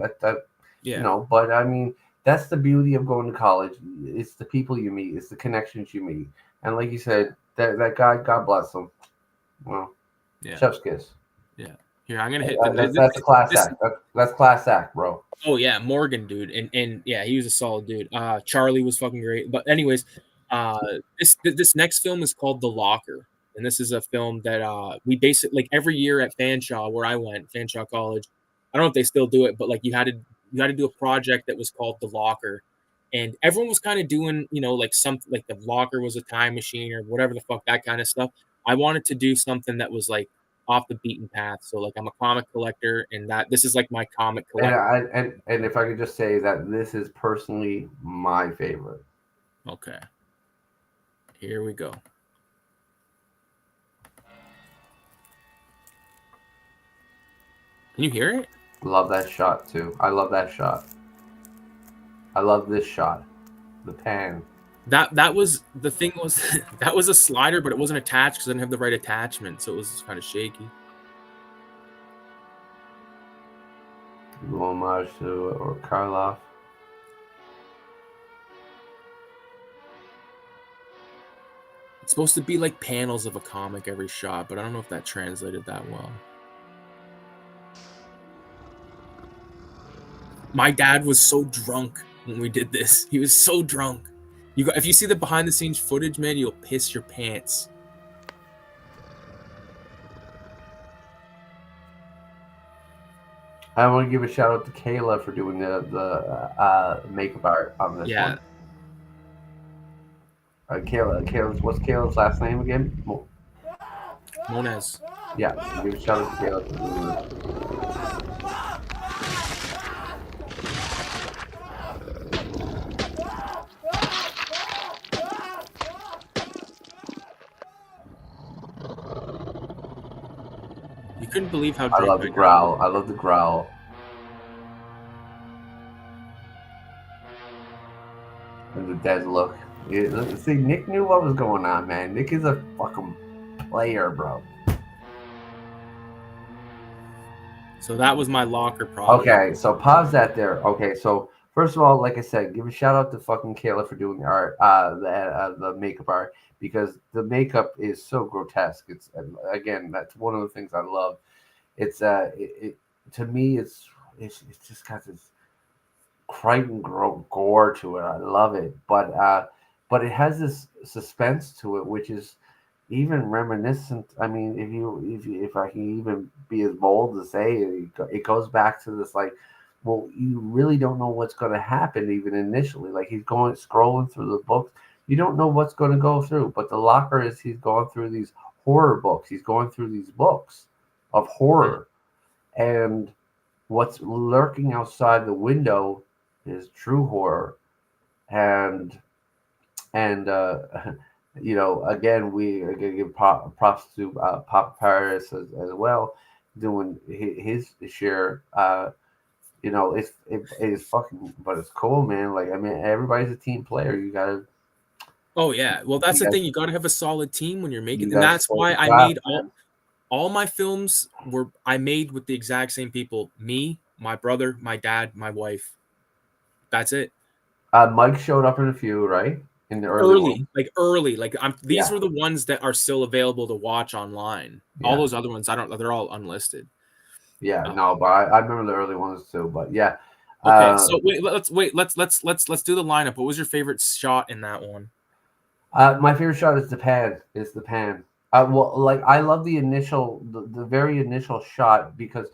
Yeah. but I mean that's the beauty of going to college. It's the people you meet, it's the connections you meet, and like you said, that guy, God bless him. Well, Yeah. chef's kiss. Yeah. Here, I'm going to hit the, That's a class this, act. That's class act, bro. oh yeah, Morgan, dude. And yeah, he was a solid dude. Charlie was fucking great. But anyways, uh this next film is called The Locker. And this is a film that we basically, like, every year at Fanshawe, where I went, Fanshawe College. I don't know if they still do it, but like you had to do a project that was called The Locker. And everyone was kind of doing, like something like the locker was a time machine or whatever the fuck, that kind of stuff. I wanted to do something that was like off the beaten path. So like I'm a comic collector, and that this is like my comic And collection. and if I could just say that this is personally my favorite. Okay. Here we go. Can you hear it? Love that shot too. I love that shot. I love this shot. The pan. That was the thing was that was a slider, but it wasn't attached because I didn't have the right attachment, so it was kind of shaky. Homage to or Karloff. It's supposed to be like panels of a comic every shot, but I don't know if that translated that well. My dad was so drunk when we did this. He was so drunk. If you see the behind the scenes footage, man, you'll piss your pants. I want to give a shout out to Kayla for doing the makeup art on this one. What's Kayla's last name again? Moniz. Yeah, give a shout out to Kayla for doing this. You couldn't believe how I drunk love the growl. I love the growl. And the dead look. See, Nick knew what was going on, man. Nick is a fucking player, bro. So that was my locker problem. Okay, so pause that there. Okay, so First of all, like I said, give a shout out to fucking Kayla for doing the art, the makeup art, because the makeup is so grotesque. It's again, that's one of the things I love. It's to me, it's just got this Crichton gore to it. I love it, but it has this suspense to it, which is even reminiscent. I mean, if I can even be as bold to say it goes back to this like, well, you really don't know what's going to happen even initially. Like he's going scrolling through the books, you don't know what's going to go through. But the locker is he's going through these horror books. He's going through these books of Mm. horror, and what's lurking outside the window is true horror. And again, we are gonna give props to Papa Paris as well, doing his share. It is fucking, but it's cool, man. Like I mean, everybody's a team player. Oh yeah. Well, that's You the got thing. You got to have a solid team when you're making, you and got to that's support why the I craft, made man. all my films were I made with the exact same people. Me, my brother, my dad, my wife. That's it. Mike showed up in a few, right? In the early one. Early. Like I'm these Yeah, were the ones that are still available to watch online. All yeah, those other ones I don't they're all unlisted. yeah. Uh, No, but I remember the early ones too. But yeah, okay, uh, so let's do the lineup. What was your favorite shot in that one? my favorite shot is the pan. Is the pan. Well, like I love the very initial shot because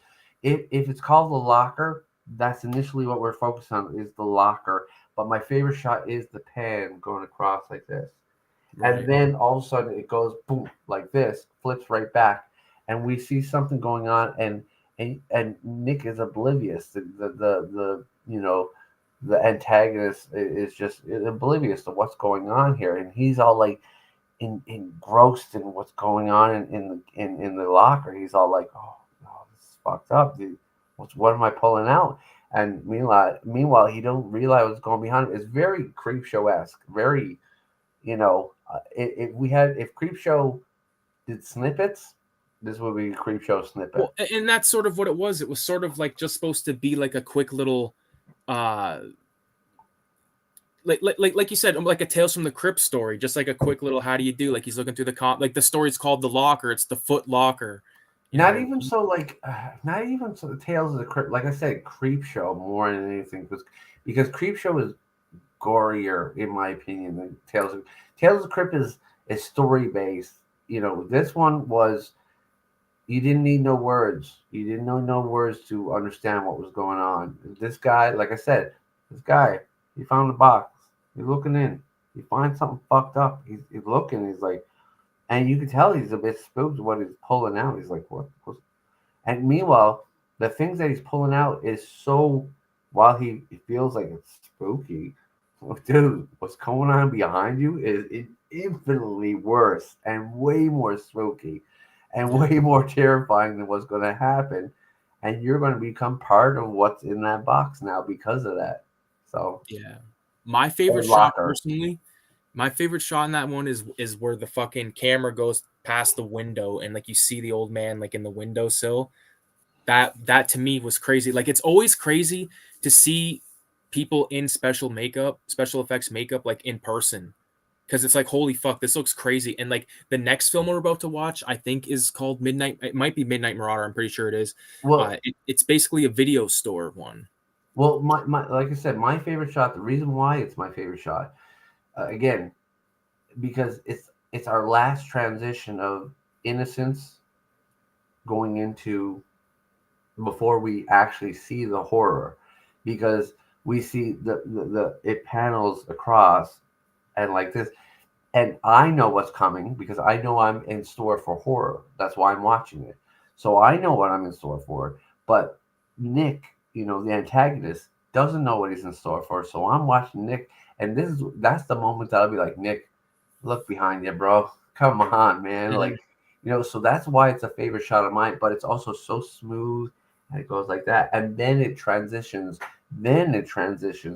if it's called the locker, that's initially what we're focused on is the locker. But my favorite shot is the pan going across like this, and Right. then all of a sudden it goes boom like this, flips right back, and we see something going on, and Nick is oblivious. The antagonist is just oblivious to what's going on here, and he's all like engrossed in what's going on in the locker. He's all like, "Oh, no, this is fucked up, dude. What am I pulling out?" And meanwhile, he don't realize what's going behind him. It's very creep show esque. Very, if creep show did snippets, this would be a creep show snippet. Well, and that's sort of what it was. It was sort of like just supposed to be like a quick little uh like you said, like a Tales from the Crypt story, just like a quick little how do you do? Like he's looking through the like the story's called The Locker, it's the Foot Locker, you Not know. even so like, not even so. The Tales of the Crypt, like I said, creep show more than anything, because creep show is gorier in my opinion than Tales of the Crypt is story based. This one was you didn't need no words. You didn't know no words to understand what was going on. This guy, like I said, this guy, he found the box. He's looking in. He finds something fucked up. He's looking. He's like, and you can tell he's a bit spooked what he's pulling out. He's like, what? And meanwhile, the things that he's pulling out is so. While he feels like it's spooky, dude, what's going on behind you is infinitely worse and way more spooky and Yeah. way more terrifying than what's going to happen. And you're going to become part of what's in that box now because of that. So, Yeah. My favorite or shot locker. personally, my favorite shot in that one is where the fucking camera goes past the window and like you see the old man like in the windowsill. That to me was crazy. Like it's always crazy to see people in special effects makeup like in person because it's like holy fuck, this looks crazy. And like the next film we're about to watch, I think is called Midnight. It might be Midnight Marauder. I'm pretty sure it is. Well, It's basically a video store one. my like I said, my favorite shot. The reason why it's my favorite shot, again, because it's our last transition of innocence going into before we actually see the horror, because we see the it panels across and like this, and I know what's coming because I know I'm in store for horror. That's why I'm watching it, so I know what I'm in store for. But Nick, the antagonist, doesn't know what he's in store for, so I'm watching Nick, and that's the moment that I'll be like, Nick, look behind you, bro. Come on, man. Mhm. So that's why it's a favorite shot of mine, but it's also so smooth and it goes like that. And then it transitions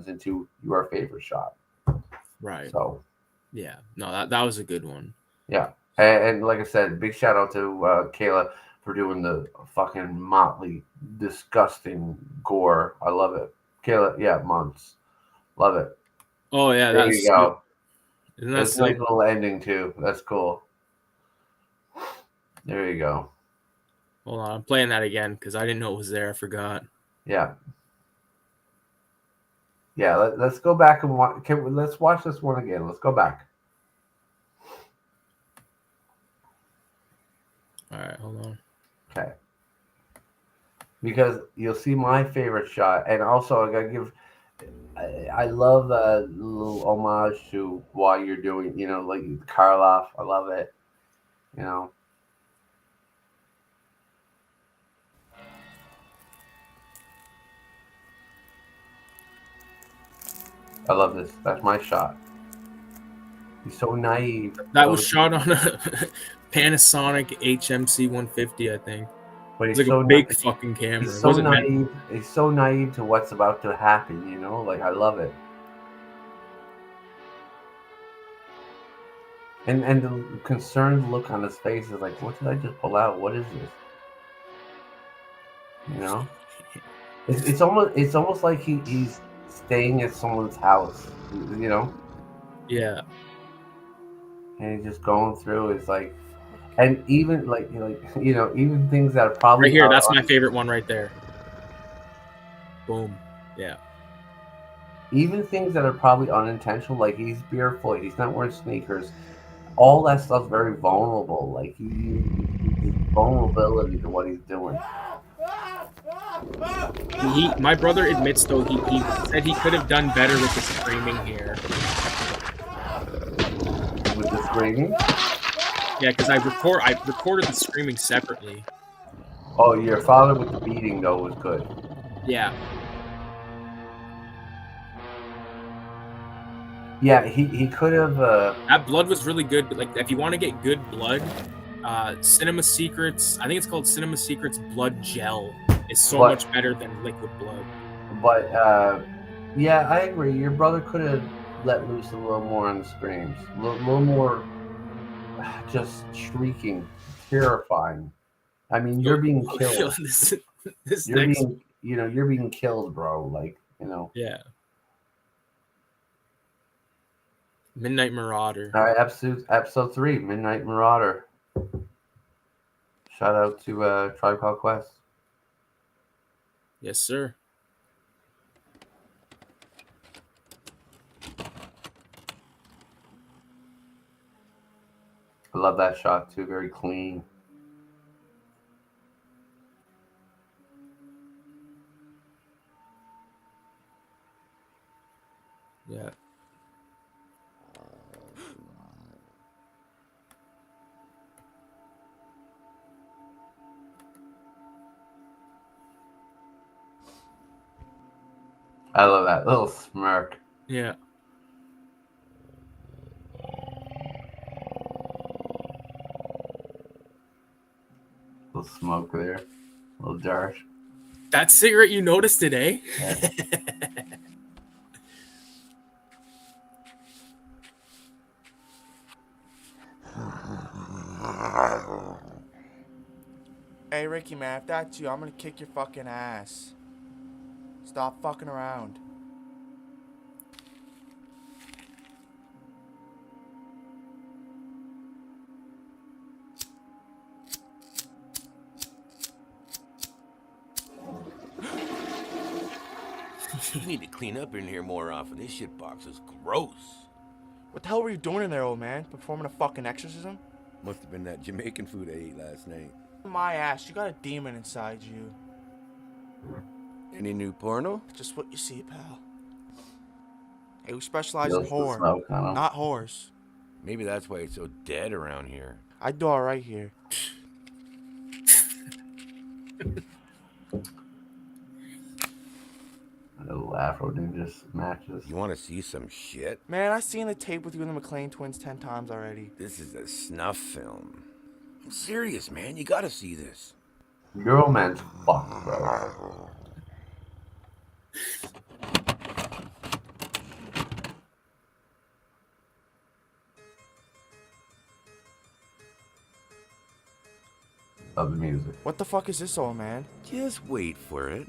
into your favorite shot. Right. So Yeah. No, that was a good one. yeah. And like I said, big shout out to Kayla for doing the fucking motley, disgusting gore. I love it. Kayla, yeah, months. Love it. Oh yeah, There that's you sick. go. Isn't that That's a nice sick? little ending too. That's cool. There you go. Hold on, I'm playing that again because I didn't know it was there. I forgot. Yeah. Yeah, let's go back and watch. Let's watch this one again. Let's go back. All right, hold on. Okay. Because you'll see my favorite shot, and also I gotta give. I love the little homage to why you're doing. You know, like Karloff. I love it. You know. I love this. That's my shot. He's so naive. That was shot on a Panasonic HMC 150, I think. But It's he's like a so big fucking camera. he's It so wasn't meant. naive. He's so naive to what's about to happen. You know, like I love it. And the concerned look on his face is like, what did I just pull out? What is this? You know, it's almost like he's staying at someone's house. You know, Yeah. and he's just going through. It's like, and even even things that are Right probably here. out That's my on, favorite one right there. Boom. Yeah. even things that are probably unintentional. Like he's barefoot. He's not wearing sneakers. All that stuff's very vulnerable. Like he's vulnerability to what he's doing. My brother admits though he said he could have done better with the screaming here. With the screaming. Yeah, because I recorded the screaming separately. Oh, your father with the beating though was good. Yeah. Yeah, he could have. That blood was really good, but like if you want to get good blood, Cinema Secrets, I think it's called Cinema Secrets Blood Gel, is so But much better than liquid blood. but yeah, I agree. Your brother could have let loose a little more on the screams, little more, just shrieking, terrifying. I mean, Yo, you're being yo, killed. this You're next, being, you're being killed, bro. Like, you know. yeah, Midnight Marauder. All right, episode 3, Midnight Marauder. Shout out to Tribe Called Quest. Yes, sir. I love that shot too. Very clean. Yeah. I love that little smirk. Yeah. Little smoke there. Little dart. That cigarette you noticed today? Yeah. Hey Ricky, man, if that's you, I'm gonna kick your fucking ass. Stop fucking around. You need to clean up in here more often. This shit box is gross. What the hell were you doing in there, old man? Performing a fucking exorcism? Must have been that Jamaican food I ate last night. My ass, you got a demon inside you. Any new porno? Just what you see, pal. Hey, we specialize in Feels the horror, smoke on him. not whores. Maybe that's why it's so dead around here. I do alright here. Little Afro Ninja matches. You want to see some shit? Man, I seen the tape with you and the McLean twins 10 times already. This is a snuff film. I'm serious, man. You gotta see this. Girl man's fucked, bro. Love the music. What the fuck is this, old man? Just wait for it.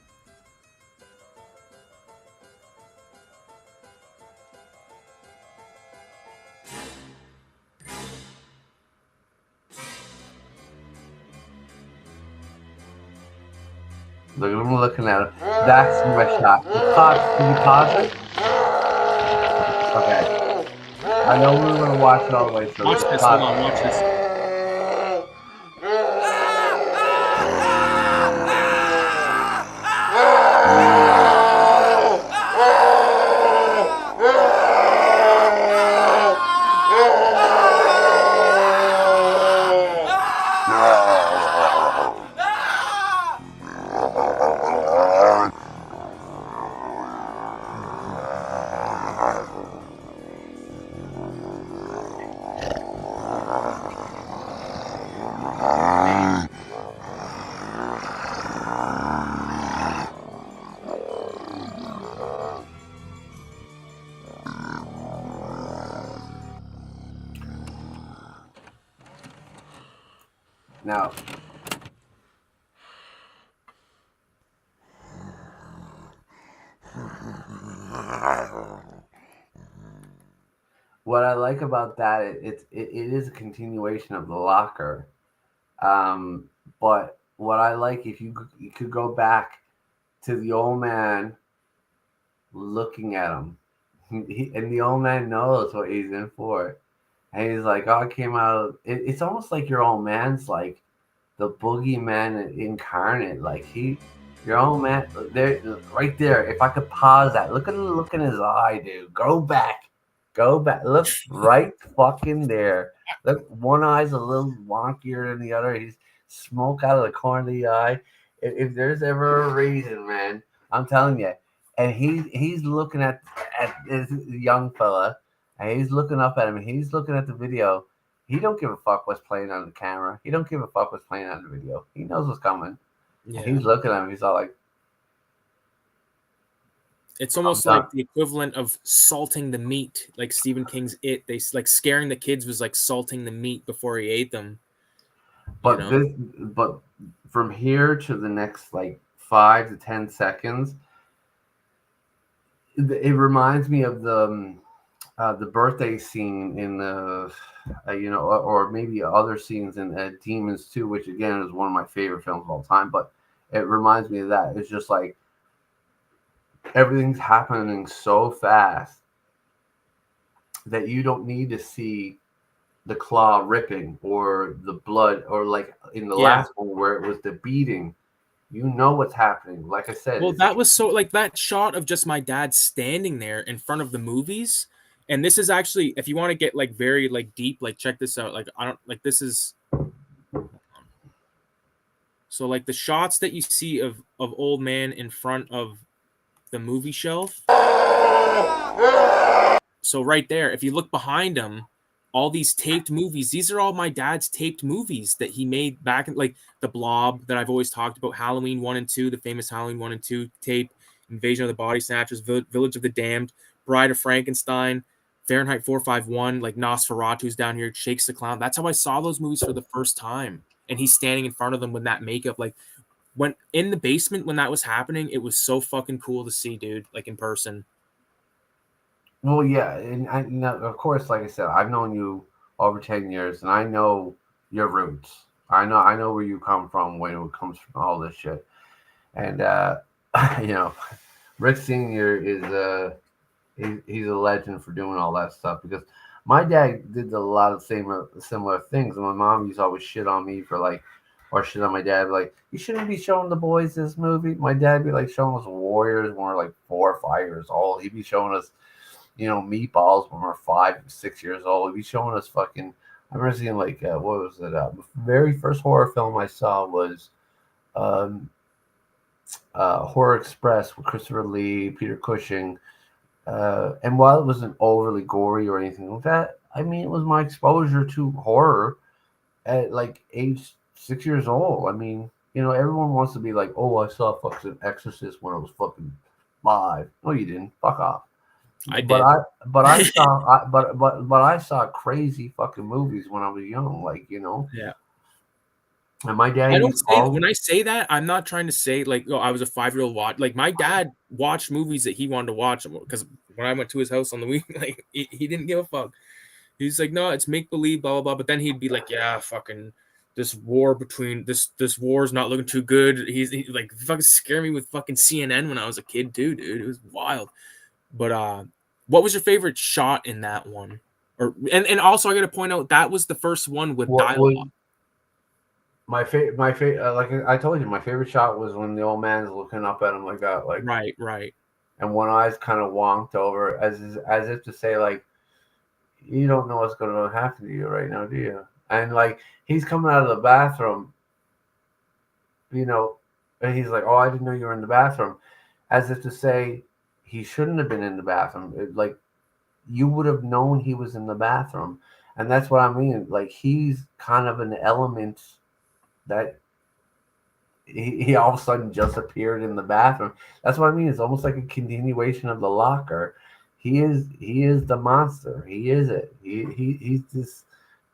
looking at him. That's my shot. Can you pause it? Okay. I know we were going to watch it all the way through. Watch this. Hold on. Watch this. Now, what I like about that, it is a continuation of the locker. But what I like, if you could go back to the old man looking at him, and the old man knows what he's in for. And he's like, "Oh, I came out." It's almost like your old man's like the boogeyman incarnate. Like your old man, there, right there. If I could pause that, look at the look in his eye, dude. Go back, look right fucking there. Look, one eye's a little wonkier than the other. He's smoke out of the corner of the eye. If there's ever a reason, man, I'm telling you. And he's looking at this young fella, and he's looking up at him. And he's looking at the video. He don't give a fuck what's playing on the camera. He don't give a fuck what's playing on the video. He knows what's coming. Yeah. He's looking at him. He's all like, it's almost like the equivalent of salting the meat, like Stephen King's It. They like scaring the kids was like salting the meat before he ate them. But but from here to the next like 5 to 10 seconds, it reminds me of the birthday scene in the or maybe other scenes in Demons 2, which again is one of my favorite films of all time. But it reminds me of that. It's just like everything's happening so fast that you don't need to see the claw ripping or the blood, or like in the last one where it was the beating. You know what's happening. Like I said. Well, that was so like that shot of just my dad standing there in front of the movies. And this is actually, if you want to get like very like deep, like check this out. Like I don't like this is. So like the shots that you see of old man in front of the movie shelf. So right there, if you look behind him, all these taped movies, these are all my dad's taped movies that he made back in like The Blob that I've always talked about, Halloween 1 and 2, the famous Halloween 1 and 2 tape, Invasion of the Body Snatchers, Village of the Damned, Bride of Frankenstein, Fahrenheit 451, like Nosferatu's down here, Shakes the Clown. That's how I saw those movies for the first time. And he's standing in front of them with that makeup. Like when in the basement, when that was happening, it was so fucking cool to see, dude, like in person. Well, yeah, and of course, like I said, I've known you over 10 years, and I know your roots. I know where you come from when it comes from all this shit. And Rick Senior is he's a legend for doing all that stuff, because my dad did a lot of similar things, and my mom used to always shit on me for like, or shit on my dad, like, you shouldn't be showing the boys this movie. My dad be like showing us Warriors when we're like 4 or 5 years old. He'd be showing us Meatballs when we're 5 and 6 years old. He'd be showing us fucking. I remember seeing like what was it? The very first horror film I saw was Horror Express with Christopher Lee, Peter Cushing, and while it wasn't overly gory or anything like that, I mean, it was my exposure to horror at like age 6 years old. I mean, everyone wants to be like, oh, I saw fucking Exorcist when I was fucking 5. No, you didn't. Fuck off. I did. But I saw crazy fucking movies when I was young, like, Yeah. And my dad. When I say that, I'm not trying to say like, oh, I was a 5-year-old watch. Like my dad watched movies that he wanted to watch, because when I went to his house on the week, like he didn't give a fuck. He's like, no, it's make believe, blah blah blah. But then he'd be like, yeah, fucking this war between this war's not looking too good. He like fucking scared me with fucking CNN when I was a kid too, dude. It was wild. But what was your favorite shot in that one? Or and also I got to point out that was the first one with dialogue. My favorite, like I told you, my favorite shot was when the old man's looking up at him like that, like right, and one eye's kind of wonked over, as if to say, like, you don't know what's going to happen to you right now, do you? And like he's coming out of the bathroom, you know, and he's like, "Oh, I didn't know you were in the bathroom," as if to say he shouldn't have been in the bathroom. Like you would have known he was in the bathroom, and that's what I mean. Like he's kind of an element that he all of a sudden just appeared in the bathroom. That's what I mean. It's almost like a continuation of the Locker. He is the monster. He is it. He's this.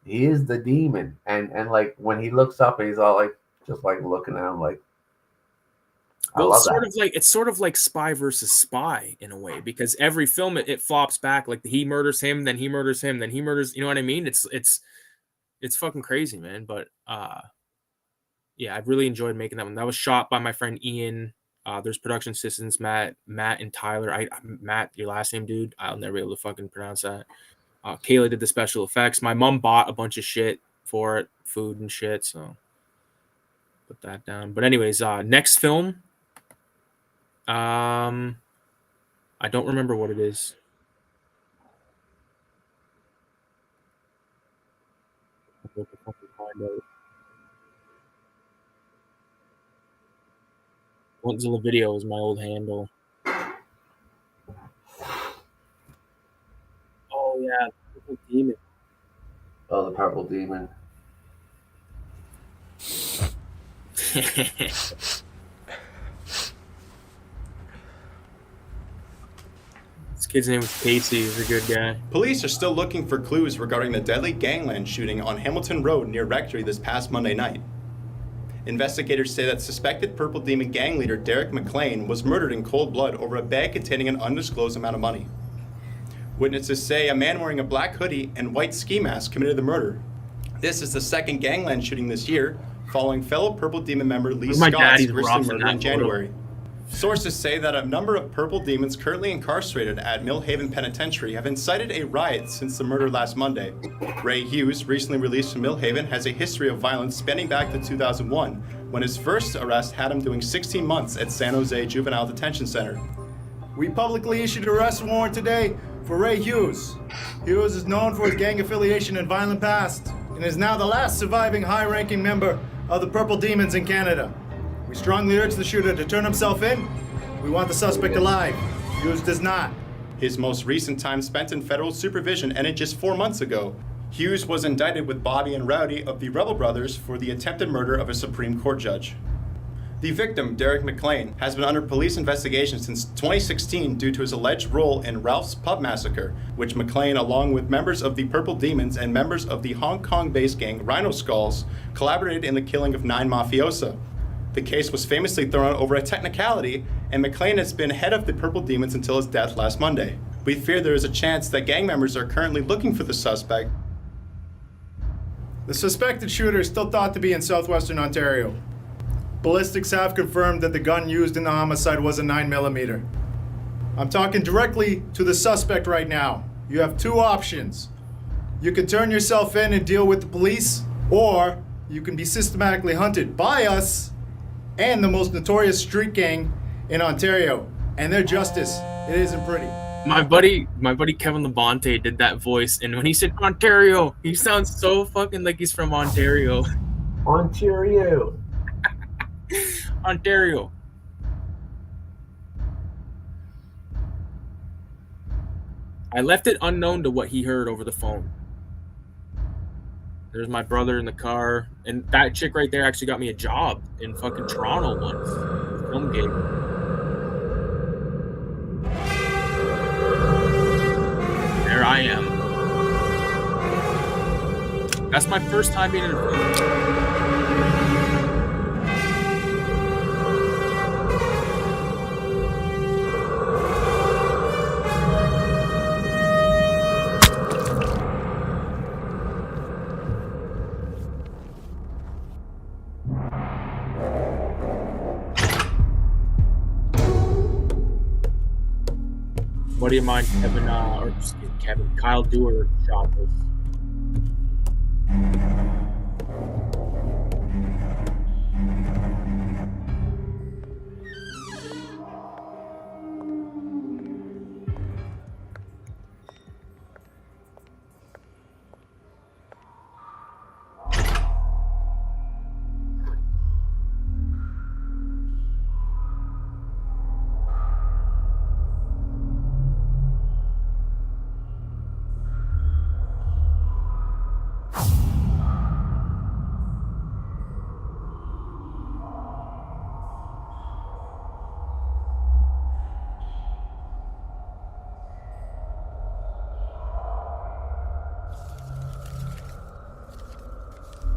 He is the demon. And like when he looks up, he's all like just like looking at him like. Well, it's sort of like Spy versus Spy in a way, because every film it flops back, like he murders him, then he murders him, then he murders. You know what I mean? It's fucking crazy, man. But yeah, I really enjoyed making that one. That was shot by my friend Ian. There's production assistants Matt, and Tyler. Matt, your last name, dude. I'll never be able to fucking pronounce that. Kayla did the special effects. My mom bought a bunch of shit for it, food and shit. So put that down. But anyways, next film. I don't remember what it is. Godzilla Video is my old handle. Oh yeah, Purple Demon. Oh, the Purple Demon. This kid's name was Casey. He's a good guy. Police are still looking for clues regarding the deadly gangland shooting on Hamilton Road near Rectory this past Monday night. Investigators say that suspected Purple Demon gang leader Derek McLean was murdered in cold blood over a bag containing an undisclosed amount of money. Witnesses say a man wearing a black hoodie and white ski mask committed the murder. This is the second gangland shooting this year, following fellow Purple Demon member Lee Scott's grisly murder in January. Sources say that a number of Purple Demons currently incarcerated at Millhaven Penitentiary have incited a riot since the murder last Monday. Ray Hughes, recently released from Millhaven, has a history of violence spanning back to 2001, when his first arrest had him doing 16 months at San Jose Juvenile Detention Center. We publicly issued an arrest warrant today for Ray Hughes. Hughes is known for his gang affiliation and violent past, and is now the last surviving high-ranking member of the Purple Demons in Canada. We strongly urge the shooter to turn himself in. We want the suspect alive. Hughes does not. His most recent time spent in federal supervision ended just 4 months ago. Hughes was indicted with Bobby and Rowdy of the Rebel Brothers for the attempted murder of a Supreme Court judge. The victim, Derek McLean, has been under police investigation since 2016 due to his alleged role in Ralph's Pub Massacre, which McLean, along with members of the Purple Demons and members of the Hong Kong-based gang Rhino Skulls, collaborated in the killing of 9 mafioso. The case was famously thrown over a technicality, and McLean has been head of the Purple Demons until his death last Monday. We fear there is a chance that gang members are currently looking for the suspect. The suspected shooter is still thought to be in southwestern Ontario. Ballistics have confirmed that the gun used in the homicide was a 9mm. I'm talking directly to the suspect right now. You have 2 options. You can turn yourself in and deal with the police, or you can be systematically hunted by us and the most notorious street gang in Ontario. And their justice, it isn't pretty. My buddy Kevin Labonte did that voice, and when he said Ontario, he sounds so fucking like he's from Ontario. Ontario. Ontario. I left it unknown to what he heard over the phone. There's my brother in the car, and that chick right there actually got me a job in fucking Toronto once. Film gig. There I am. That's my first time being in a film. buddy of mine, Kyle Dewar shot this.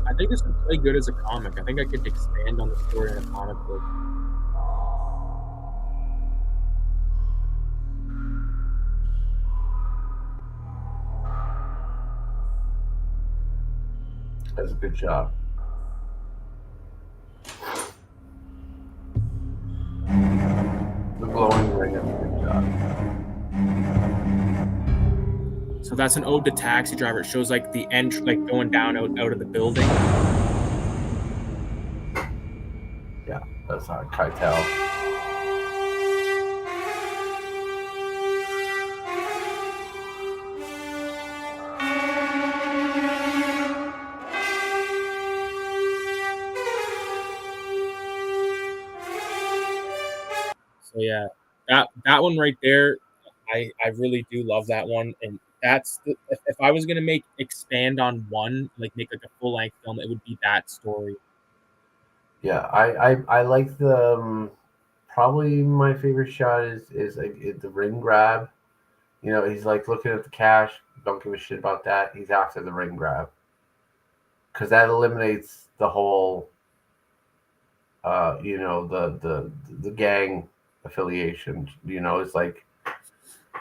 I think this would play good as a comic. I think I could expand on the story in a comic book. That's a good job. The glowing ring is a good job. So that's an ode to Taxi Driver. It shows like the end, like going down out of the building. Yeah, that's how Keitel. So yeah, that one right there, I really do love that one, and that's if I was gonna expand on one, like make like a full length film, it would be that story. Yeah, I like the probably my favorite shot is like the ring grab. You know, he's like looking at the cash, don't give a shit about that. He's after the ring grab because that eliminates the whole, you know, the gang affiliation. You know, it's like,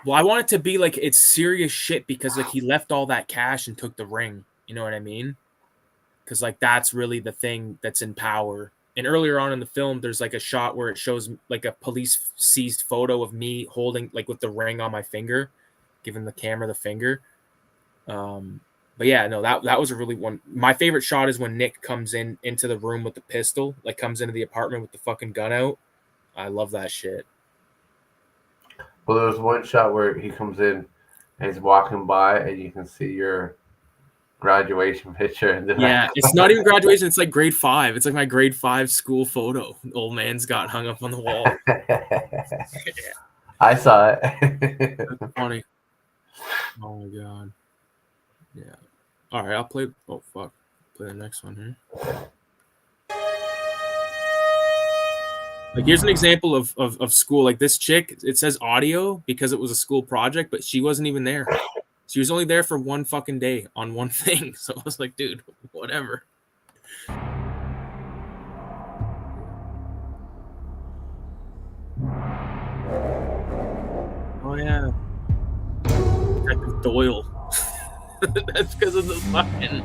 Well, I want it to be like it's serious shit because like he left all that cash and took the ring. You know what I mean? Because like that's really the thing that's in power. And earlier on in the film, there's like a shot where it shows like a police seized photo of me holding like with the ring on my finger, giving the camera the finger. But yeah, no, that was a really one. My favorite shot is when Nick comes into the room with the pistol, like comes into the apartment with the fucking gun out. I love that shit. well, there was one shot where he comes in and he's walking by, and you can see your graduation picture. And Yeah, it's not even graduation. It's like grade 5. It's like my grade 5 school photo. The old man's got hung up on the wall. I saw it. That's funny. Oh my god. Yeah. All right, I'll play. Oh fuck. Play the next one here. Like here's an example of school. Like this chick, it says audio because it was a school project, but she wasn't even there. She was only there for one fucking day on one thing. So I was like, dude, whatever. Oh yeah. Detective Doyle. That's because of the fucking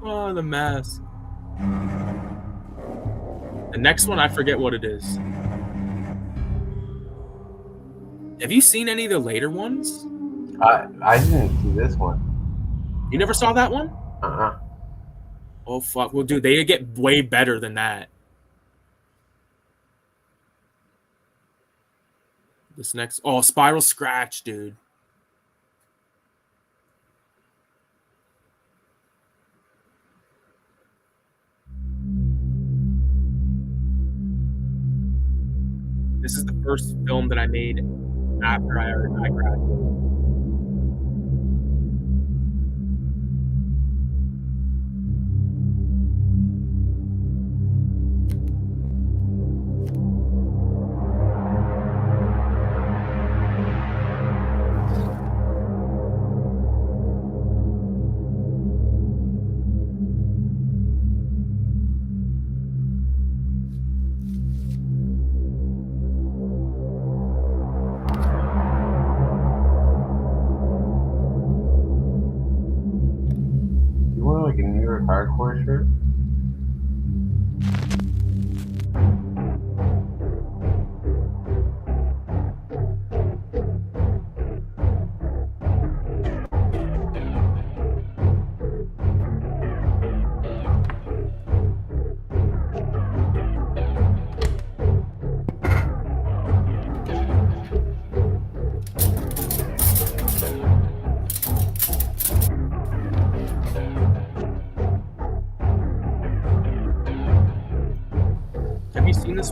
oh, the mask. The next one, I forget what it is. Have you seen any of the later ones? I didn't see this one. You never saw that one? Uh-huh. Oh fuck. Well, dude, they get way better than that. This next, oh, Spiral Scratch, dude. This is the first film that I made after I graduated.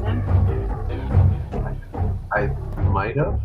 one? I might have.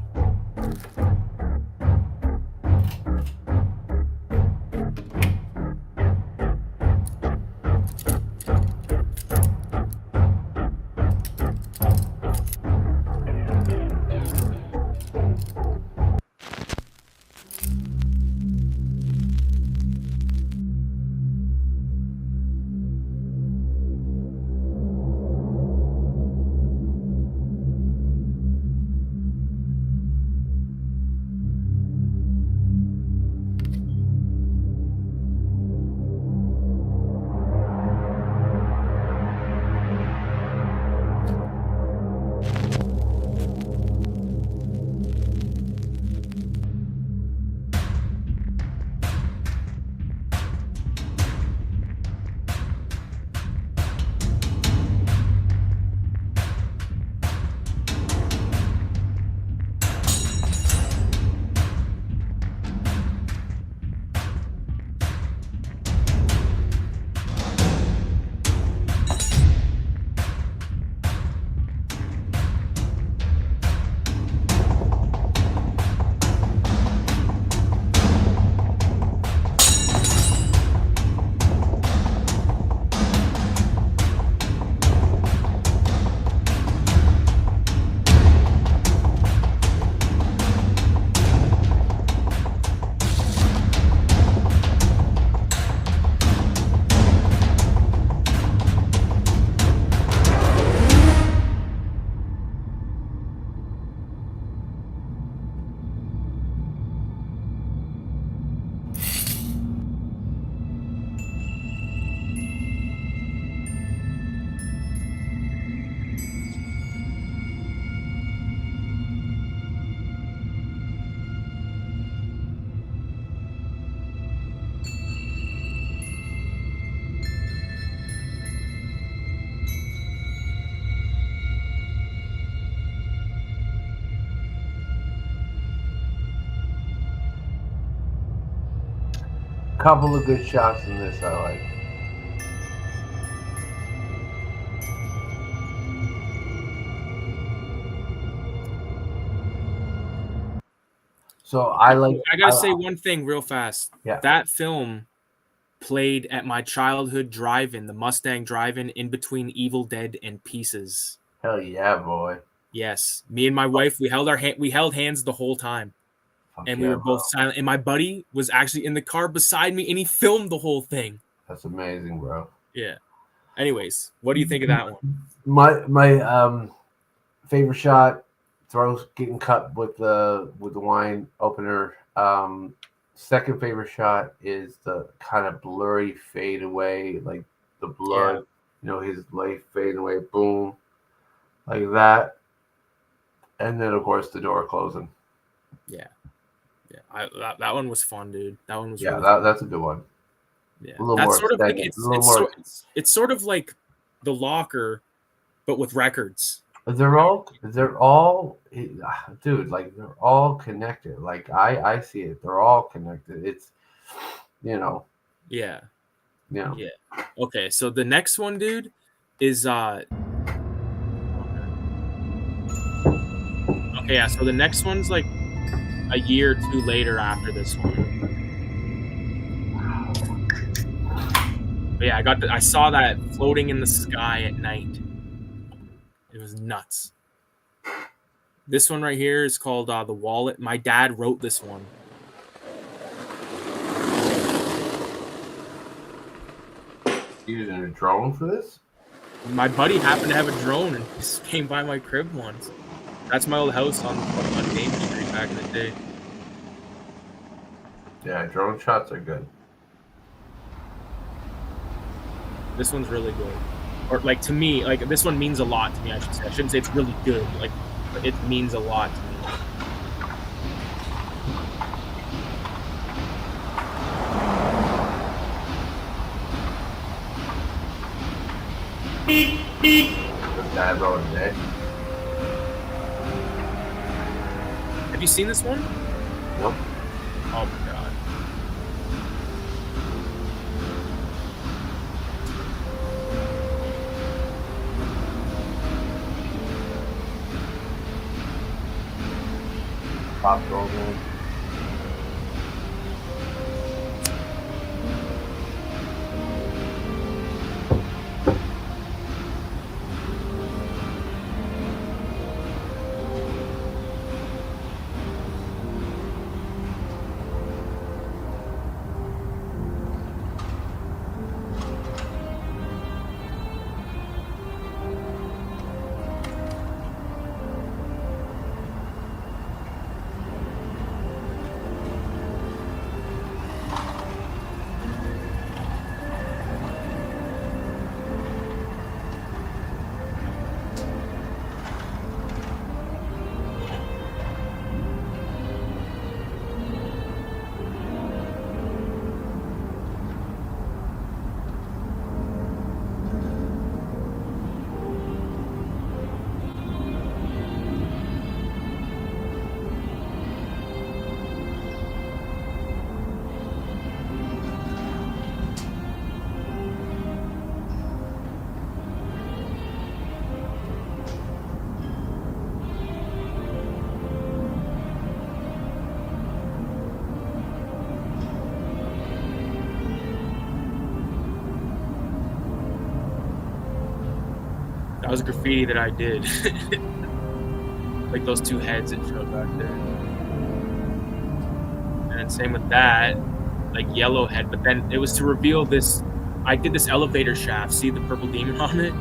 Couple of good shots in this I like. So I like. I gotta say one thing real fast. Yeah. That film played at my childhood drive-in, the Mustang drive-in, in between Evil Dead and Pieces. Hell yeah, boy. Yes, me and my wife, we held hands the whole time, Fuck and yeah, we were bro. both silent. And my buddy was actually in the car beside me, and he filmed the whole thing. That's amazing, bro. Yeah. Anyways, what do you think of that one? My favorite shot, throws getting cut with the wine opener. Second favorite shot is the kind of blurry fade away, like the blood, his life fading away, boom, like that. And then of course the door closing. Yeah. That one was fun, dude. That one was really that's a good one. Yeah, A little that's more sort of like extended, it's sort of like The Locker, but with records. They're all, dude. Like they're all connected. Like I see it. They're all connected. It's, Yeah. Yeah. Okay, so the next one, dude, is Okay, yeah. So the next one's like a year or two later after this one. But yeah, I saw that floating in the sky at night. It was nuts. This one right here is called The Wallet. My dad wrote this one. Using a drone for this? My buddy happened to have a drone and just came by my crib once. That's my old house on Dame Street back in the day. Yeah, drone shots are good. This one's really good. Or like to me, like this one means a lot to me, I should say. I shouldn't say it's really good. Like it means a lot to me. This guy wrote it, eh? Have you seen this one? Nope. Oh my god. Top Girl again. That was graffiti that I did. Like those two heads it showed back there. And then same with that, like yellow head, but then it was to reveal this. I did this elevator shaft. See the purple demon on it?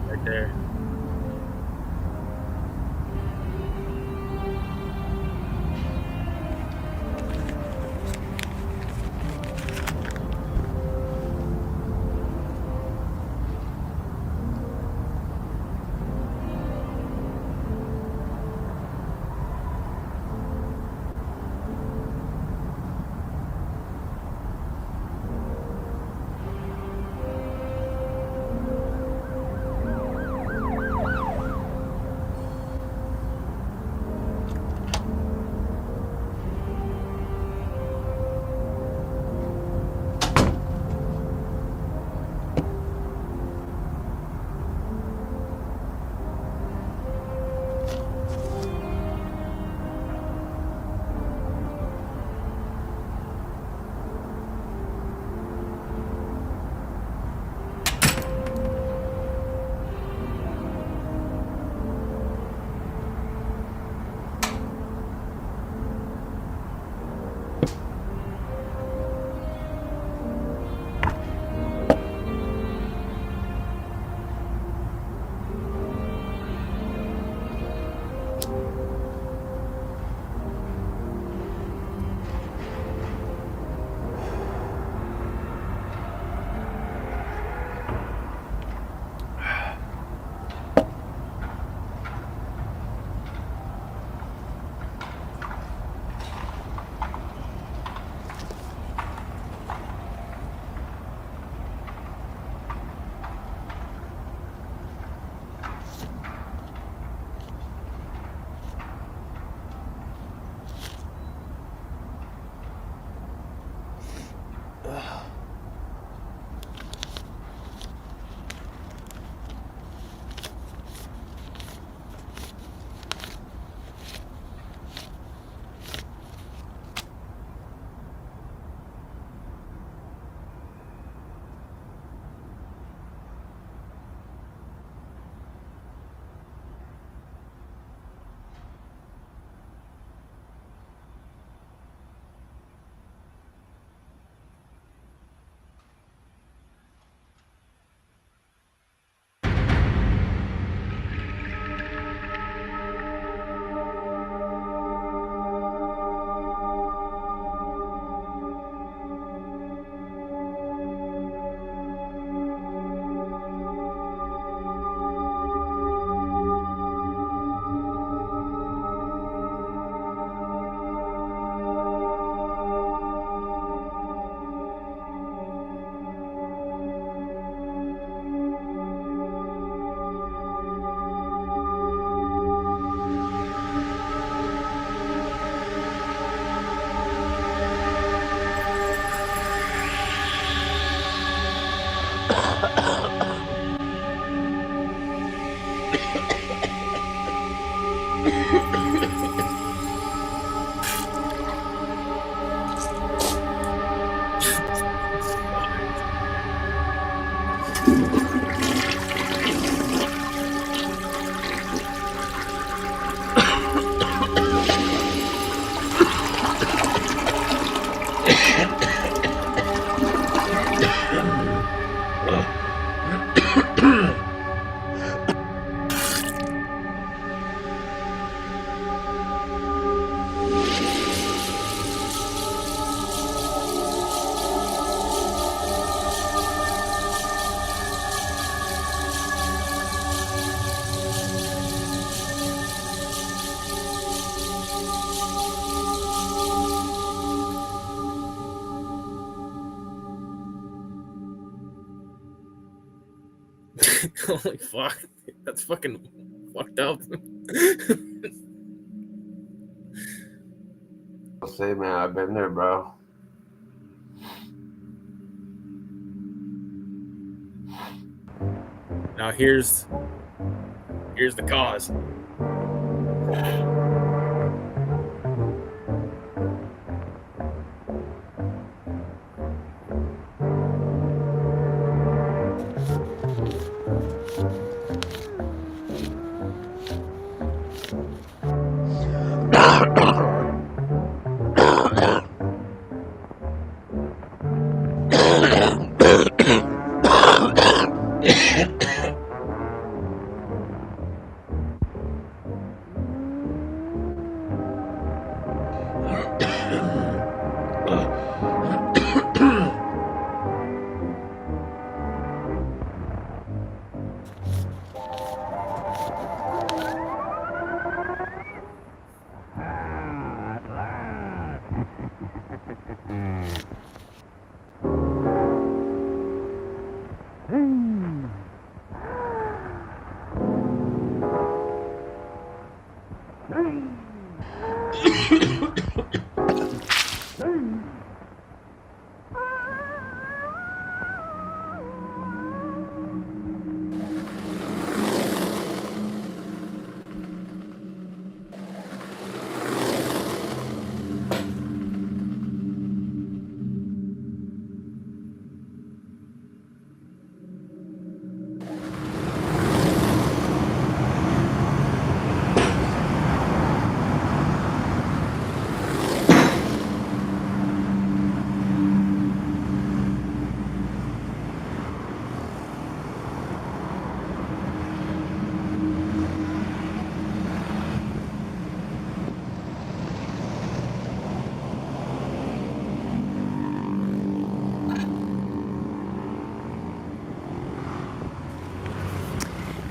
Right there. Holy fuck. That's fucking fucked up. I'll say, man, I've been there, bro. Now here's the cause.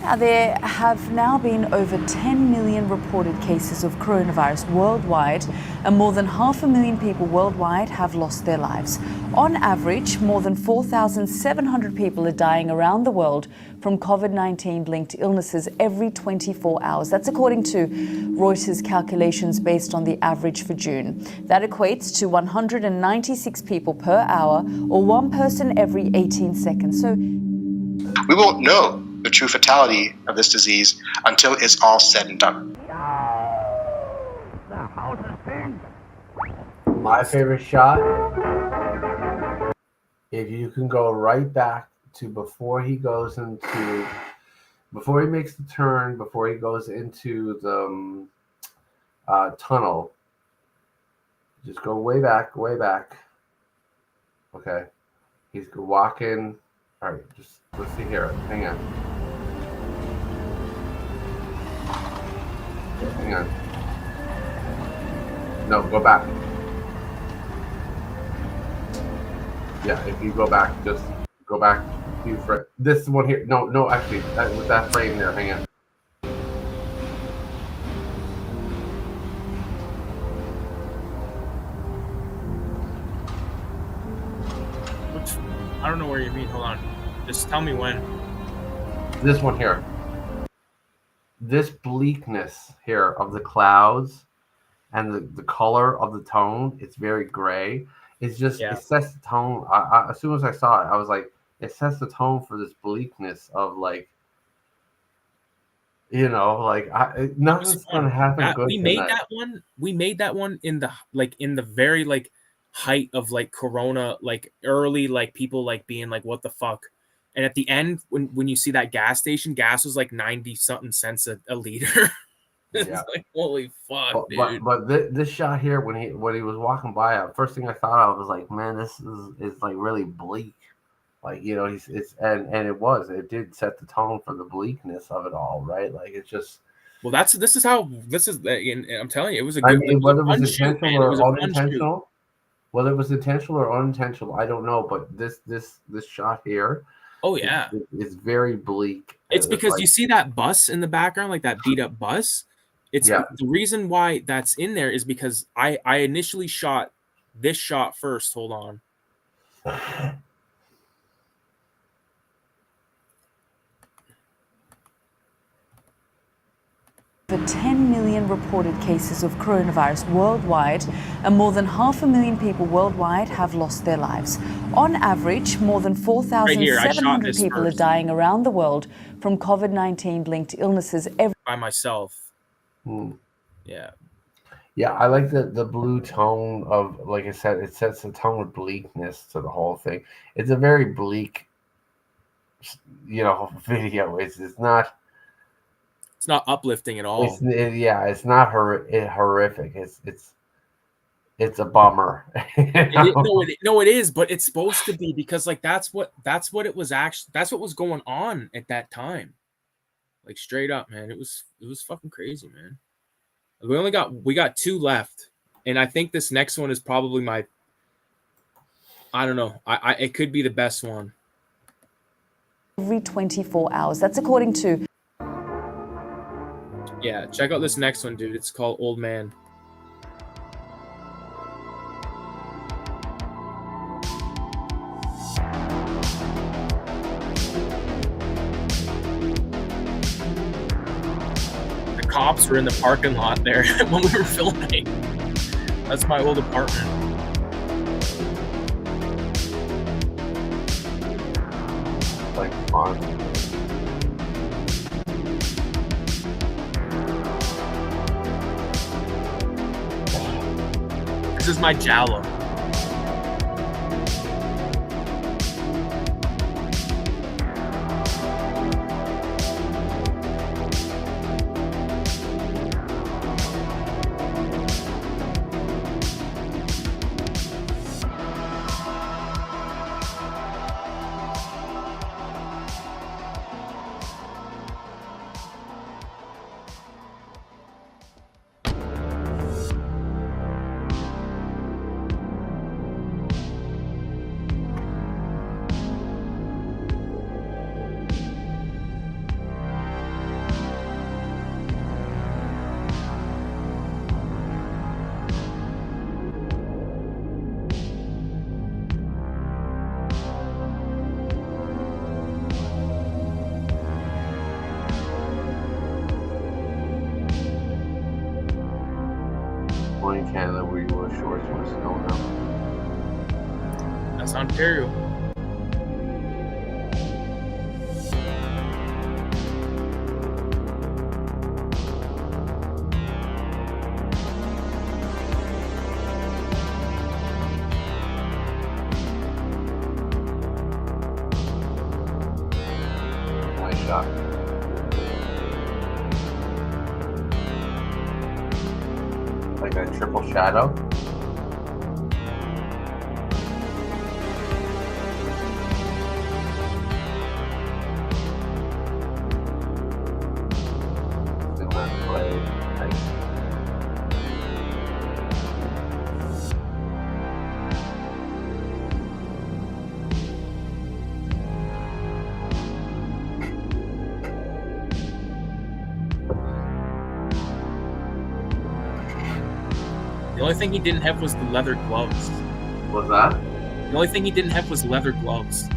Now, there have now been over 10 million reported cases of coronavirus worldwide, and more than 500,000 people worldwide have lost their lives. On average, more than 4,700 people are dying around the world from COVID-19 linked illnesses every 24 hours. That's according to Reuters calculations based on the average for June. That equates to 196 people per hour, or one person every 18 seconds. So we won't know the true fatality of this disease until it's all said and done. My favorite shot, if you can go right back to before he makes the turn, before he goes into the tunnel, just go way back. Okay, he's walking. All right, just let's see here. Hang on. No, go back. Yeah, if you go back, just go back to this one here. No, actually, with that frame there. Hang on. I don't know where you mean. Hold on. Just tell me when. This one here. This bleakness here of the clouds and the color of the tone, it's very gray. It's just, It sets the tone. As soon as I saw it, I was like, it sets the tone for this bleakness of like, You know, like nothing's gonna happen good tonight. We made that one in the very like height of like Corona, like early, like people like being like, what the fuck? And at the end, when you see that gas station, gas was like 90 something cents a liter. It's Yeah. like, holy fuck, dude. But this shot here, when he was walking by, first thing I thought of was like, man, this is like really bleak. Like, you know, and it did set the tone for the bleakness of it all, right? Like, it's just. Well, this is and I'm telling you, it was a I good. mean, whether it was shoot, intentional man. It was or a fun shoot. unintentional, whether it was intentional or unintentional, I don't know. But this shot here, Oh yeah, it's very bleak. it's because like, you see that bus in the background, like that beat up bus. It's the reason why that's in there is because I initially shot this shot first. Hold on. Over 10 million reported cases of coronavirus worldwide, and more than 500,000 people worldwide have lost their lives. On average, more than 4,700 people are dying around the world from COVID-19 linked illnesses every by myself. Yeah. Yeah, I like the blue tone of, like I said, it sets the tone of bleakness to the whole thing. It's a very bleak, you know, video. It's not. It's not uplifting at all. It's not horrific. It's a bummer. No, it is, but it's supposed to be because like that's what it was actually. That's what was going on at that time. Like straight up, man. It was fucking crazy, man. We got 2 left, and I think this next one is probably my. I don't know. It could be the best one. Every 24 hours. That's according to. Yeah, check out this next one, dude. It's called Old Man. The cops were in the parking lot there when we were filming. That's my old apartment. Like fun. This is my Jalo. In Canada where you wear shorts when it's snowing out. That's Ontario. Nice shot. Like a triple shadow. Zoom out and play. Nice. The only thing he didn't have was the leather gloves. What's that? The only thing he didn't have was leather gloves.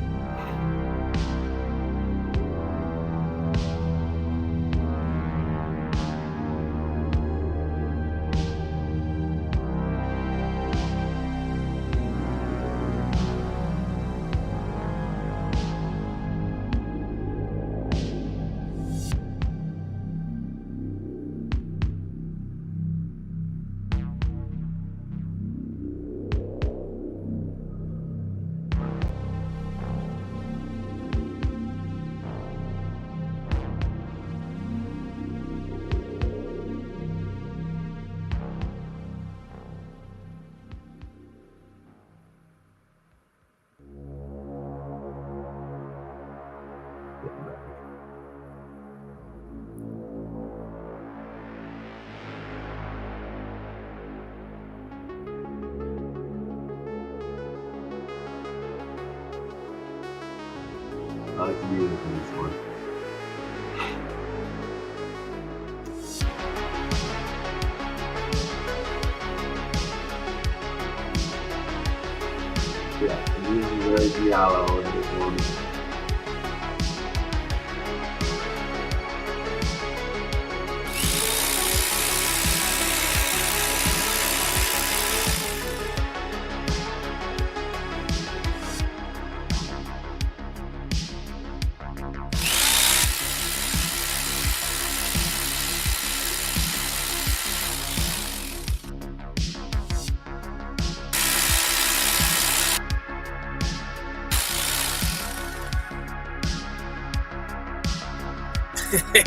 Giallo in this one.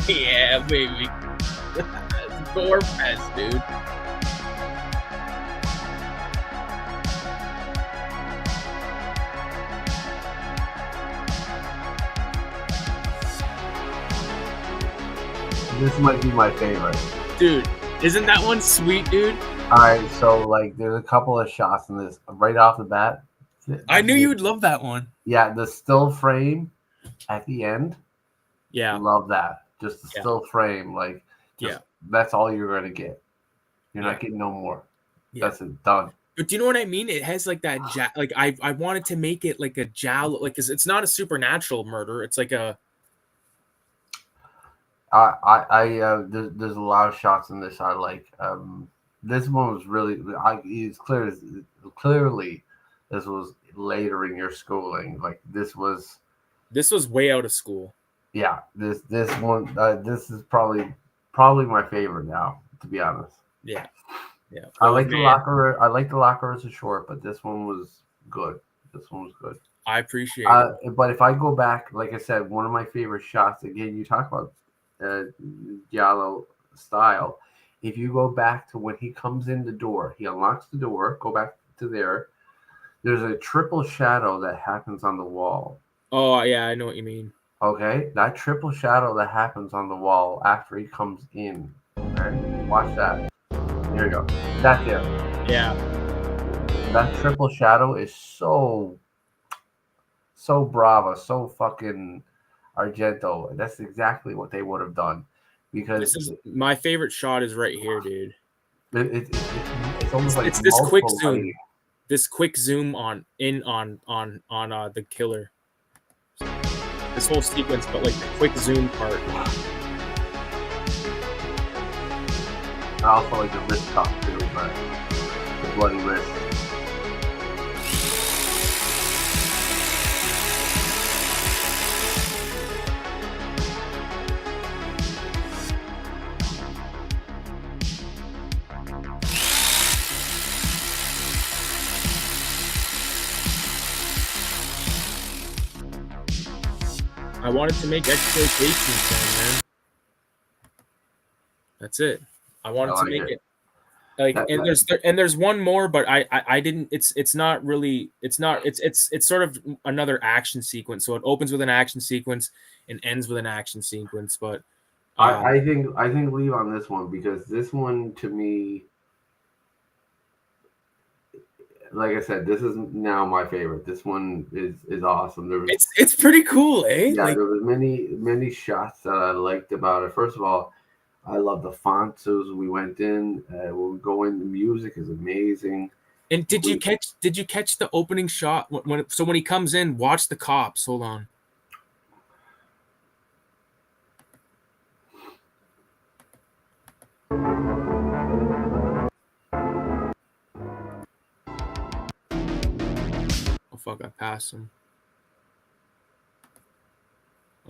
Yeah, baby. Gore fest, dude. This might be my favorite. Dude, isn't that one sweet, dude? All right, so like, there's a couple of shots in this right off the bat. I knew you would love that one. Yeah, the still frame at the end. Yeah. Love that. Just the Yeah. still frame, like, just, that's all you're gonna get. You're not getting no more. Yeah. That's it, done. But do you know what I mean? It has like that like I wanted to make it like a giallo, like, cause it's not a supernatural murder. It's like a. There's a lot of shots in this I like. This one was really. It's clearly this was later in your schooling. Like this was way out of school. Yeah, this one. This is probably my favorite now, to be honest. Yeah. Yeah. I like the locker. I like the locker as a short, but this one was good. This one was good. I appreciate it. But if I go back, like I said, one of my favorite shots. Again, you talk about Giallo style. If you go back to when he comes in the door, he unlocks the door. Go back to there. There's a triple shadow that happens on the wall. Oh yeah, I know what you mean. Okay, that triple shadow that happens on the wall after he comes in. Okay, watch that. Here you go. That's it. Yeah. That triple shadow is so brava, so fucking Argento. That's exactly what they would have done. Because this is my favorite shot is right here, dude. It's almost like it's this quick zoom. Lighting. This quick zoom on the killer. This whole sequence, but like the quick zoom part. I also like the wrist cuff too, but the bloody wrist. I wanted to make exploitation film, man. That's it. I wanted to make it. Like, and there's one more, but I didn't. It's not really. It's sort of another action sequence. So it opens with an action sequence and ends with an action sequence. But I think leave on this one, because this one to me, like I said, this is now my favorite. This one is awesome. It's pretty cool, eh? Yeah, like, there was many shots that I liked about it. First of all, I love the fonts as we went in. When we go in, the music is amazing. And did you catch the opening shot when he comes in? Watch the cops. Hold on. Oh fuck! I passed him.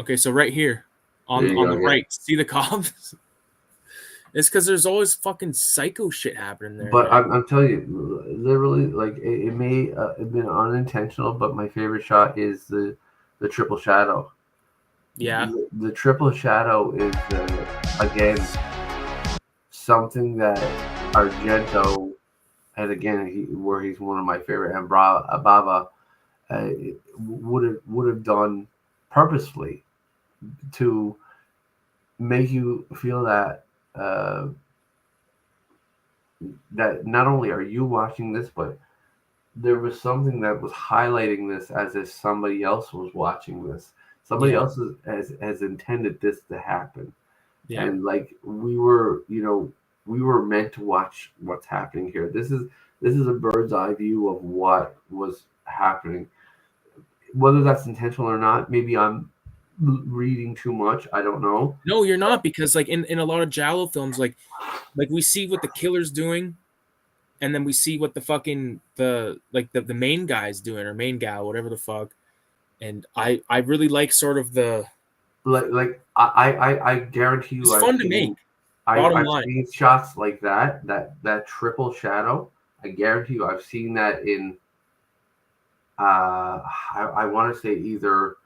Okay, so right here on the right, see the cops. It's because there's always fucking psycho shit happening there. But I'm telling you, literally, like it may have been unintentional, but my favorite shot is the triple shadow. Yeah, the triple shadow is again something that Argento, and again he's one of my favorite, and Bava would have done purposefully to make you feel that. That not only are you watching this, but there was something that was highlighting this as if somebody else was watching this. Somebody else has intended this to happen. Yeah. And like we were meant to watch what's happening here. This is a bird's eye view of what was happening. whether that's intentional or not, maybe I'm reading too much. I don't know. No, you're not, because like in a lot of Giallo films, like we see what the killer's doing, and then we see what the fucking the main guy's doing, or main gal, whatever the fuck. And I really like sort of the I guarantee you it's fun to make. Bottom I've line. seen shots like that triple shadow. I guarantee you I've seen that in I want to say either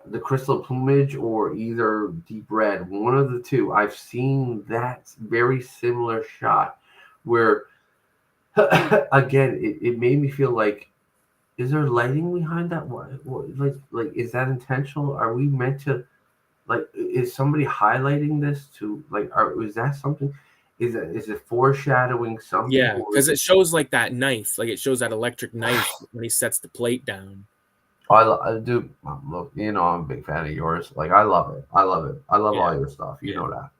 the Crystal Plumage or either Deep Red, one of the two. I've seen that very similar shot where again it made me feel like, is there lighting behind that? What like is that intentional? Are we meant to, like, is somebody highlighting this to, like, is that something? Is it foreshadowing something? Yeah, because it shows like that knife, like it shows that electric knife when he sets the plate down. I do. Look, I'm a big fan of yours. Like, I love it. I love all your stuff. You know that.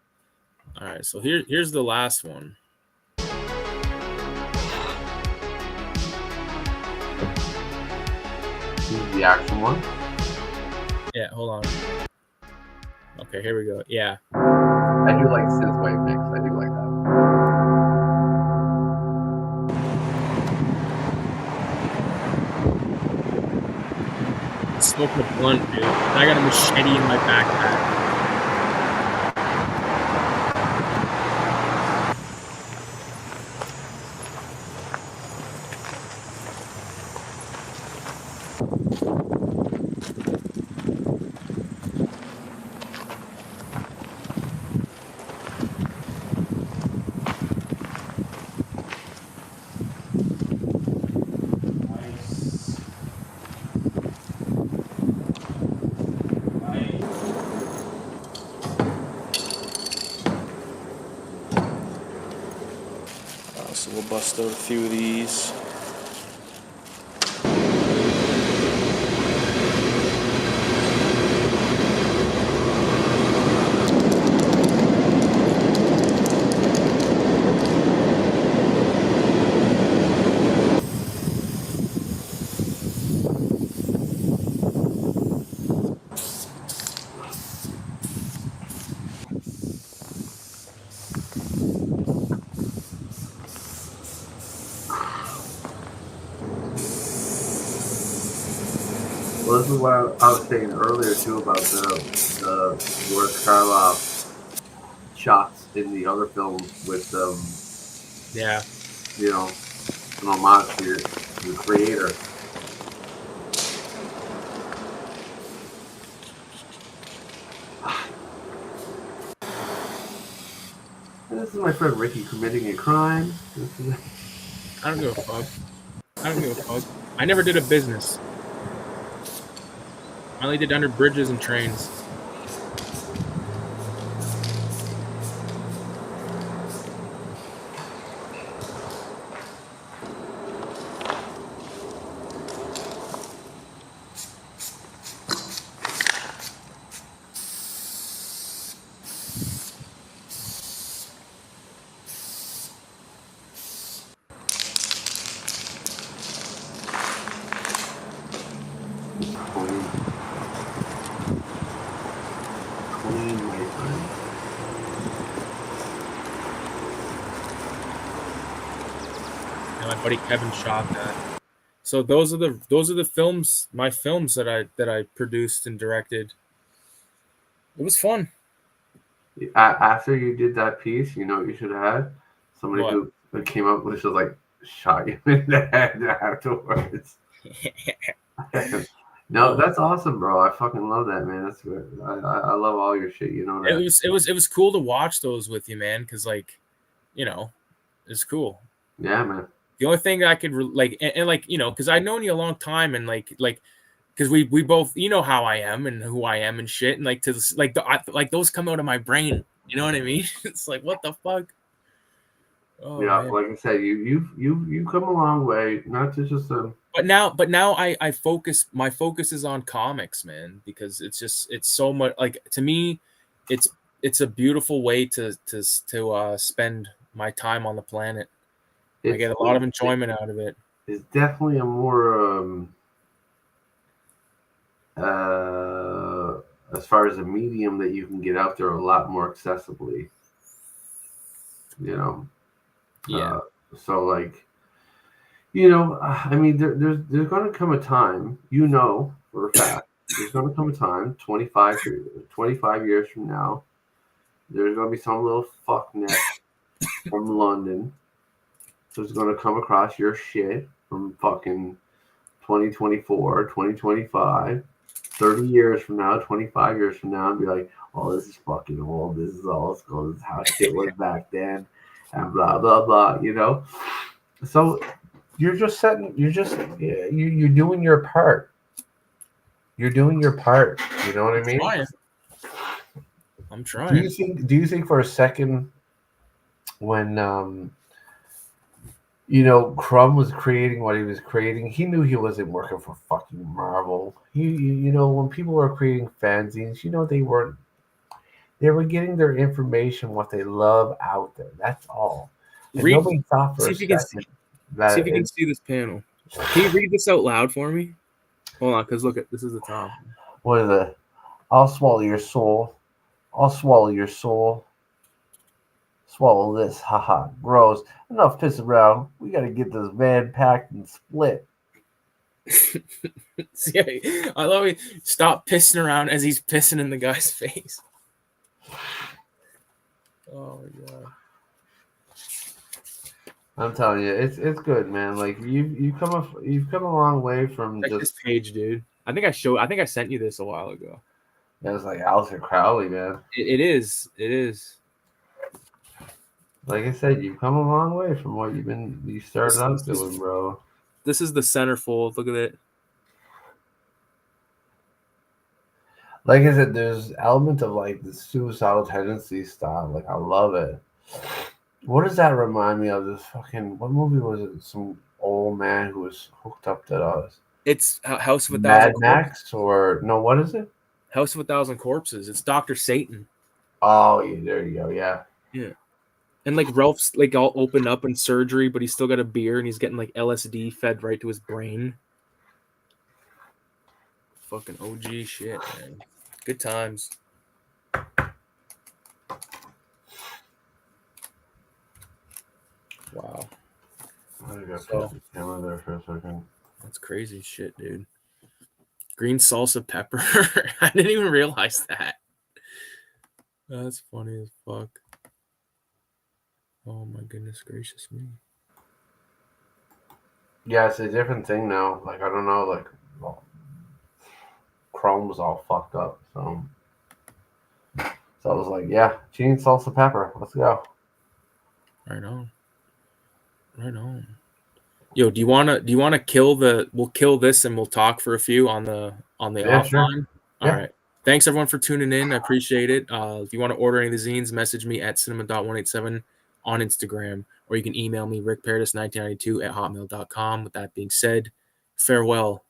All right, so here's the last one. The action one. Yeah, hold on. Okay, here we go. Yeah. I do like synthwave mix. I do like that. Smoking a blunt, dude. I got a machete in my backpack. So we'll bust out a few of these. Well, this is what I was saying earlier too about the Boris Karloff shots in the other films with Yeah. an homage to the creator. This is my friend Ricky committing a crime. I don't give a fuck. I don't give a fuck. I never did a business. I only did under bridges and trains. Clean, my friend. And my buddy Kevin shot that. So those are the films, my films that I produced and directed. It was fun. After you did that piece, you know what you should have had? Somebody What? who came up with, just like, shot you in the head afterwards. No, that's awesome, bro. I fucking love that, man. That's good. I love all your shit. You know that. It was cool to watch those with you, man, because like, it's cool. Yeah, man. The only thing I could because I've known you a long time, and like because we both, how I am and who I am and shit, and like those come out of my brain. You know what I mean? It's like, what the fuck? Oh, yeah, man. like I said, you've come a long way. Not to just But now I focus. My focus is on comics, man, because it's so much. Like, to me, it's a beautiful way to spend my time on the planet. I get a lot of enjoyment out of it. It's definitely a more as far as a medium that you can get out there a lot more accessibly. Yeah. So like, I mean, there's going to come a time, for a fact, there's going to come a time, 25 years from now, there's going to be some little fucknet from London who's going to come across your shit from fucking 2024, 2025, 30 years from now, 25 years from now, and be like, oh, this is fucking old. This is old school. This is how shit was back then, and blah, blah, blah. So you're doing your part. You're doing your part. You know what I mean? I'm trying. Do you think for a second when Crumb was creating what he was creating, he knew he wasn't working for fucking Marvel. When people were creating fanzines, they were getting their information, what they love out there. That's all. And nobody thought for a second that see if you can see this panel. Can you read this out loud for me? Hold on, because look at this is the top. What is it? I'll swallow your soul. I'll swallow your soul. Swallow this. Haha. Gross. Enough pissing around. We got to get this van packed and split. See, I love it. Stop pissing around as he's pissing in the guy's face. Oh my god. I'm telling you, it's good, man. Like you've come a long way from like just this page, dude. I think I sent you this a while ago. It was like Alistair Crowley, man. It is. Like I said, you've come a long way from what you started out doing, bro. This is the centerfold. Look at it. Like I said, there's elements of like the suicidal tendency style. Like I love it. What does that remind me of? This fucking what movie was it? Some old man who was hooked up to us. It's House of a Mad Thousand Max or no? What is it? House of a Thousand Corpses. It's Dr. Satan. Oh, yeah, there you go. Yeah. Yeah. And like Ralph's like all opened up in surgery, but he's still got a beer and he's getting like LSD fed right to his brain. Fucking OG shit, man. Good times. Wow. I got the camera there for a second. That's crazy shit, dude. Green salsa pepper. I didn't even realize that. That's funny as fuck. Oh my goodness gracious me. Yeah, it's a different thing now. Like I don't know, like Chrome's all fucked up. So I was like, yeah, gene, salsa, pepper. Let's go. Right on. Yo, do you wanna kill we'll kill this and we'll talk for a few on the offline? Sure. All right. Thanks everyone for tuning in. I appreciate it. If you want to order any of the zines, message me at CINEMA187 on Instagram, or you can email me rickparadis1992 at hotmail.com. With that being said, farewell.